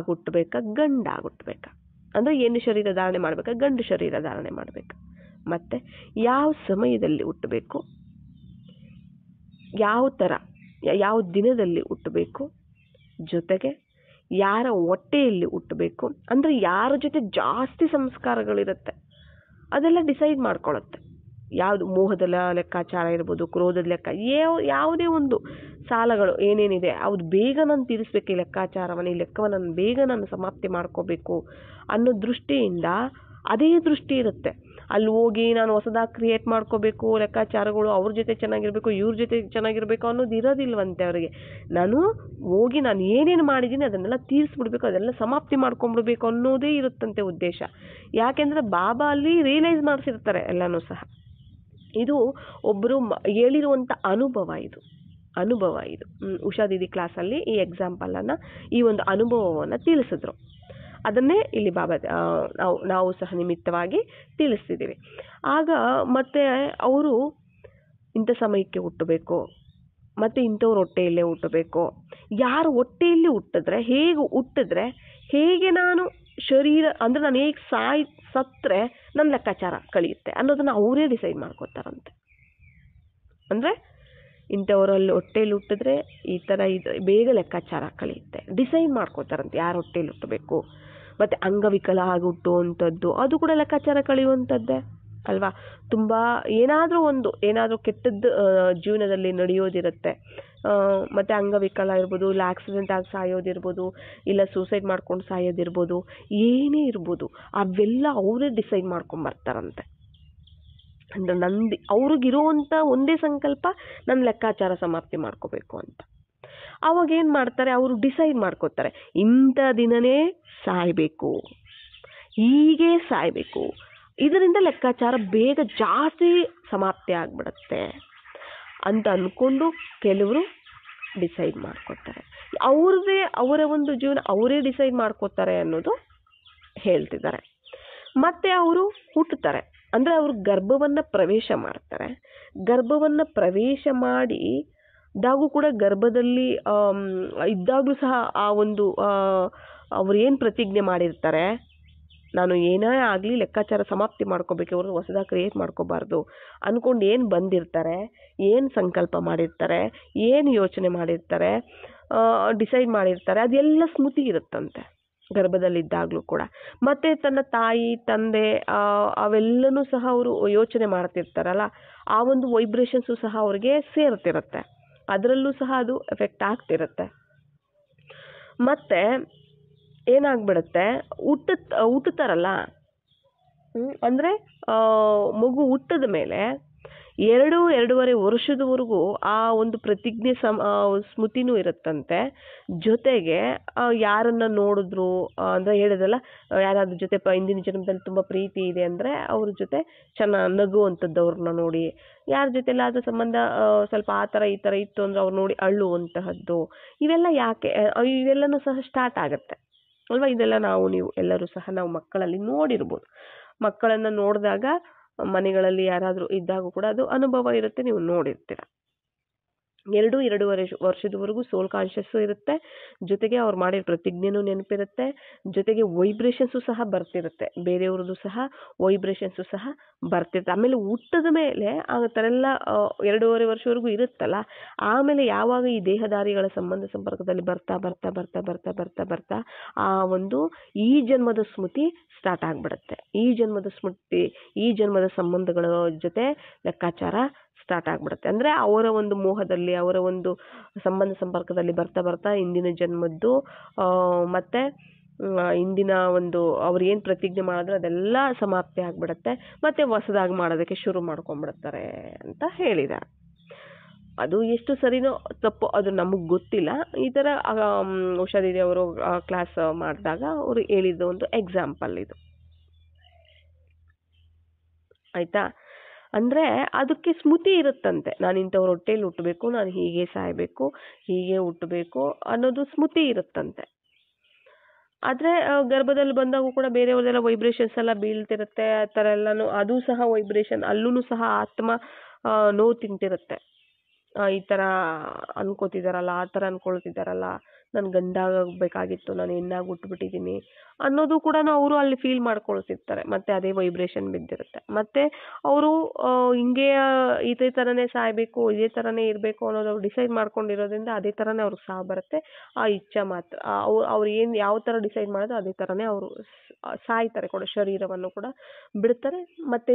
[SPEAKER 1] ಹುಟ್ಟಬೇಕಾ ಗಂಡ ಹುಟ್ಟಬೇಕಾ, ಅಂದ್ರೆ ಹೆಣ್ಣು ಶರೀರ ಧಾರಣೆ ಮಾಡ್ಬೇಕಾ ಗಂಡು ಶರೀರ ಧಾರಣೆ ಮಾಡ್ಬೇಕಾ, ಮತ್ತೆ ಯಾವ ಸಮಯದಲ್ಲಿ ಹುಟ್ಟಬೇಕು, ಯಾವ ದಿನದಲ್ಲಿ ಹುಟ್ಟಬೇಕು, ಜೊತೆಗೆ ಯಾರ ಹೊಟ್ಟೆಯಲ್ಲಿ ಹುಟ್ಟಬೇಕು, ಅಂದ್ರೆ ಯಾರ ಜೊತೆ ಜಾಸ್ತಿ ಸಂಸ್ಕಾರಗಳಿರುತ್ತೆ ಅದೆಲ್ಲ ಡಿಸೈಡ್ ಮಾಡ್ಕೊಳ್ಳುತ್ತೆ. ಯಾವುದು ಮೋಹದ ಲೆಕ್ಕಾಚಾರ ಇರ್ಬೋದು, ಕ್ರೋಧದ ಯಾವುದೇ ಒಂದು ಸಾಲಗಳು ಏನೇನಿದೆ ಅವ್ದು ಬೇಗ ನಾನು ತೀರಿಸ್ಬೇಕು, ಈ ಲೆಕ್ಕಾಚಾರವನ್ನು, ಈ ಲೆಕ್ಕವನ್ನು ಬೇಗ ನಾನು ಸಮಾಪ್ತಿ ಮಾಡ್ಕೋಬೇಕು ಅನ್ನೋ ದೃಷ್ಟಿಯಿಂದ ಅದೇ ದೃಷ್ಟಿ ಇರುತ್ತೆ. ಅಲ್ಲಿ ಹೋಗಿ ನಾನು ಹೊಸದಾಗಿ ಕ್ರಿಯೇಟ್ ಮಾಡ್ಕೋಬೇಕು ಲೆಕ್ಕಾಚಾರಗಳು, ಅವ್ರ ಜೊತೆ ಚೆನ್ನಾಗಿರ್ಬೇಕು, ಇವ್ರ ಜೊತೆ ಚೆನ್ನಾಗಿರ್ಬೇಕು ಅನ್ನೋದು ಇರೋದಿಲ್ವಂತೆ ಅವರಿಗೆ. ನಾನು ಹೋಗಿ ನಾನು ಏನೇನು ಮಾಡಿದ್ದೀನಿ ಅದನ್ನೆಲ್ಲ ತೀರಿಸ್ಬಿಡ್ಬೇಕು, ಅದೆಲ್ಲ ಸಮಾಪ್ತಿ ಮಾಡ್ಕೊಂಡ್ಬಿಡ್ಬೇಕು ಅನ್ನೋದೇ ಇರುತ್ತಂತೆ ಉದ್ದೇಶ. ಯಾಕೆಂದ್ರೆ ಬಾಬಾ ಅಲ್ಲಿ ರಿಯಲೈಸ್ ಮಾಡಿಸಿರ್ತಾರೆ ಎಲ್ಲನೂ ಸಹ. ಇದು ಒಬ್ಬರು ಹೇಳಿರುವಂತ ಅನುಭವ ಇದು ಉಷಾ ದೀದಿ ಕ್ಲಾಸಲ್ಲಿ ಈ ಎಕ್ಸಾಂಪಲ್ ಅನ್ನ, ಈ ಒಂದು ಅನುಭವವನ್ನ ತಿಳಿಸಿದ್ರು. ಅದನ್ನೇ ಇಲ್ಲಿ ಬಾಬಾ ನಾವು ಸಹ ನಿಮಿತ್ತವಾಗಿ ತಿಳಿಸ್ತಿದ್ದೀವಿ. ಆಗ ಮತ್ತೆ ಅವರು ಇಂಥ ಸಮಯಕ್ಕೆ ಹುಟ್ಟಬೇಕು, ಮತ್ತೆ ಇಂಥವ್ರ ಹೊಟ್ಟೆಯಲ್ಲೇ ಹುಟ್ಟಬೇಕು, ಯಾರ ಹೊಟ್ಟೆಯಲ್ಲಿ ಹುಟ್ಟಿದ್ರೆ ಹೇಗೆ ನಾನು ಶರೀರ ಅಂದ್ರೆ ನಾನು ಹೇಗೆ ಸತ್ರೆ ನನ್ನ ಲೆಕ್ಕಾಚಾರ ಕಳಿಯುತ್ತೆ ಅನ್ನೋದನ್ನ ಅವರೇ ಡಿಸೈಡ್ ಮಾಡ್ಕೋತಾರಂತೆ. ಅಂದ್ರೆ ಇಂಥವರಲ್ಲಿ ಹೊಟ್ಟೆಲಿ ಹುಟ್ಟಿದ್ರೆ ಈ ಥರ ಇದು ಬೇಗ ಲೆಕ್ಕಾಚಾರ ಕಳೆಯುತ್ತೆ. ಡಿಸೈಡ್ ಮಾಡ್ಕೋತಾರಂತೆ ಯಾರು ಹೊಟ್ಟೆಲಿ ಹುಟ್ಟಬೇಕು. ಮತ್ತು ಅಂಗವಿಕಲ ಆಗಿ ಹುಟ್ಟುವಂಥದ್ದು ಅದು ಕೂಡ ಲೆಕ್ಕಾಚಾರ ಕಳೆಯುವಂಥದ್ದೇ ಅಲ್ವಾ. ತುಂಬ ಏನಾದರೂ ಕೆಟ್ಟದ್ದು ಜೀವನದಲ್ಲಿ ನಡೆಯೋದಿರುತ್ತೆ. ಮತ್ತು ಅಂಗವಿಕಲ ಇರ್ಬೋದು, ಇಲ್ಲ ಆಕ್ಸಿಡೆಂಟ್ ಆಗಿ ಸಾಯೋದಿರ್ಬೋದು, ಇಲ್ಲ ಸೂಸೈಡ್ ಮಾಡ್ಕೊಂಡು ಸಾಯೋದಿರ್ಬೋದು, ಏನೇ ಇರ್ಬೋದು ಅವೆಲ್ಲ ಅವರೇ ಡಿಸೈಡ್ ಮಾಡ್ಕೊಂಬರ್ತಾರಂತೆ. ಅಂದರೆ ಅವ್ರಿಗಿರುವಂಥ ಒಂದೇ ಸಂಕಲ್ಪ ನನ್ನ ಲೆಕ್ಕಾಚಾರ ಸಮಾಪ್ತಿ ಮಾಡ್ಕೋಬೇಕು ಅಂತ. ಅವಾಗ ಏನು ಮಾಡ್ತಾರೆ, ಅವರು ಡಿಸೈಡ್ ಮಾಡ್ಕೋತಾರೆ ಇಂಥ ದಿನನೇ ಸಾಯಬೇಕು, ಹೀಗೆ ಸಾಯಬೇಕು, ಇದರಿಂದ ಲೆಕ್ಕಾಚಾರ ಬೇಗ ಜಾಸ್ತಿ ಸಮಾಪ್ತಿ ಆಗಿಬಿಡುತ್ತೆ ಅಂತ ಅಂದ್ಕೊಂಡು ಕೆಲವರು ಡಿಸೈಡ್ ಮಾಡ್ಕೋತಾರೆ. ಅವರ ಒಂದು ಜೀವನ ಅವರೇ ಡಿಸೈಡ್ ಮಾಡ್ಕೋತಾರೆ ಅನ್ನೋದು ಹೇಳ್ತಿದ್ದಾರೆ. ಮತ್ತು ಅವರು ಹುಟ್ಟುತ್ತಾರೆ, ಅಂದರೆ ಅವರು ಗರ್ಭವನ್ನು ಪ್ರವೇಶ ಮಾಡ್ತಾರೆ. ಗರ್ಭವನ್ನು ಪ್ರವೇಶ ಮಾಡಿ ಇದ್ದಾಗೂ ಕೂಡ ಗರ್ಭದಲ್ಲಿ ಇದ್ದಾಗಲೂ ಸಹ ಆ ಒಂದು ಅವ್ರು ಏನು ಪ್ರತಿಜ್ಞೆ ಮಾಡಿರ್ತಾರೆ, ನಾನು ಏನೇ ಆಗಲಿ ಲೆಕ್ಕಾಚಾರ ಸಮಾಪ್ತಿ ಮಾಡ್ಕೋಬೇಕು, ಇವರು ಹೊಸದಾಗಿ ಕ್ರಿಯೇಟ್ ಮಾಡ್ಕೋಬಾರ್ದು ಅಂದ್ಕೊಂಡು ಏನು ಬಂದಿರ್ತಾರೆ, ಏನು ಸಂಕಲ್ಪ ಮಾಡಿರ್ತಾರೆ, ಏನು ಯೋಚನೆ ಮಾಡಿರ್ತಾರೆ, ಡಿಸೈಡ್ ಮಾಡಿರ್ತಾರೆ, ಅದೆಲ್ಲ ಸ್ಮೃತಿ ಇರುತ್ತಂತೆ ಗರ್ಭದಲ್ಲಿದ್ದಾಗಲೂ ಕೂಡ. ಮತ್ತು ತನ್ನ ತಾಯಿ ತಂದೆ ಅವೆಲ್ಲನೂ ಸಹ ಅವರು ಯೋಚನೆ ಮಾಡ್ತಿರ್ತಾರಲ್ಲ, ಆ ಒಂದು ವೈಬ್ರೇಷನ್ಸು ಸಹ ಅವ್ರಿಗೆ ಸೇರ್ತಿರುತ್ತೆ, ಅದರಲ್ಲೂ ಸಹ ಅದು ಎಫೆಕ್ಟ್ ಆಗ್ತಿರುತ್ತೆ. ಮತ್ತು ಏನಾಗ್ಬಿಡುತ್ತೆ, ಹುಟ್ಟುತ್ತಾರಲ್ಲ, ಅಂದರೆ ಮಗು ಹುಟ್ಟಿದ ಮೇಲೆ 2-2.5 ವರ್ಷದವರೆಗೂ ಆ ಒಂದು ಪ್ರತಿಜ್ಞೆ ಸ್ಮೃತಿನೂ ಇರುತ್ತಂತೆ. ಜೊತೆಗೆ ಯಾರನ್ನ ನೋಡಿದ್ರು ಅಂದರೆ ಹೇಳಿದ್ರಲ್ಲ, ಯಾರಾದ್ರ ಜೊತೆ ಹಿಂದಿನ ಜನ್ಮದಲ್ಲಿ ತುಂಬ ಪ್ರೀತಿ ಇದೆ ಅಂದರೆ ಅವ್ರ ಜೊತೆ ಚೆನ್ನಾಗಿ ನಗುವಂಥದ್ದು, ಅವ್ರನ್ನ ನೋಡಿ. ಯಾರ ಜೊತೆಲಾದ್ರೂ ಸಂಬಂಧ ಸ್ವಲ್ಪ ಆ ಥರ ಈ ಥರ ಇತ್ತು ಅಂದರೆ ಅವ್ರು ನೋಡಿ ಅಳ್ಳುವಂತಹದ್ದು, ಇವೆಲ್ಲ ಯಾಕೆ, ಇವೆಲ್ಲನೂ ಸಹ ಸ್ಟಾರ್ಟ್ ಆಗುತ್ತೆ ಅಲ್ವಾ. ಇದೆಲ್ಲ ನೀವು ಎಲ್ಲರೂ ಸಹ ನಾವು ಮಕ್ಕಳಲ್ಲಿ ನೋಡಿರ್ಬೋದು. ಮಕ್ಕಳನ್ನು ನೋಡಿದಾಗ ಮನೆಗಳಲ್ಲಿ ಯಾರಾದರೂ ಇದ್ದಾಗ ಕೂಡ ಅದು ಅನುಭವ ಇರುತ್ತೆ, ನೀವು ನೋಡಿರ್ತೀರ. 2-2.5 ವರ್ಷದವರೆಗೂ ಸೋಲ್ ಕಾನ್ಷಿಯಸ್ಸು ಇರುತ್ತೆ, ಜೊತೆಗೆ ಅವ್ರು ಮಾಡಿರೋ ಪ್ರತಿಜ್ಞೆನೂ ನೆನಪಿರುತ್ತೆ, ಜೊತೆಗೆ ವೈಬ್ರೇಷನ್ಸು ಸಹ ಬರ್ತಿರುತ್ತೆ, ಬೇರೆಯವ್ರದ್ದು ಸಹ ವೈಬ್ರೇಷನ್ಸು ಸಹ ಬರ್ತಿರುತ್ತೆ. ಆಮೇಲೆ ಹುಟ್ಟಿದ ಮೇಲೆ ಆ ಥರ ಎಲ್ಲ 2.5 ವರ್ಷವರೆಗೂ ಇರುತ್ತಲ್ಲ, ಆಮೇಲೆ ಯಾವಾಗ ಈ ದೇಹದಾರಿಗಳ ಸಂಬಂಧ ಸಂಪರ್ಕದಲ್ಲಿ ಬರ್ತಾ ಬರ್ತಾ ಬರ್ತಾ ಬರ್ತಾ ಬರ್ತಾ ಬರ್ತಾ ಆ ಒಂದು ಈ ಜನ್ಮದ ಸ್ಮೃತಿ ಸ್ಟಾರ್ಟ್ ಆಗಿಬಿಡುತ್ತೆ. ಈ ಜನ್ಮದ ಸ್ಮೃತಿ, ಈ ಜನ್ಮದ ಸಂಬಂಧಗಳ ಜೊತೆ ಲೆಕ್ಕಾಚಾರ ಸ್ಟಾರ್ಟ್ ಆಗಿಬಿಡುತ್ತೆ. ಅಂದರೆ ಅವರ ಒಂದು ಮೋಹದಲ್ಲಿ, ಅವರ ಒಂದು ಸಂಬಂಧ ಸಂಪರ್ಕದಲ್ಲಿ ಬರ್ತಾ ಬರ್ತಾ ಇಂದಿನ ಜನ್ಮದ್ದು ಮತ್ತು ಇಂದಿನ ಒಂದು ಅವ್ರು ಏನು ಪ್ರತಿಜ್ಞೆ ಮಾಡಿದ್ರೆ ಅದೆಲ್ಲ ಸಮಾಪ್ತಿ ಆಗಿಬಿಡುತ್ತೆ. ಮತ್ತು ಹೊಸದಾಗಿ ಮಾಡೋದಕ್ಕೆ ಶುರು ಮಾಡ್ಕೊಂಡ್ಬಿಡ್ತಾರೆ ಅಂತ ಹೇಳಿದ್ದಾರೆ. ಅದು ಎಷ್ಟು ಸರಿನೋ ತಪ್ಪೋ ಅದು ನಮಗೆ ಗೊತ್ತಿಲ್ಲ. ಈ ಥರ ಉಷಾದಿದೆ ಅವರು ಕ್ಲಾಸ್ ಮಾಡಿದಾಗ ಅವರು ಹೇಳಿದ ಒಂದು ಎಕ್ಸಾಂಪಲ್ ಇದು, ಆಯಿತಾ. ಅಂದರೆ ಅದಕ್ಕೆ ಸ್ಮೃತಿ ಇರುತ್ತಂತೆ, ನಾನು ಇಂಥವ್ರ ಹೊಟ್ಟೆಲಿ ಹುಟ್ಟಬೇಕು, ನಾನು ಹೀಗೆ ಸಾಯಬೇಕು, ಹೀಗೆ ಹುಟ್ಟಬೇಕು ಅನ್ನೋದು ಸ್ಮೃತಿ ಇರುತ್ತಂತೆ. ಆದರೆ ಗರ್ಭದಲ್ಲಿ ಬಂದಾಗೂ ಕೂಡ ಬೇರೆಯವ್ರದೆಲ್ಲ ವೈಬ್ರೇಷನ್ಸ್ ಎಲ್ಲ ಬೀಳ್ತಿರುತ್ತೆ, ಆ ಥರ ಎಲ್ಲನೂ ಅದು ಸಹ ವೈಬ್ರೇಷನ್, ಅಲ್ಲೂ ಸಹ ಆತ್ಮ ನೋವು ತಿಂತಿರುತ್ತೆ. ಈ ಥರ ಅನ್ಕೋತಿದ್ದಾರಲ್ಲ, ಆ ಥರ ಅನ್ಕೊಳ್ತಿದ್ದಾರಲ್ಲ, ನಾನು ಗಂಡಾಗಬೇಕಾಗಿತ್ತು, ನಾನು ಹೆಣ್ಣಾಗಿ ಹುಟ್ಟುಬಿಟ್ಟಿದ್ದೀನಿ ಅನ್ನೋದು ಕೂಡ ಅವರು ಅಲ್ಲಿ ಫೀಲ್ ಮಾಡ್ಕೊಳ್ತಿರ್ತಾರೆ. ಮತ್ತು ಅದೇ ವೈಬ್ರೇಷನ್ ಬಿದ್ದಿರುತ್ತೆ. ಮತ್ತು ಅವರು ಹಿಂಗೆ ಇದೇ ಥರನೇ ಸಾಯಬೇಕು, ಇದೇ ಥರನೇ ಇರಬೇಕು ಅನ್ನೋದು ಅವ್ರು ಡಿಸೈಡ್ ಮಾಡ್ಕೊಂಡಿರೋದ್ರಿಂದ ಅದೇ ಥರನೇ ಅವ್ರಿಗೆ ಸಾವು ಬರುತ್ತೆ. ಆ ಇಚ್ಛೆ ಮಾತ್ರ ಅವ್ರು ಏನು ಯಾವ ಥರ ಡಿಸೈಡ್ ಮಾಡೋದು ಅದೇ ಥರನೇ ಅವರು ಸಾಯ್ತಾರೆ ಕೂಡ, ಶರೀರವನ್ನು ಕೂಡ ಬಿಡ್ತಾರೆ. ಮತ್ತು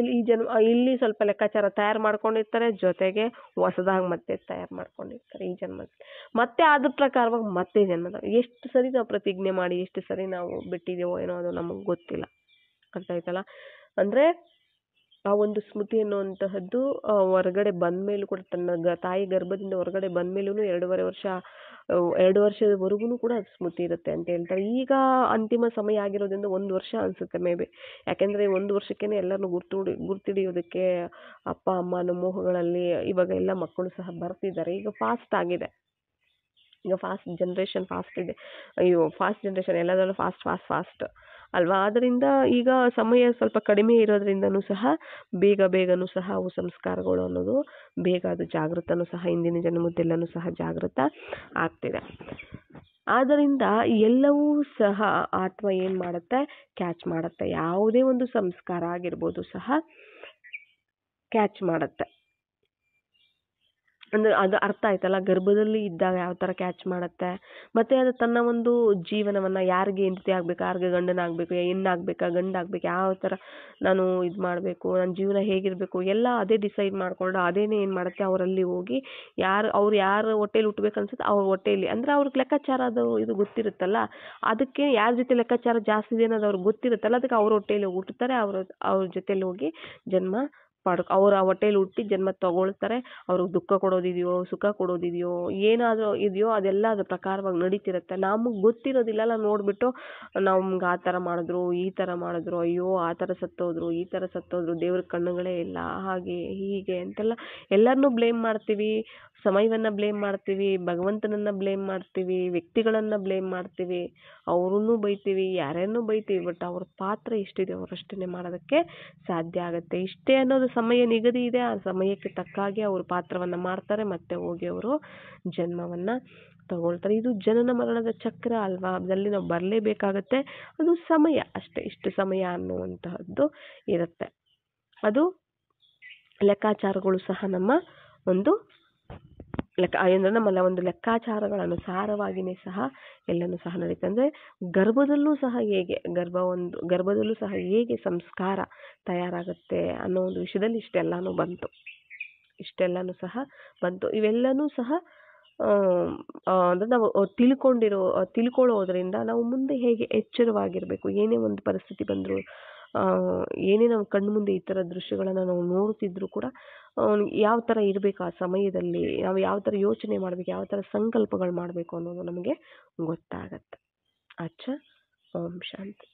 [SPEAKER 1] ಇಲ್ಲಿ ಸ್ವಲ್ಪ ಲೆಕ್ಕಾಚಾರ ತಯಾರು ಮಾಡ್ಕೊಂಡಿರ್ತಾರೆ, ಜೊತೆಗೆ ಹೊಸದಾಗಿ ಮತ್ತೆ ತಯಾರು ಮಾಡ್ಕೊಂಡಿರ್ತಾರೆ ಈ ಜನ್ಮದಲ್ಲಿ. ಮತ್ತೆ ಅದ್ರ ಪ್ರಕಾರವಾಗಿ ಮತ್ತೆ ಜನ್ಮದ ಎಷ್ಟು ಸರಿ ನಾವು ಪ್ರತಿಜ್ಞೆ ಮಾಡಿ ಎಷ್ಟು ಸರಿ ನಾವು ಬಿಟ್ಟಿದ್ದೇವೋ ಏನೋ ಅದು ನಮಗೆ ಗೊತ್ತಿಲ್ಲ. ಅರ್ಥ ಆಯ್ತಲ್ಲ. ಅಂದರೆ ಆ ಒಂದು ಸ್ಮೃತಿ ಅನ್ನುವಂತಹದ್ದು ಹೊರಗಡೆ ಬಂದ ಮೇಲೂ ಕೂಡ, ತನ್ನ ತಾಯಿ ಗರ್ಭದಿಂದ ಹೊರಗಡೆ ಬಂದ ಮೇಲೂ 2 ವರ್ಷದವರೆಗೂ ಕೂಡ ಅದು ಸ್ಮೃತಿ ಇರುತ್ತೆ ಅಂತ ಹೇಳ್ತಾರೆ. ಈಗ ಅಂತಿಮ ಸಮಯ ಆಗಿರೋದ್ರಿಂದ 1 ವರ್ಷ ಅನಿಸುತ್ತೆ ಮೇ ಬಿ. ಯಾಕೆಂದರೆ 1 ವರ್ಷಕ್ಕೇ ಎಲ್ಲರನ್ನೂ ಗುರ್ತಿಡಿಯೋದಕ್ಕೆ ಅಪ್ಪ ಅಮ್ಮನ ಮೋಹಗಳಲ್ಲಿ ಇವಾಗ ಎಲ್ಲ ಮಕ್ಕಳು ಸಹ ಬರ್ತಿದ್ದಾರೆ. ಈಗ ಫಾಸ್ಟ್ ಆಗಿದೆ, ಈಗ ಫಾಸ್ಟ್ ಜನ್ರೇಷನ್ ಫಾಸ್ಟ್ ಇದೆ. ಫಾಸ್ಟ್ ಜನ್ರೇಷನ್ ಎಲ್ಲದರಲ್ಲೂ ಫಾಸ್ಟ್ ಅಲ್ವಾ. ಆದ್ದರಿಂದ ಈಗ ಸಮಯ ಸ್ವಲ್ಪ ಕಡಿಮೆ ಇರೋದ್ರಿಂದನೂ ಸಹ ಬೇಗನೂ ಸಹ ಅವು ಸಂಸ್ಕಾರಗಳು ಅನ್ನೋದು ಬೇಗ ಅದು ಜಾಗೃತನೂ ಸಹ ಇಂದಿನ ಜನ್ಮದ್ದೆಲ್ಲನೂ ಸಹ ಜಾಗೃತ ಆಗ್ತಿದೆ. ಆದ್ದರಿಂದ ಎಲ್ಲವೂ ಸಹ ಆತ್ಮ ಏನು ಮಾಡುತ್ತೆ, ಕ್ಯಾಚ್ ಮಾಡುತ್ತೆ. ಯಾವುದೇ ಒಂದು ಸಂಸ್ಕಾರ ಆಗಿರ್ಬೋದು ಸಹ ಕ್ಯಾಚ್ ಮಾಡುತ್ತೆ. ಅಂದರೆ ಅದು ಅರ್ಥ ಆಯ್ತಲ್ಲ, ಗರ್ಭದಲ್ಲಿ ಇದ್ದಾಗ ಯಾವ ಥರ ಕ್ಯಾಚ್ ಮಾಡುತ್ತೆ, ಮತ್ತು ಅದು ತನ್ನ ಒಂದು ಜೀವನವನ್ನು ಯಾರಿಗೆ ಹೆಂಡತಿ ಆಗಬೇಕು, ಯಾರಿಗೆ ಗಂಡನಾಗಬೇಕು, ಹೆಣ್ಣಾಗಬೇಕಾ ಗಂಡಾಗಬೇಕು, ಯಾವ ಥರ ನಾನು ಇದು ಮಾಡಬೇಕು, ನನ್ನ ಜೀವನ ಹೇಗಿರಬೇಕು ಎಲ್ಲ ಅದೇ ಡಿಸೈಡ್ ಮಾಡಿಕೊಂಡು ಅದೇನೇ ಏನು ಮಾಡುತ್ತೆ, ಅವರಲ್ಲಿ ಹೋಗಿ ಅವ್ರು ಯಾರು ಹೊಟ್ಟೇಲಿ ಹುಟ್ಬೇಕು ಅನ್ಸುತ್ತೆ ಅವ್ರ ಹೊಟ್ಟೇಲಿ, ಅಂದರೆ ಅವ್ರಿಗೆ ಲೆಕ್ಕಾಚಾರ ಅದು ಇದು ಗೊತ್ತಿರುತ್ತಲ್ಲ, ಅದಕ್ಕೆ ಯಾರ ಜೊತೆ ಲೆಕ್ಕಾಚಾರ ಜಾಸ್ತಿ ಇದೆ ಅನ್ನೋದು ಅವ್ರಿಗೆ ಗೊತ್ತಿರುತ್ತಲ್ಲ, ಅದಕ್ಕೆ ಅವ್ರ ಹೊಟ್ಟೇಲಿ ಹುಟ್ಟುತ್ತಾರೆ, ಅವ್ರ ಜೊತೆಲಿ ಹೋಗಿ ಜನ್ಮ ಅವ್ರ ಹೊಟ್ಟೇಲಿ ಹುಟ್ಟಿ ಜನ್ಮ ತಗೊಳ್ತಾರೆ. ಅವ್ರಿಗೆ ದುಃಖ ಕೊಡೋದಿದೆಯೋ, ಸುಖ ಕೊಡೋದಿದೆಯೋ, ಏನಾದರೂ ಇದೆಯೋ ಅದೆಲ್ಲ ಅದ್ರ ಪ್ರಕಾರವಾಗಿ ನಡೀತಿರುತ್ತೆ. ನಮಗೆ ಗೊತ್ತಿರೋದಿಲ್ಲ ನೋಡಿಬಿಟ್ಟು ನಮ್ಗೆ ಆ ಥರ ಮಾಡಿದ್ರು, ಈ ಥರ ಮಾಡಿದ್ರು, ಅಯ್ಯೋ ಆ ಥರ ಸತ್ತೋದ್ರು, ಈ ಥರ ಸತ್ತೋದ್ರು, ದೇವ್ರ ಕಣ್ಣುಗಳೇ ಇಲ್ಲ, ಹಾಗೆ ಹೀಗೆ ಅಂತೆಲ್ಲ ಎಲ್ಲರನ್ನೂ ಬ್ಲೇಮ್ ಮಾಡ್ತೀವಿ. ಸಮಯವನ್ನು ಬ್ಲೇಮ್ ಮಾಡ್ತೀವಿ, ಭಗವಂತನನ್ನು ಬ್ಲೇಮ್ ಮಾಡ್ತೀವಿ, ವ್ಯಕ್ತಿಗಳನ್ನು ಬ್ಲೇಮ್ ಮಾಡ್ತೀವಿ, ಅವ್ರನ್ನೂ ಬೈತೀವಿ, ಯಾರನ್ನೂ ಬೈತೀವಿ. ಬಟ್ ಅವ್ರ ಪಾತ್ರ ಎಷ್ಟಿದೆ ಅವರಷ್ಟೇ ಮಾಡೋದಕ್ಕೆ ಸಾಧ್ಯ ಆಗುತ್ತೆ. ಇಷ್ಟೇ ಅನ್ನೋದು ಸಮಯ ನಿಗದಿ ಇದೆ, ಆ ಸಮಯಕ್ಕೆ ತಕ್ಕಾಗೆ ಅವರು ಪಾತ್ರವನ್ನು ಮಾಡ್ತಾರೆ, ಮತ್ತೆ ಹೋಗಿ ಅವರು ಜನ್ಮವನ್ನು ತಗೊಳ್ತಾರೆ. ಇದು ಜನನ ಮರಣದ ಚಕ್ರ ಅಲ್ವಾ, ಅದರಲ್ಲಿ ನಾವು ಬರಲೇಬೇಕಾಗತ್ತೆ. ಅದು ಸಮಯ ಅಷ್ಟೇ, ಇಷ್ಟು ಸಮಯ ಅನ್ನುವಂತಹದ್ದು ಇರುತ್ತೆ. ಅದು ಲೆಕ್ಕಾಚಾರಗಳು ಸಹ ನಮ್ಮ ಒಂದು ನಮ್ಮಲ್ಲ ಒಂದು ಲೆಕ್ಕಾಚಾರಗಳ ಅನುಸಾರವಾಗಿಯೇ ಸಹ ಎಲ್ಲನೂ ಸಹ ನಡೀತದೆ. ಅಂದರೆ ಗರ್ಭದಲ್ಲೂ ಸಹ ಹೇಗೆ ಗರ್ಭದಲ್ಲೂ ಸಹ ಹೇಗೆ ಸಂಸ್ಕಾರ ತಯಾರಾಗುತ್ತೆ ಅನ್ನೋ ಒಂದು ವಿಷಯದಲ್ಲಿ ಇಷ್ಟೆಲ್ಲನೂ ಸಹ ಬಂತು. ಇವೆಲ್ಲನೂ ಸಹ ಅಂದರೆ ನಾವು ತಿಳ್ಕೊಳ್ಳೋದ್ರಿಂದ ನಾವು ಮುಂದೆ ಹೇಗೆ ಎಚ್ಚರವಾಗಿರಬೇಕು, ಏನೇ ಒಂದು ಪರಿಸ್ಥಿತಿ ಬಂದರೂ, ಏನೇ ನಾವು ಕಣ್ಣು ಮುಂದೆ ಈ ಥರ ದೃಶ್ಯಗಳನ್ನು ನಾವು ನೋಡ್ತಿದ್ರು ಕೂಡ ಯಾವ ಥರ ಇರಬೇಕು, ಆ ಸಮಯದಲ್ಲಿ ನಾವು ಯಾವ ಥರ ಯೋಚನೆ ಮಾಡಬೇಕು, ಯಾವ ಥರ ಸಂಕಲ್ಪಗಳು ಮಾಡಬೇಕು ಅನ್ನೋದು ನಮಗೆ ಗೊತ್ತಾಗತ್ತೆ. ಓಂ ಶಾಂತಿ.